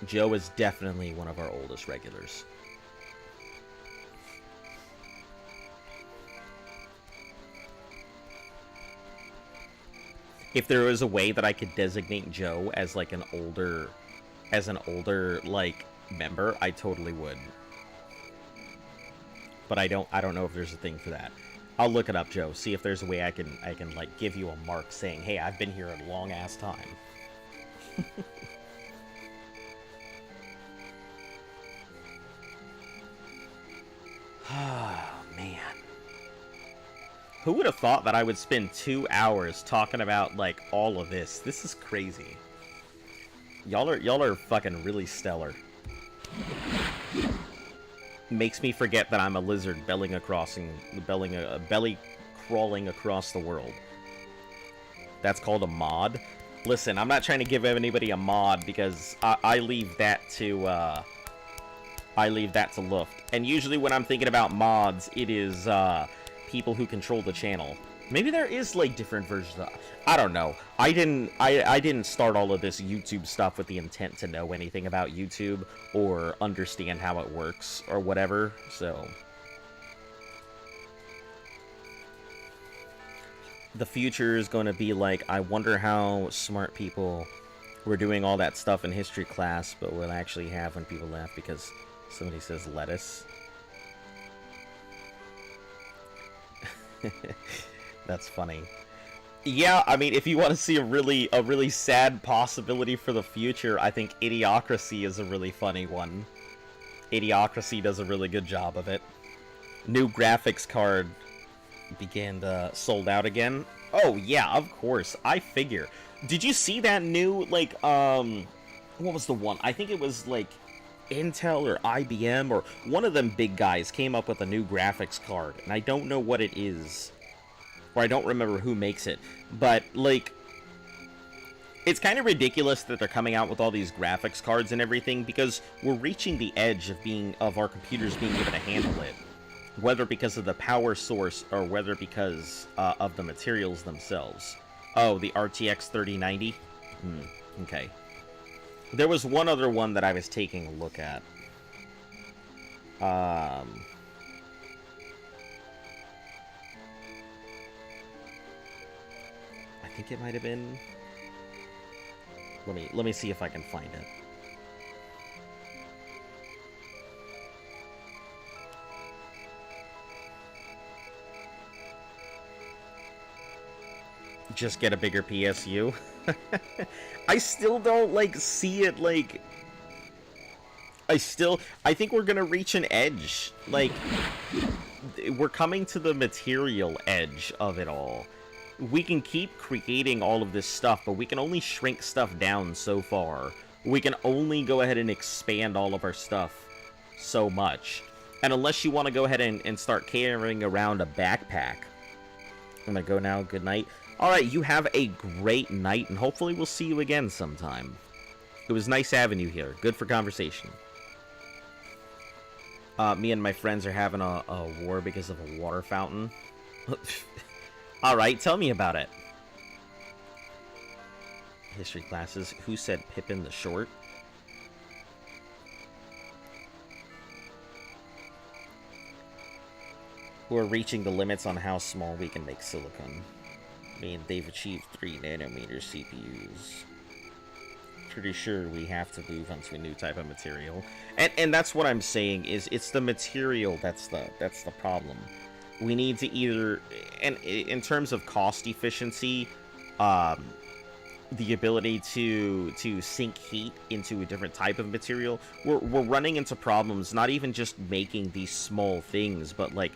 Joe is definitely one of our oldest regulars. if there was a way that I could designate Joe as like an older like member, I totally would. But I don't know if there's a thing for that. I'll look it up, Joe. See if there's a way I can like give you a mark saying, "Hey, I've been here a long ass time." Oh, man. Who would have thought that I would spend 2 hours talking about like all of this? This is crazy. Y'all are fucking really stellar. Makes me forget that I'm a lizard belly crawling across the world. That's called a mod. Listen, I'm not trying to give anybody a mod because I leave that to Luft. And usually when I'm thinking about mods, it is people who control the channel. Maybe there is like different versions of, I don't know. I didn't start all of this YouTube stuff with the intent to know anything about YouTube or understand how it works or whatever. So the future is going to be like, I wonder how smart people were doing all that stuff in history class, but we'll actually have when people laugh because somebody says lettuce. That's funny. Yeah, I mean, if you want to see a really sad possibility for the future, I think Idiocracy is a really funny one. Idiocracy does a really good job of it. New graphics card began sold out again. Oh yeah, of course. I figure. Did you see that new like what was the one? I think it was like Intel or IBM or one of them big guys came up with a new graphics card, and I don't know what it is. Or I don't remember who makes it, but like it's kind of ridiculous that they're coming out with all these graphics cards and everything because we're reaching the edge of our computers being able to handle it, whether because of the power source or whether because of the materials themselves. Oh, the RTX 3090? Okay. There was one other one that I was taking a look at. I think it might have been. Let me see if I can find it. Just get a bigger PSU. I still don't like see it like. I think we're gonna reach an edge. Like, we're coming to the material edge of it all. We can keep creating all of this stuff, but we can only shrink stuff down so far. We can only go ahead and expand all of our stuff so much. And unless you want to go ahead and start carrying around a backpack. I'm gonna go now. Good night. Alright, you have a great night, and hopefully we'll see you again sometime. It was nice having you here. Good for conversation. Me and my friends are having a war because of a water fountain. Alright, tell me about it. History classes. Who said Pippin the Short? We're reaching the limits on how small we can make silicon. I mean, they've achieved 3nm CPUs. Pretty sure we have to move on to a new type of material. And that's what I'm saying, is it's the material that's the problem. We need to either, and in terms of cost efficiency, the ability to sink heat into a different type of material, we're running into problems, not even just making these small things, but like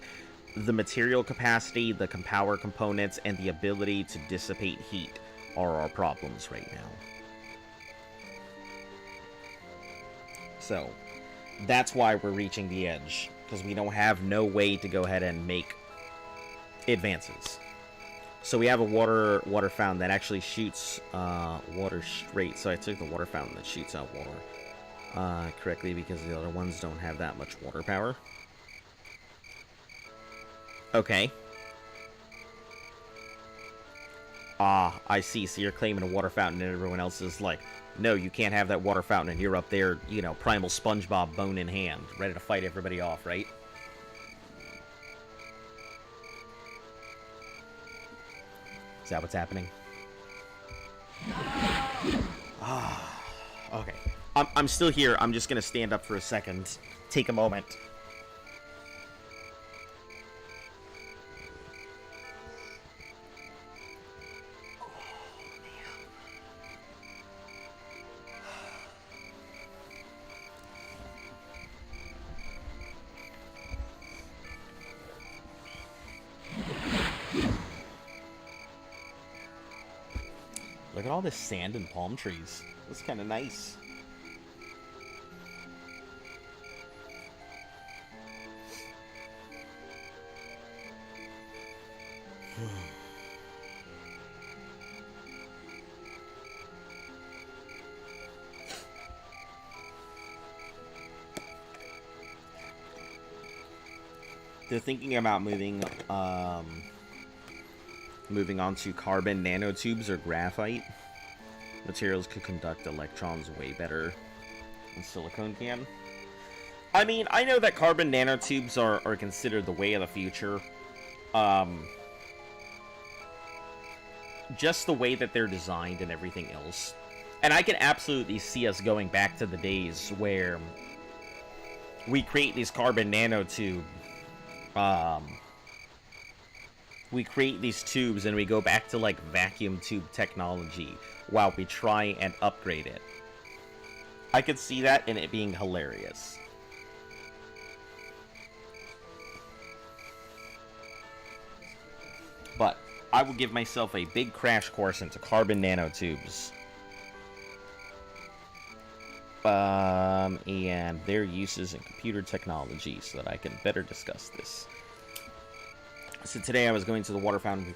the material capacity, the power components, and the ability to dissipate heat are our problems right now. So, that's why we're reaching the edge, because we don't have no way to go ahead and make advances. So we have a water fountain that actually shoots water straight. So I took the water fountain that shoots out water correctly because the other ones don't have that much water power. Okay. Ah, I see. So you're claiming a water fountain and everyone else is like, no, you can't have that water fountain, and you're up there, you know, primal SpongeBob bone in hand, ready to fight everybody off, right? Is that what's happening? Okay. I'm still here. I'm just gonna stand up for a second. Take a moment. Look at all this sand and palm trees. That's kind of nice. They're thinking about moving on to carbon nanotubes or graphite. Materials could conduct electrons way better than silicone can. I mean, I know that carbon nanotubes are considered the way of the future. Just the way that they're designed and everything else. And I can absolutely see us going back to the days where we create these carbon nanotubes. We create these tubes and we go back to like vacuum tube technology while we try and upgrade it. I could see that and it being hilarious. But I will give myself a big crash course into carbon nanotubes. And their uses in computer technology so that I can better discuss this. So today I was going to the water fountain. He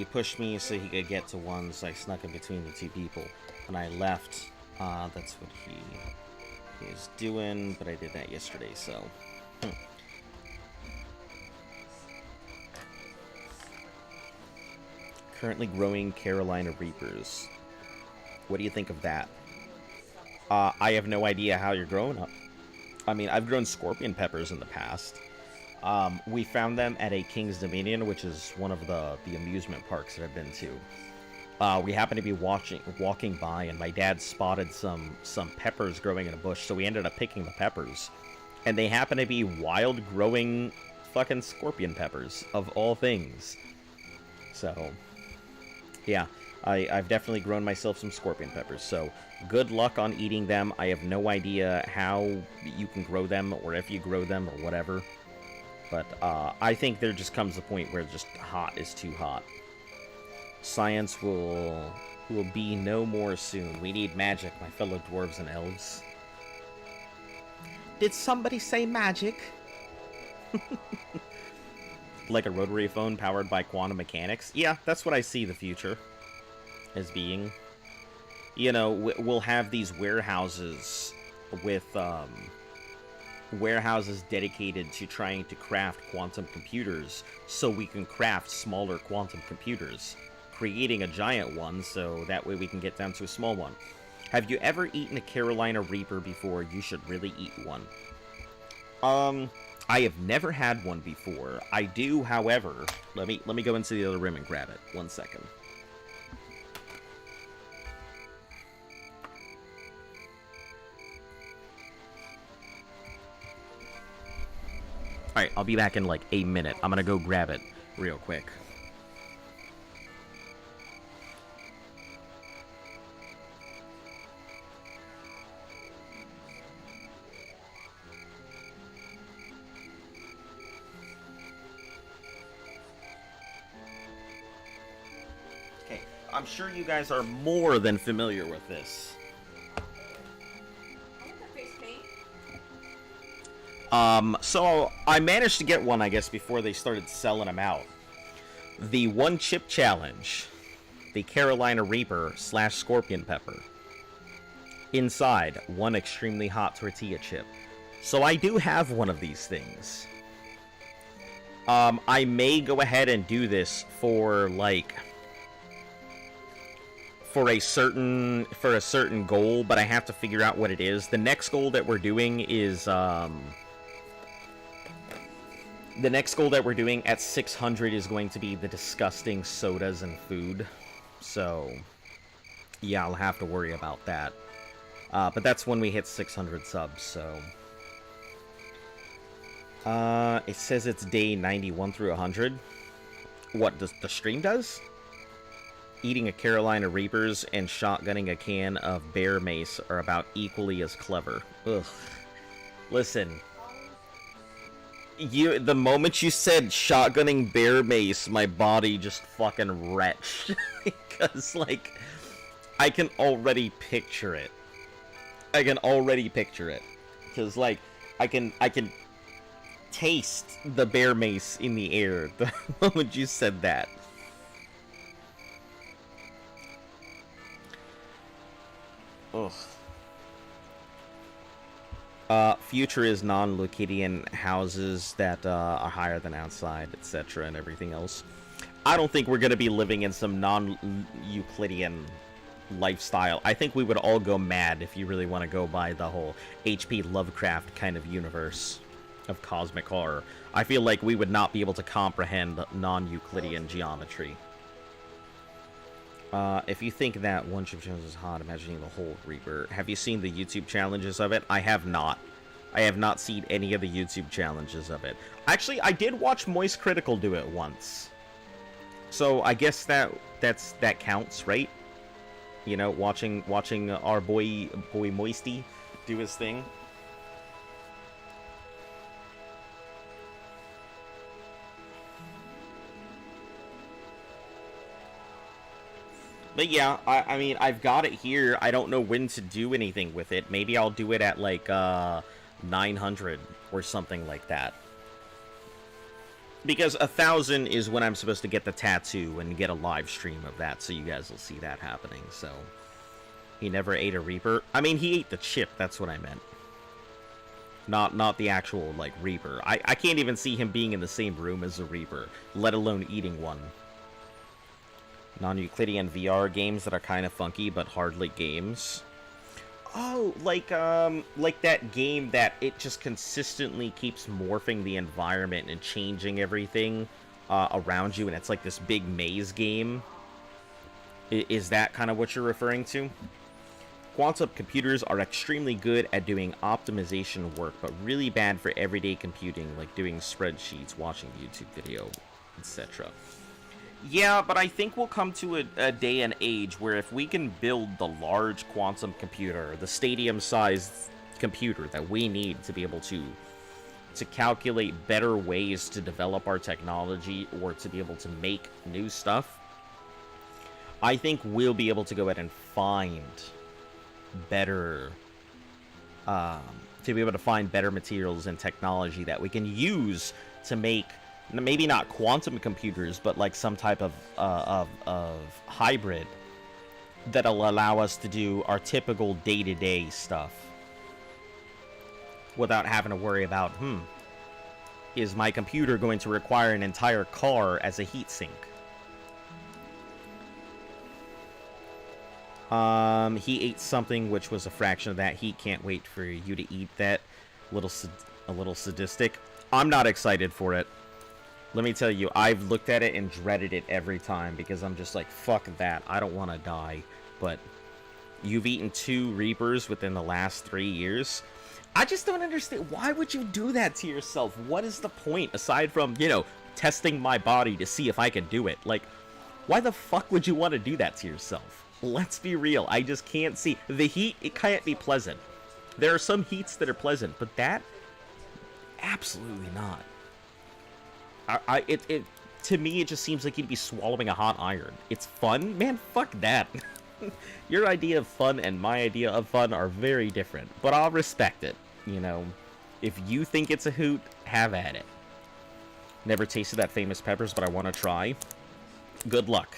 pushed me so he could get to one, so I snuck in between the two people. When I left, that's what he is doing, but I did that yesterday, so... Currently growing Carolina Reapers. What do you think of that? I have no idea how you're growing up. I mean, I've grown scorpion peppers in the past. We found them at a King's Dominion, which is one of the amusement parks that I've been to. We happened to be walking by, and my dad spotted some peppers growing in a bush, so we ended up picking the peppers. And they happen to be wild-growing fucking scorpion peppers, of all things. So, yeah, I've definitely grown myself some scorpion peppers, so good luck on eating them. I have no idea how you can grow them, or if you grow them, or whatever. But I think there just comes a point where just hot is too hot. Science will be no more soon. We need magic, my fellow dwarves and elves. Did somebody say magic? Like a rotary phone powered by quantum mechanics? Yeah, that's what I see the future as being. You know, we'll have these warehouses with, warehouses dedicated to trying to craft quantum computers so we can craft smaller quantum computers, creating a giant one so that way we can get down to a small one. Have you ever eaten a Carolina Reaper before? You should really eat one. I have never had one before. I do, however, let me go into the other room and grab it. 1 second. Alright, I'll be back in like a minute. I'm gonna go grab it real quick. Okay, I'm sure you guys are more than familiar with this. So I managed to get one, I guess, before they started selling them out. The one chip challenge. The Carolina Reaper / Scorpion Pepper. Inside, one extremely hot tortilla chip. So I do have one of these things. I may go ahead and do this for, like... For a certain goal, but I have to figure out what it is. The next goal that we're doing is, the next goal that we're doing at 600 is going to be the disgusting sodas and food. So, Yeah, I'll have to worry about that. But that's when we hit 600 subs, so... it says it's day 91 through 100. What, does the stream does? Eating a Carolina Reapers and shotgunning a can of bear mace are about equally as clever. Ugh. Listen. The moment you said shotgunning bear mace, my body just fucking retched. Because, like, I can already picture it. I can already picture it. Because, like, I can taste the bear mace in the air the moment you said that. Ugh. Future is non-Leucidian houses that are higher than outside, etc., and everything else. I don't think we're going to be living in some non-Euclidean lifestyle. I think we would all go mad if you really want to go by the whole H.P. Lovecraft kind of universe of cosmic horror. I feel like we would not be able to comprehend non-Euclidean geometry. If you think that one chip challenge is hot, imagining the whole Reaper. Have you seen the YouTube challenges of it? I have not. I have not seen any of the YouTube challenges of it. Actually, I did watch Moist Critical do it once. So I guess that counts, right? You know, watching our boy Moisty do his thing. But yeah, I mean, I've got it here. I don't know when to do anything with it. Maybe I'll do it at, like, 900 or something like that. Because 1,000 is when I'm supposed to get the tattoo and get a live stream of that, so you guys will see that happening, so... He never ate a Reaper? I mean, he ate the chip, that's what I meant. Not the actual, like, Reaper. I can't even see him being in the same room as a Reaper, let alone eating one. Non-Euclidean VR games that are kind of funky, but hardly games. Oh, like that game that it just consistently keeps morphing the environment and changing everything around you, and it's like this big maze game. Is that kind of what you're referring to? Quantum computers are extremely good at doing optimization work, but really bad for everyday computing, like doing spreadsheets, watching YouTube video, etc. Yeah, but I think we'll come to a day and age where if we can build the large quantum computer, the stadium-sized computer that we need to be able to calculate better ways to develop our technology or to be able to make new stuff, I think we'll be able to go ahead and find better, to be able to find better materials and technology that we can use to make, maybe not quantum computers, but like some type of hybrid that'll allow us to do our typical day-to-day stuff without having to worry about, is my computer going to require an entire car as a heatsink? He ate something which was a fraction of that heat. Can't wait for you to eat that. A little sadistic. I'm not excited for it. Let me tell you, I've looked at it and dreaded it every time because I'm just like, fuck that. I don't want to die. But you've eaten 2 Reapers within the last 3 years. I just don't understand. Why would you do that to yourself? What is the point aside from, you know, testing my body to see if I can do it? Like, why the fuck would you want to do that to yourself? Let's be real. I just can't see. The heat, it can't be pleasant. There are some heats that are pleasant, but that, absolutely not. To me, it just seems like you'd be swallowing a hot iron. It's fun? Man, fuck that. Your idea of fun and my idea of fun are very different, but I'll respect it, you know. If you think it's a hoot, have at it. Never tasted that famous peppers, but I want to try. Good luck.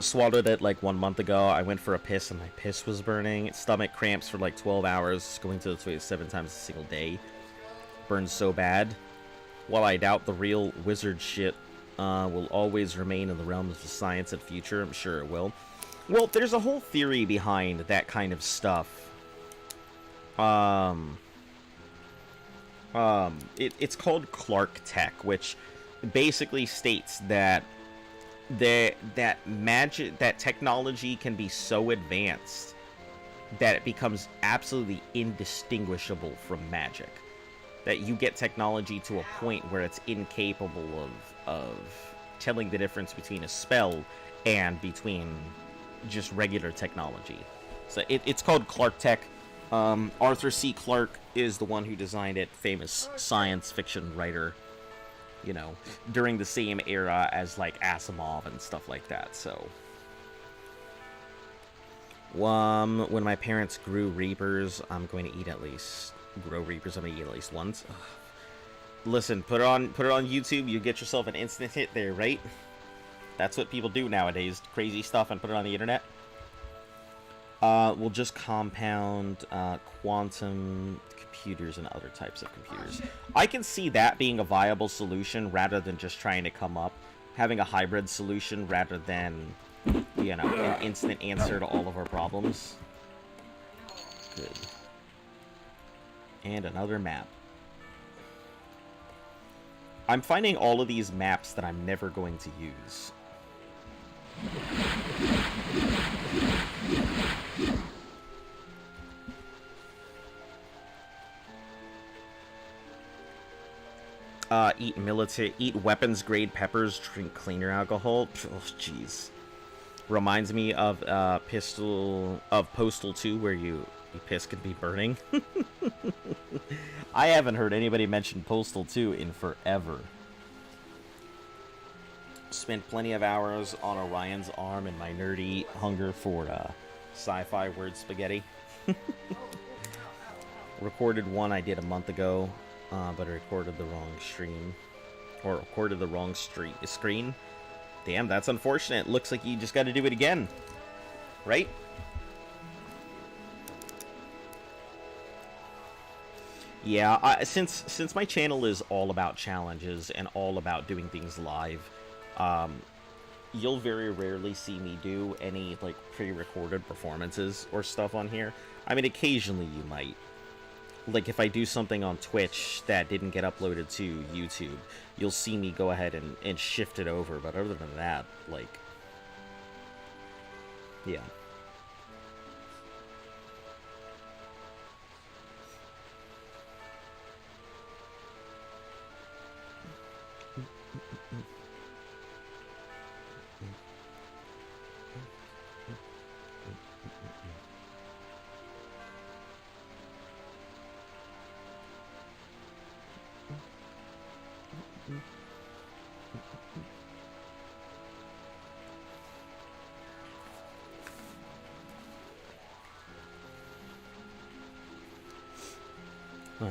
Swallowed it like 1 month ago. I went for a piss and my piss was burning. Stomach cramps for like 12 hours, going to the toilet 7 times a single day. Burns so bad. While I doubt the real wizard shit will always remain in the realms of science and future, I'm sure it will. Well, there's a whole theory behind that kind of stuff. It's called Clark Tech, which basically states that that technology can be so advanced that it becomes absolutely indistinguishable from magic. That you get technology to a point where it's incapable of telling the difference between a spell and between just regular technology. So it's called Clark Tech. Arthur C. Clarke is the one who designed it, famous science fiction writer, you know, during the same era as, like, Asimov and stuff like that, so... when my parents grew Reapers, I'm going to eat at least... Grow Reapers, I'm going to eat at least once. Ugh. Listen, put it on YouTube, you get yourself an instant hit there, right? That's what people do nowadays, crazy stuff, and put it on the internet. We'll just compound quantum computers and other types of computers. I can see that being a viable solution rather than just trying to come up, having a hybrid solution rather than, you know, an instant answer to all of our problems. Good. And another map. I'm finding all of these maps that I'm never going to use. Eat weapons grade peppers, drink cleaner alcohol. Oh, jeez. Reminds me of Postal 2, where your piss can be burning. I haven't heard anybody mention Postal 2 in forever. Spent plenty of hours on Orion's arm in my nerdy hunger for sci-fi word spaghetti. Recorded one I did a month ago, but I recorded the wrong stream. Or recorded the wrong screen. Damn, that's unfortunate. Looks like you just got to do it again. Right? Yeah, since my channel is all about challenges and all about doing things live, you'll very rarely see me do any, like, pre-recorded performances or stuff on here. I mean, occasionally you might. Like, if I do something on Twitch that didn't get uploaded to YouTube, you'll see me go ahead and shift it over, but other than that, like, yeah.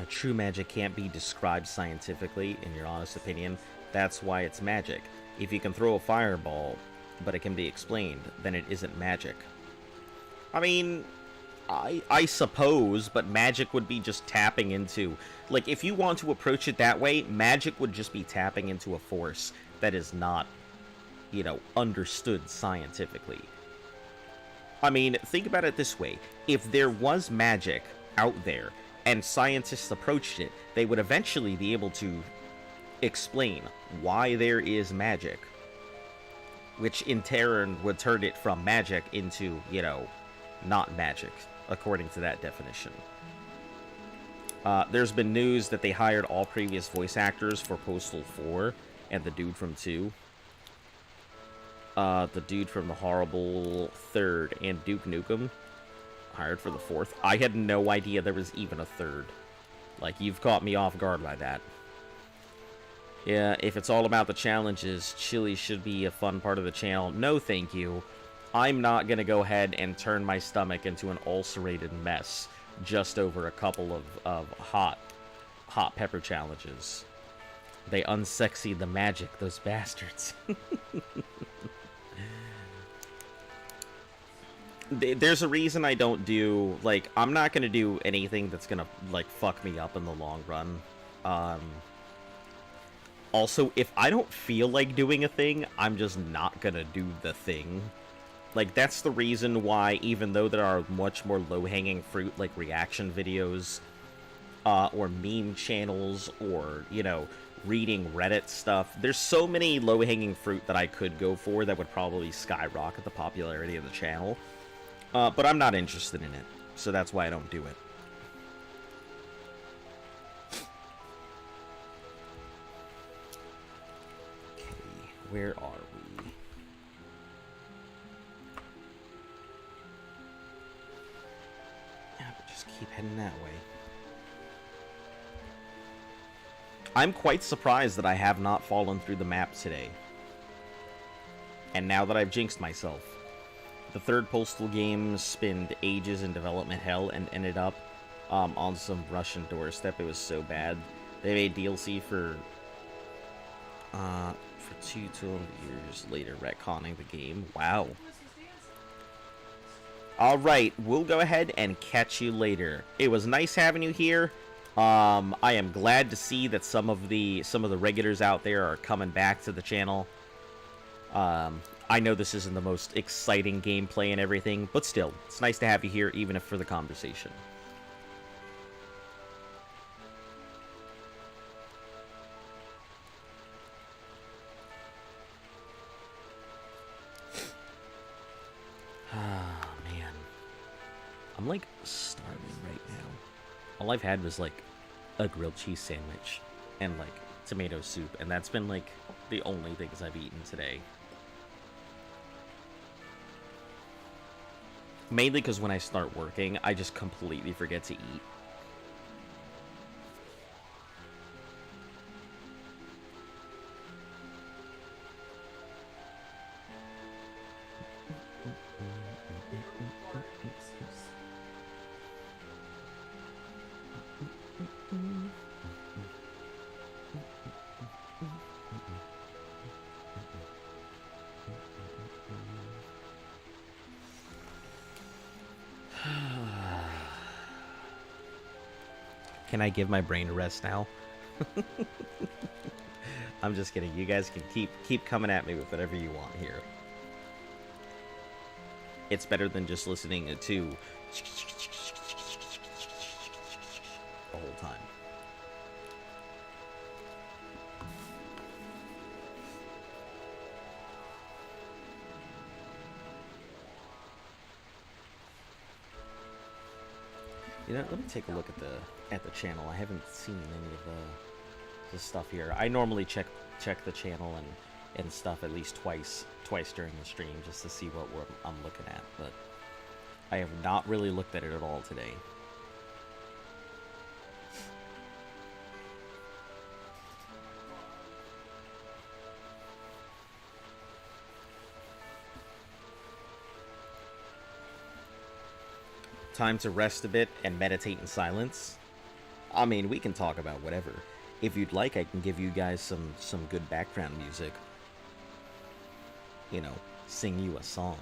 True magic can't be described scientifically, in your honest opinion. That's why it's magic. If you can throw a fireball, but it can be explained, then it isn't magic. I mean, I suppose, but magic would be just tapping into... Like, if you want to approach it that way, magic would just be tapping into a force that is not, you know, understood scientifically. I mean, think about it this way. If there was magic out there, and scientists approached it, they would eventually be able to explain why there is magic. Which in turn would turn it from magic into, you know, not magic, according to that definition. There's been news that they hired all previous voice actors for Postal 4 and the dude from 2. The dude from the horrible 3rd and Duke Nukem hired for the 4th. I had no idea there was even a 3rd. Like, you've caught me off guard by that. Yeah, if it's all about the challenges, chili should be a fun part of the channel. No, thank you. I'm not gonna go ahead and turn my stomach into an ulcerated mess just over a couple of hot pepper challenges. They unsexy the magic, those bastards. There's a reason I don't do, like, I'm not gonna do anything that's gonna, like, fuck me up in the long run. Also, if I don't feel like doing a thing, I'm just not gonna do the thing. Like, that's the reason why, even though there are much more low-hanging fruit, like reaction videos, or meme channels, or, you know, reading Reddit stuff. There's so many low-hanging fruit that I could go for that would probably skyrocket the popularity of the channel. But I'm not interested in it, so that's why I don't do it. Okay, where are we? Yeah, but just keep heading that way. I'm quite surprised that I have not fallen through the map today. And now that I've jinxed myself. The third Postal game spent ages in development hell and ended up on some Russian doorstep. It was so bad. They made DLC for 12 years later, retconning the game. Wow. Alright, we'll go ahead and catch you later. It was nice having you here. I am glad to see that some of the regulars out there are coming back to the channel. I know this isn't the most exciting gameplay and everything, but still, it's nice to have you here, even if for the conversation. Ah, man. I'm, like, starving right now. All I've had was, like, a grilled cheese sandwich and, like, tomato soup, and that's been, like, the only things I've eaten today. Mainly because when I start working, I just completely forget to eat. Can I give my brain a rest now? I'm just kidding. You guys can keep coming at me with whatever you want here. It's better than just listening to the whole time. You know, let me take a look at the channel. I haven't seen any of the stuff here. I normally check the channel and stuff at least twice during the stream just to see what I'm looking at, but I have not really looked at it at all today. Time to rest a bit and meditate in silence. I mean, we can talk about whatever. If you'd like, I can give you guys some good background music. You know, sing you a song.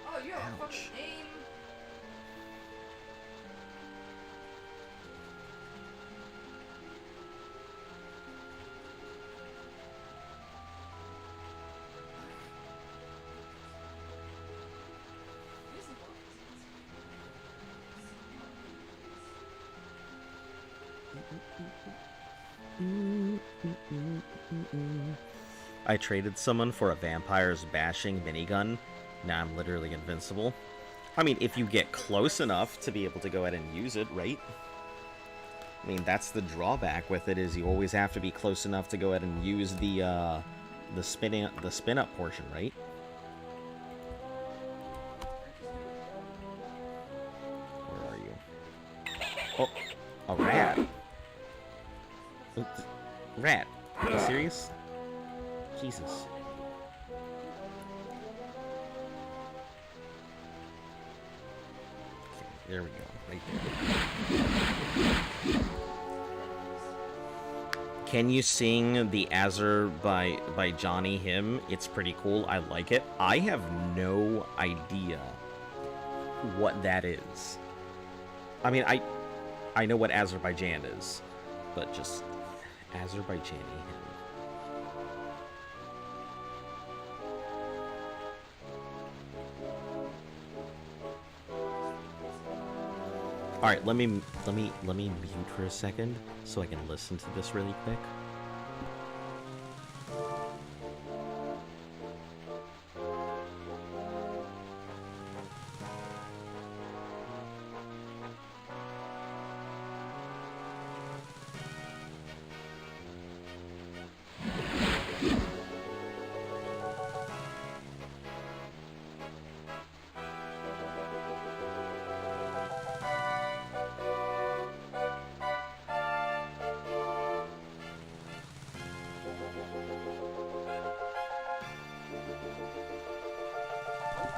Oh, you have a fucking name. I traded someone for a vampire's bashing minigun. Now I'm literally invincible. I mean, if you get close enough to be able to go ahead and use it, right? I mean, that's the drawback with it, is you always have to be close enough to go ahead and use the spin up portion, right? Where are you? Oh, a rat. Rat. Are you serious? Jesus. Okay, there we go. Right there. Can you sing the Azure by Johnny hymn? It's pretty cool. I like it. I have no idea what that is. I mean, I know what Azerbaijan is, but just Azerbaijani. All right, let me mute for a second so I can listen to this really quick.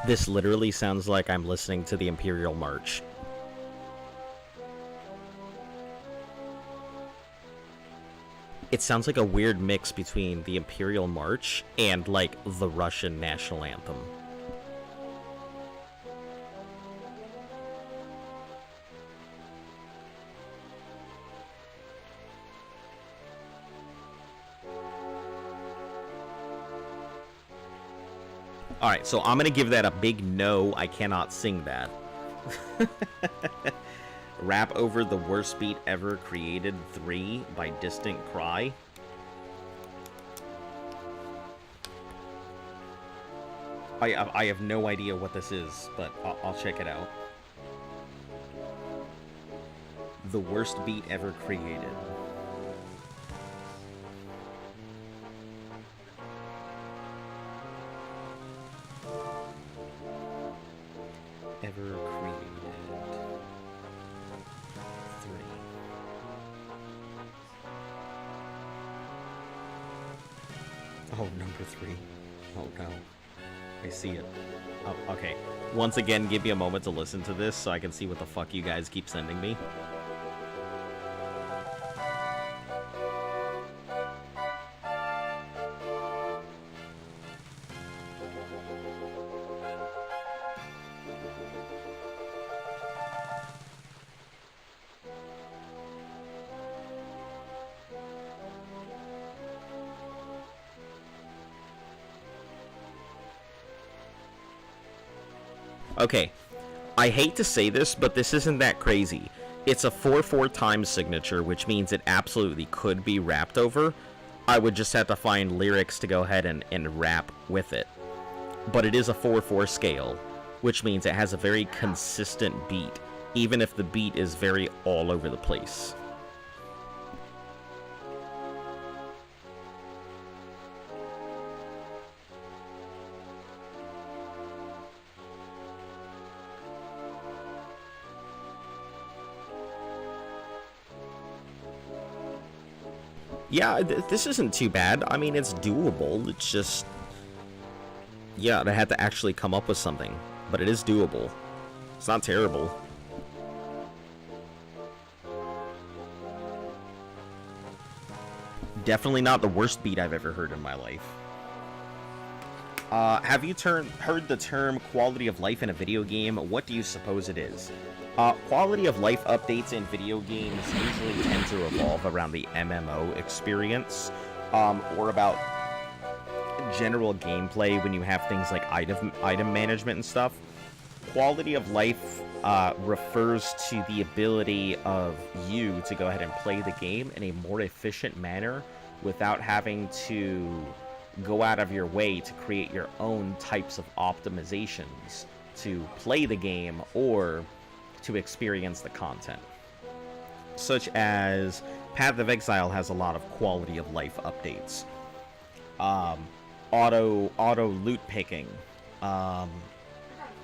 This literally sounds like I'm listening to the Imperial March. It sounds like a weird mix between the Imperial March and, like, the Russian national anthem. Alright, so I'm gonna give that a big no, I cannot sing that. Rap over the worst beat ever created 3 by Distant Cry. I have no idea what this is, but I'll check it out. The worst beat ever created. Ever created 3. Oh, number 3. Oh no. I see it. Oh, okay. Once again, give me a moment to listen to this so I can see what the fuck you guys keep sending me. Okay, I hate to say this, but this isn't that crazy. It's a 4/4 time signature, which means it absolutely could be rapped over. I would just have to find lyrics to go ahead and rap with it. But it is a 4/4 scale, which means it has a very consistent beat, even if the beat is very all over the place. Yeah, this isn't too bad. I mean, it's doable. It's just... yeah, I had to actually come up with something. But it is doable. It's not terrible. Definitely not the worst beat I've ever heard in my life. Have you heard the term quality of life in a video game? What do you suppose it is? Quality of life updates in video games usually tend to revolve around the MMO experience, or about general gameplay when you have things like item management and stuff. Quality of life refers to the ability of you to go ahead and play the game in a more efficient manner without having to go out of your way to create your own types of optimizations to play the game or to experience the content. Such as Path of Exile has a lot of quality of life updates. Auto loot picking.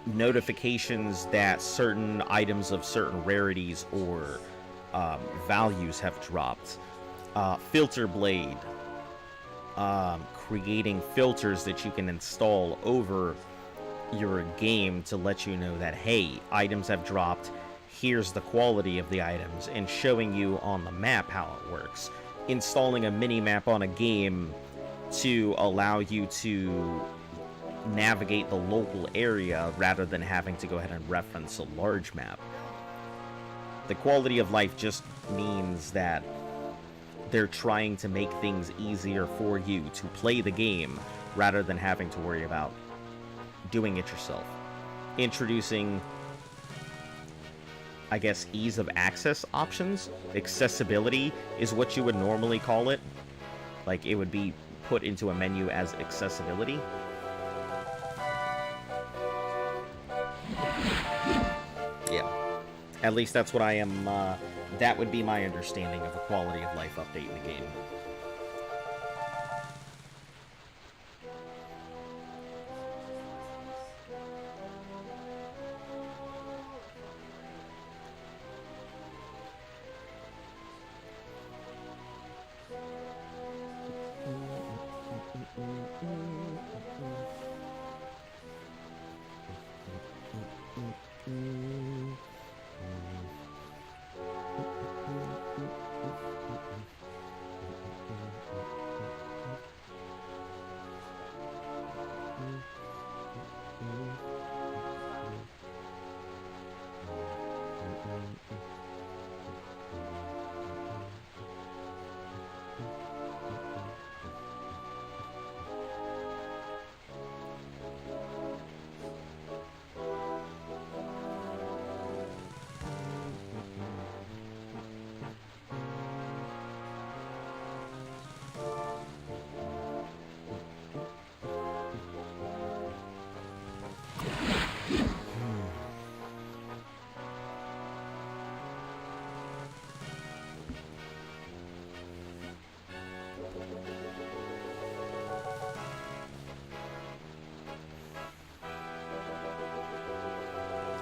Notifications that certain items of certain rarities or values have dropped. Filter Blade. Creating filters that you can install over your game to let you know that, hey, items have dropped, here's the quality of the items, and showing you on the map how it works. Installing a mini-map on a game to allow you to navigate the local area rather than having to go ahead and reference a large map. The quality of life just means that they're trying to make things easier for you to play the game rather than having to worry about doing it yourself. Introducing, I guess, ease of access options. Accessibility is what you would normally call it. Like, it would be put into a menu as accessibility. Yeah. At least that's what I am, that would be my understanding of a quality of life update in the game.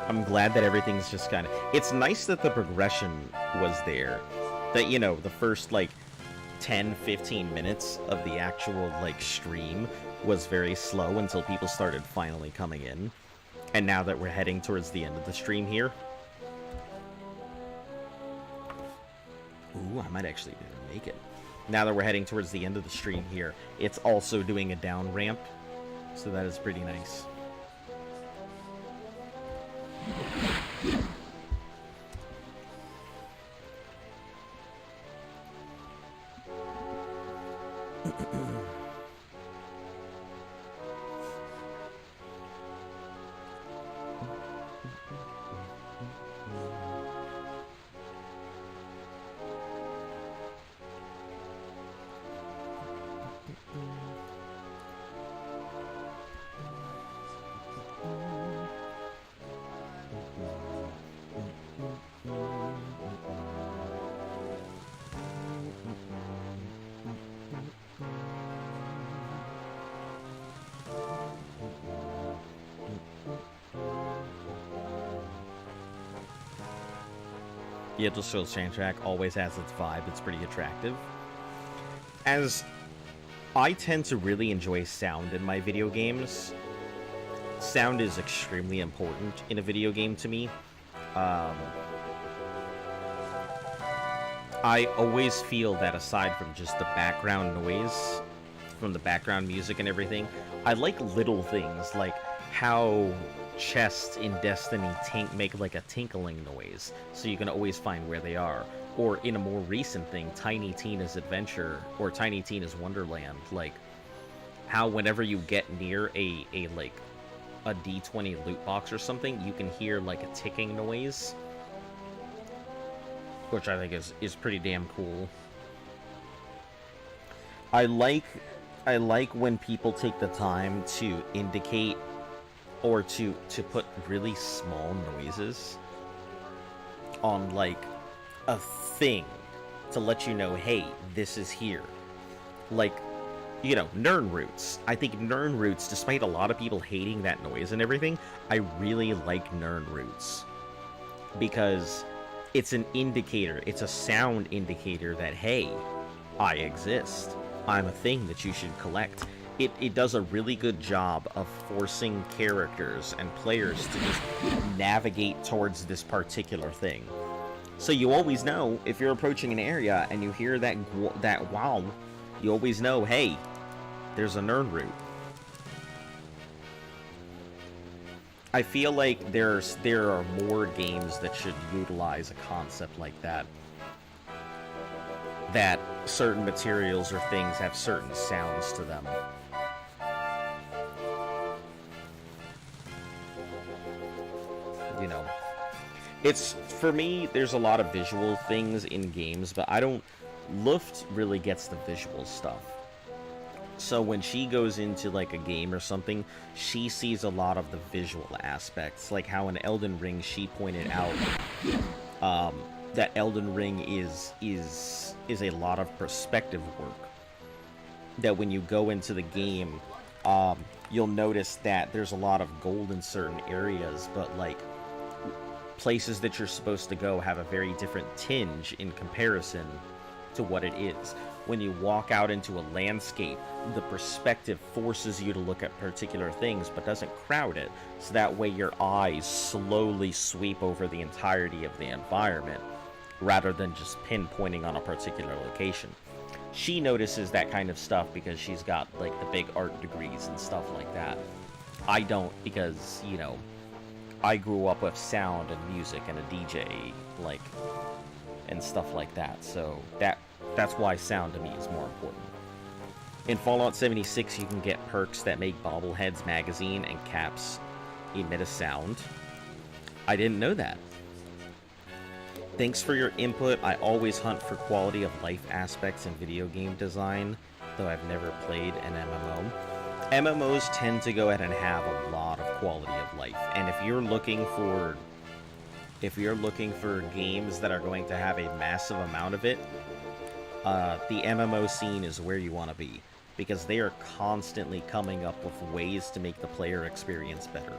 I'm glad that everything's just kind of... It's nice that the progression was there. That, you know, the first, like, 10, 15 minutes of the actual, like, stream was very slow until people started finally coming in. And now that we're heading towards the end of the stream here... Ooh, I might actually be able to make it. Now that we're heading towards the end of the stream here, it's also doing a down ramp. So that is pretty nice. The Industrial soundtrack always has its vibe. It's pretty attractive. As I tend to really enjoy sound in my video games, sound is extremely important in a video game to me. I always feel that aside from just the background noise, from the background music and everything, I like little things like how chests in Destiny make like a tinkling noise, so you can always find where they are. Or in a more recent thing, Tiny Tina's Adventure or Tiny Tina's Wonderland, like how whenever you get near a D20 loot box or something, you can hear like a ticking noise, which I think is pretty damn cool. I like when people take the time to indicate or to put really small noises on, like, a thing to let you know, hey, this is here. Like, you know, Nirnroots. I think Nirnroots, despite a lot of people hating that noise and everything, I really like Nirnroots. Because it's an indicator, it's a sound indicator that, hey, I exist. I'm a thing that you should collect. It does a really good job of forcing characters and players to just navigate towards this particular thing. So you always know, if you're approaching an area and you hear that wow, you always know, hey, there's a Nirnroot. I feel like there are more games that should utilize a concept like that. that certain materials or things have certain sounds to them. You know, it's, for me, there's a lot of visual things in games, but I don't, Luft really gets the visual stuff. So when she goes into like a game or something, she sees a lot of the visual aspects, like how in Elden Ring she pointed out that Elden Ring is a lot of perspective work. That when you go into the game, you'll notice that there's a lot of gold in certain areas, but like places that you're supposed to go have a very different tinge in comparison to what it is. When you walk out into a landscape, the perspective forces you to look at particular things, but doesn't crowd it, so that way your eyes slowly sweep over the entirety of the environment, rather than just pinpointing on a particular location. She notices that kind of stuff because she's got, like, the big art degrees and stuff like that. I don't, because, you know, I grew up with sound and music and a DJ, like, and stuff like that, so that's why sound to me is more important. In Fallout 76, you can get perks that make Bobbleheads magazine and caps emit a sound. I didn't know that. Thanks for your input. I always hunt for quality of life aspects in video game design, though I've never played an MMO. MMOs tend to go ahead and have a lot of quality of life, and if you're looking for games that are going to have a massive amount of it, the MMO scene is where you want to be, because they are constantly coming up with ways to make the player experience better.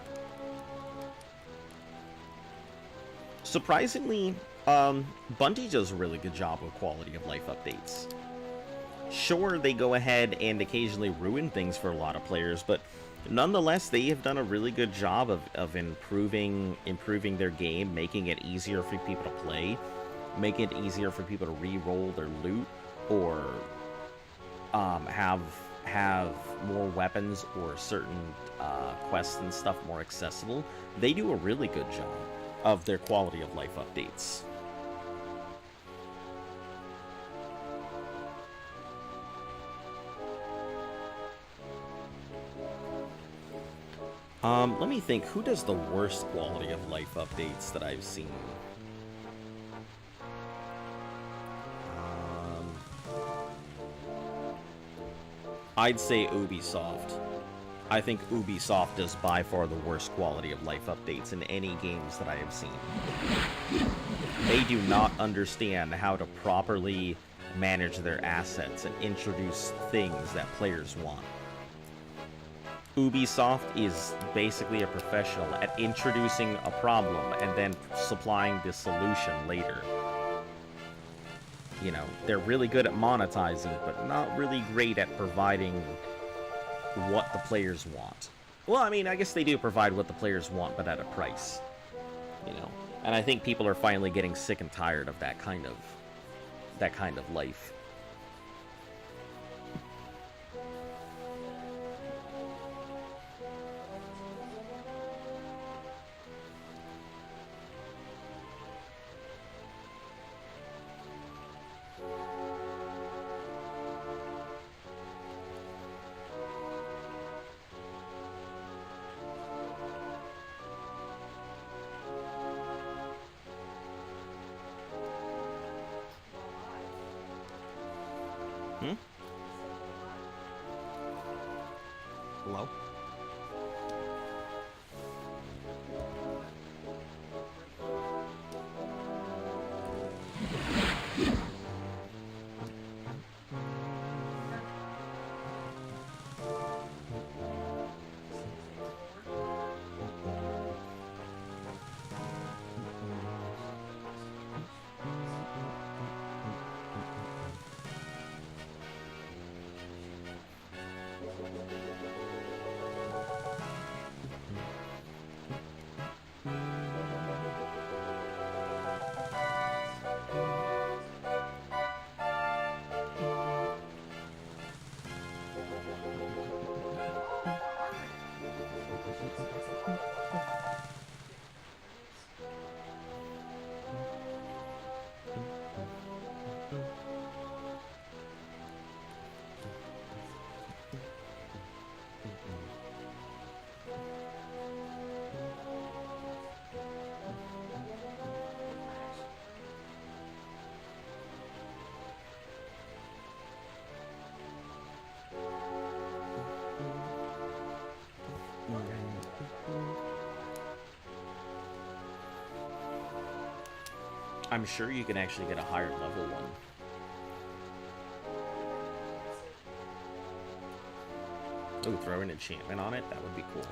Surprisingly, Bungie does a really good job of quality of life updates. Sure, they go ahead and occasionally ruin things for a lot of players, but nonetheless, they have done a really good job of improving their game, making it easier for people to play, making it easier for people to re-roll their loot, or have more weapons or certain quests and stuff more accessible. They do a really good job of their quality of life updates. Let me think, who does the worst quality of life updates that I've seen? I'd say Ubisoft. I think Ubisoft does by far the worst quality of life updates in any games that I have seen. They do not understand how to properly manage their assets and introduce things that players want. Ubisoft is basically a professional at introducing a problem and then supplying the solution later. You know, they're really good at monetizing, but not really great at providing what the players want. Well, I mean, I guess they do provide what the players want, but at a price. You know, and I think people are finally getting sick and tired of that kind of life. Hello? I'm sure you can actually get a higher level one. Oh, throw an enchantment on it? That would be cool.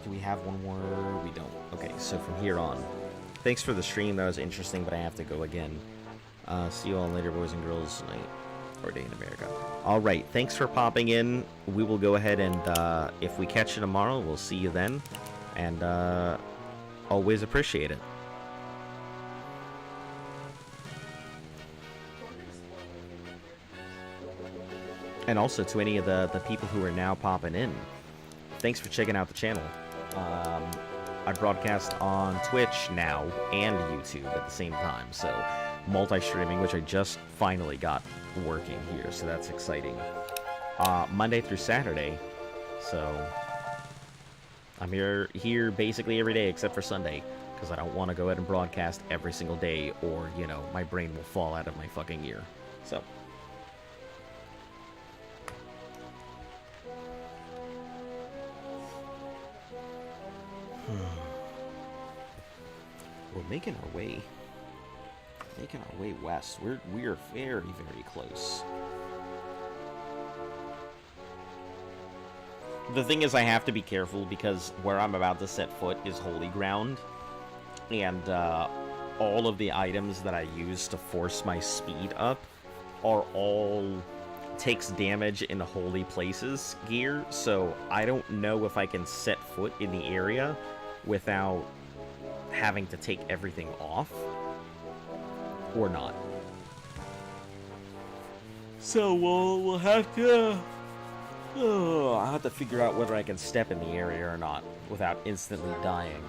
Do we have one more? We don't. Okay, so from here on. Thanks for the stream. That was interesting, but I have to go again. See you all later, boys and girls. Night or day in America. All right, thanks for popping in. We will go ahead and if we catch you tomorrow, we'll see you then. And always appreciate it. And also to any of the people who are now popping in, thanks for checking out the channel. I broadcast on Twitch now and YouTube at the same time, so multi-streaming, which I just finally got working here, so that's exciting. Monday through Saturday, so I'm here basically every day except for Sunday, because I don't want to go ahead and broadcast every single day, or, you know, my brain will fall out of my fucking ear. So we're making our way west. We are very, very close. The thing is, I have to be careful because where I'm about to set foot is holy ground, and all of the items that I use to force my speed up are all takes damage in holy places gear, so I don't know if I can set foot in the area without having to take everything off or not. So we'll have to I'll have to figure out whether I can step in the area or not without instantly dying.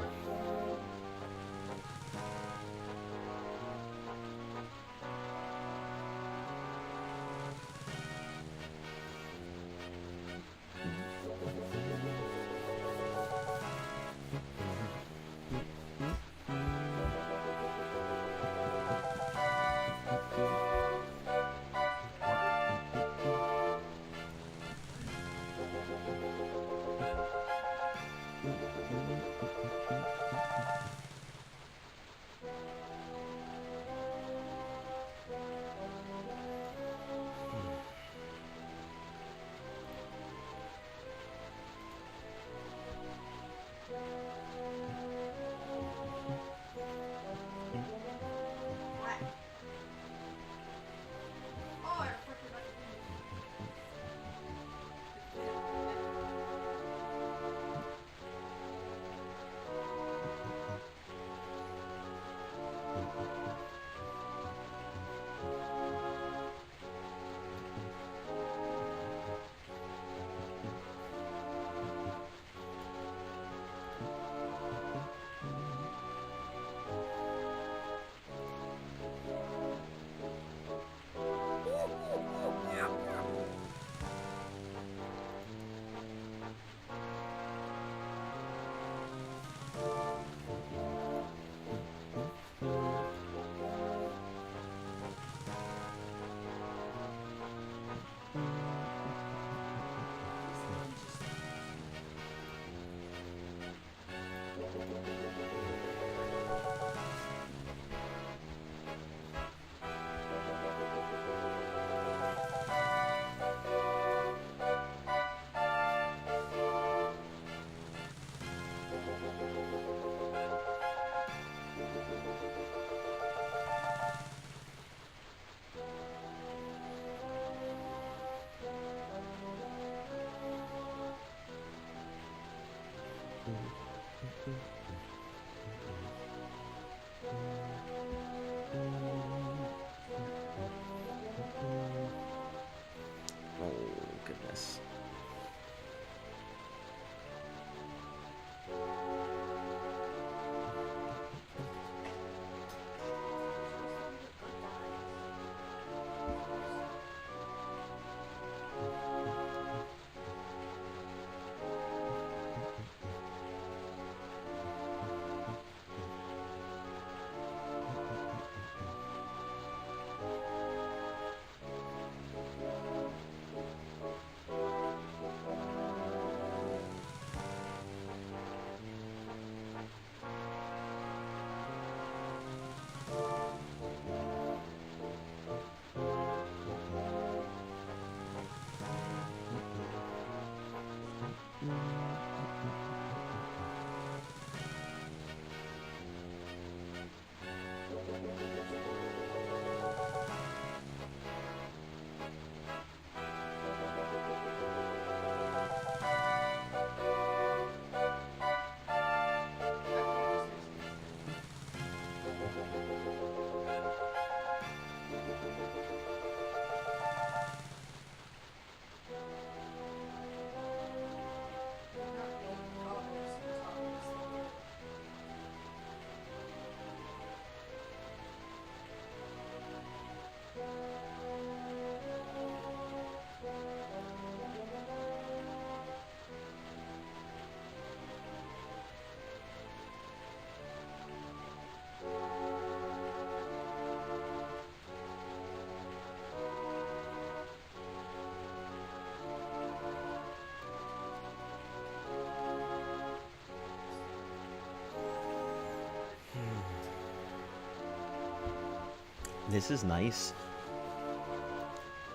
This is nice.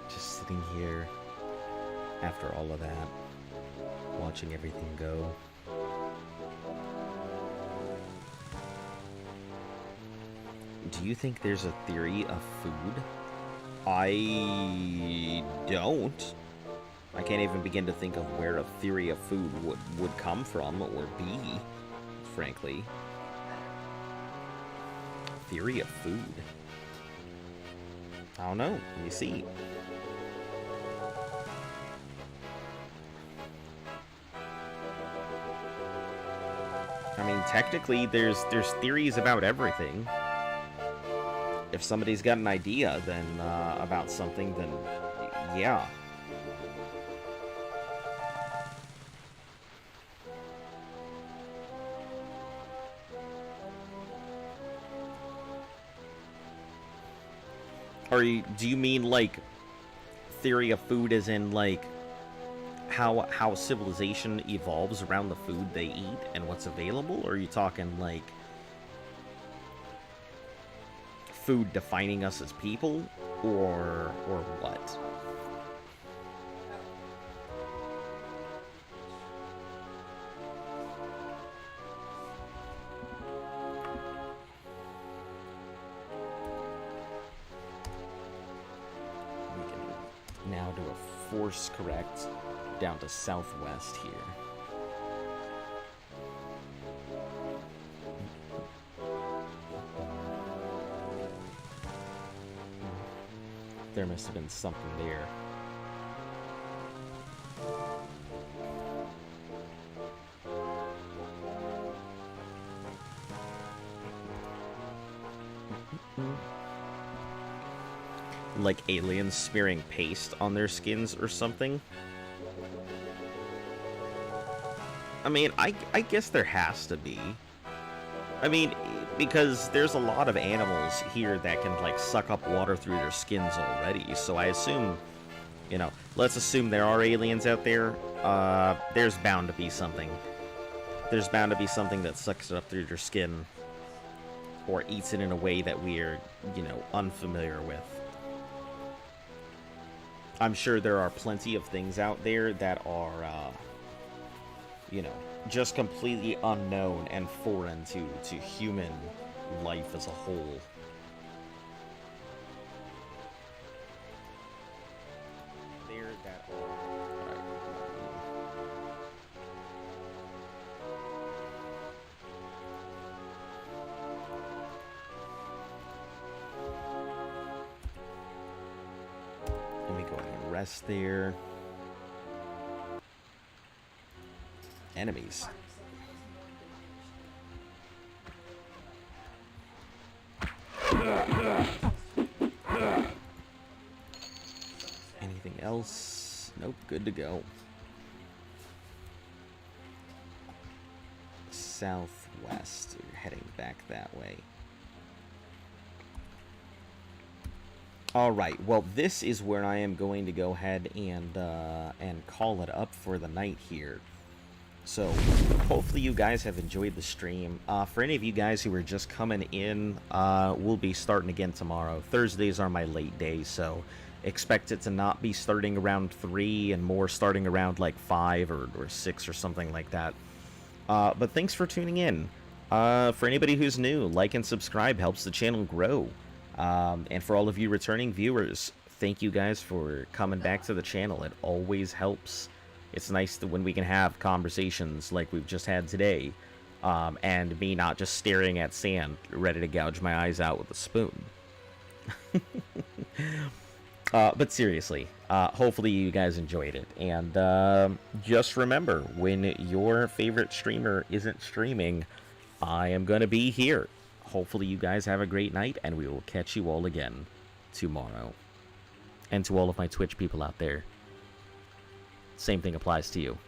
Just sitting here after all of that, watching everything go. Do you think there's a theory of food? I don't. I can't even begin to think of where a theory of food would come from or be, frankly. Theory of food. I don't know. Let me see. I mean, technically, there's theories about everything. If somebody's got an idea, then about something, then yeah. Do you mean like theory of food as in like how civilization evolves around the food they eat and what's available, or are you talking like food defining us as people, or what? We can now do a force correct down to southwest here. There must have been something there. Like aliens smearing paste on their skins or something? I mean, I guess there has to be. I mean, because there's a lot of animals here that can, like, suck up water through their skins already, so I assume, you know, let's assume there are aliens out there. There's bound to be something. There's bound to be something that sucks it up through their skin, or eats it in a way that we're, you know, unfamiliar with. I'm sure there are plenty of things out there that are, you know, just completely unknown and foreign to human life as a whole. There that are... Let me go ahead and rest there. Enemies. Anything else? Nope, good to go. Southwest. We're heading back that way. Alright, well, this is where I am going to go ahead and call it up for the night here. So, hopefully you guys have enjoyed the stream. For any of you guys who are just coming in, we'll be starting again tomorrow. Thursdays are my late days, so expect it to not be starting around 3 and more starting around like 5 or 6 or something like that. But thanks for tuning in. For anybody who's new, like and subscribe helps the channel grow. And for all of you returning viewers, thank you guys for coming back to the channel. It always helps. It's nice when we can have conversations like we've just had today, and me not just staring at sand, ready to gouge my eyes out with a spoon. But seriously, hopefully you guys enjoyed it. And just remember, when your favorite streamer isn't streaming, I am going to be here. Hopefully you guys have a great night, and we will catch you all again tomorrow. And to all of my Twitch people out there, same thing applies to you.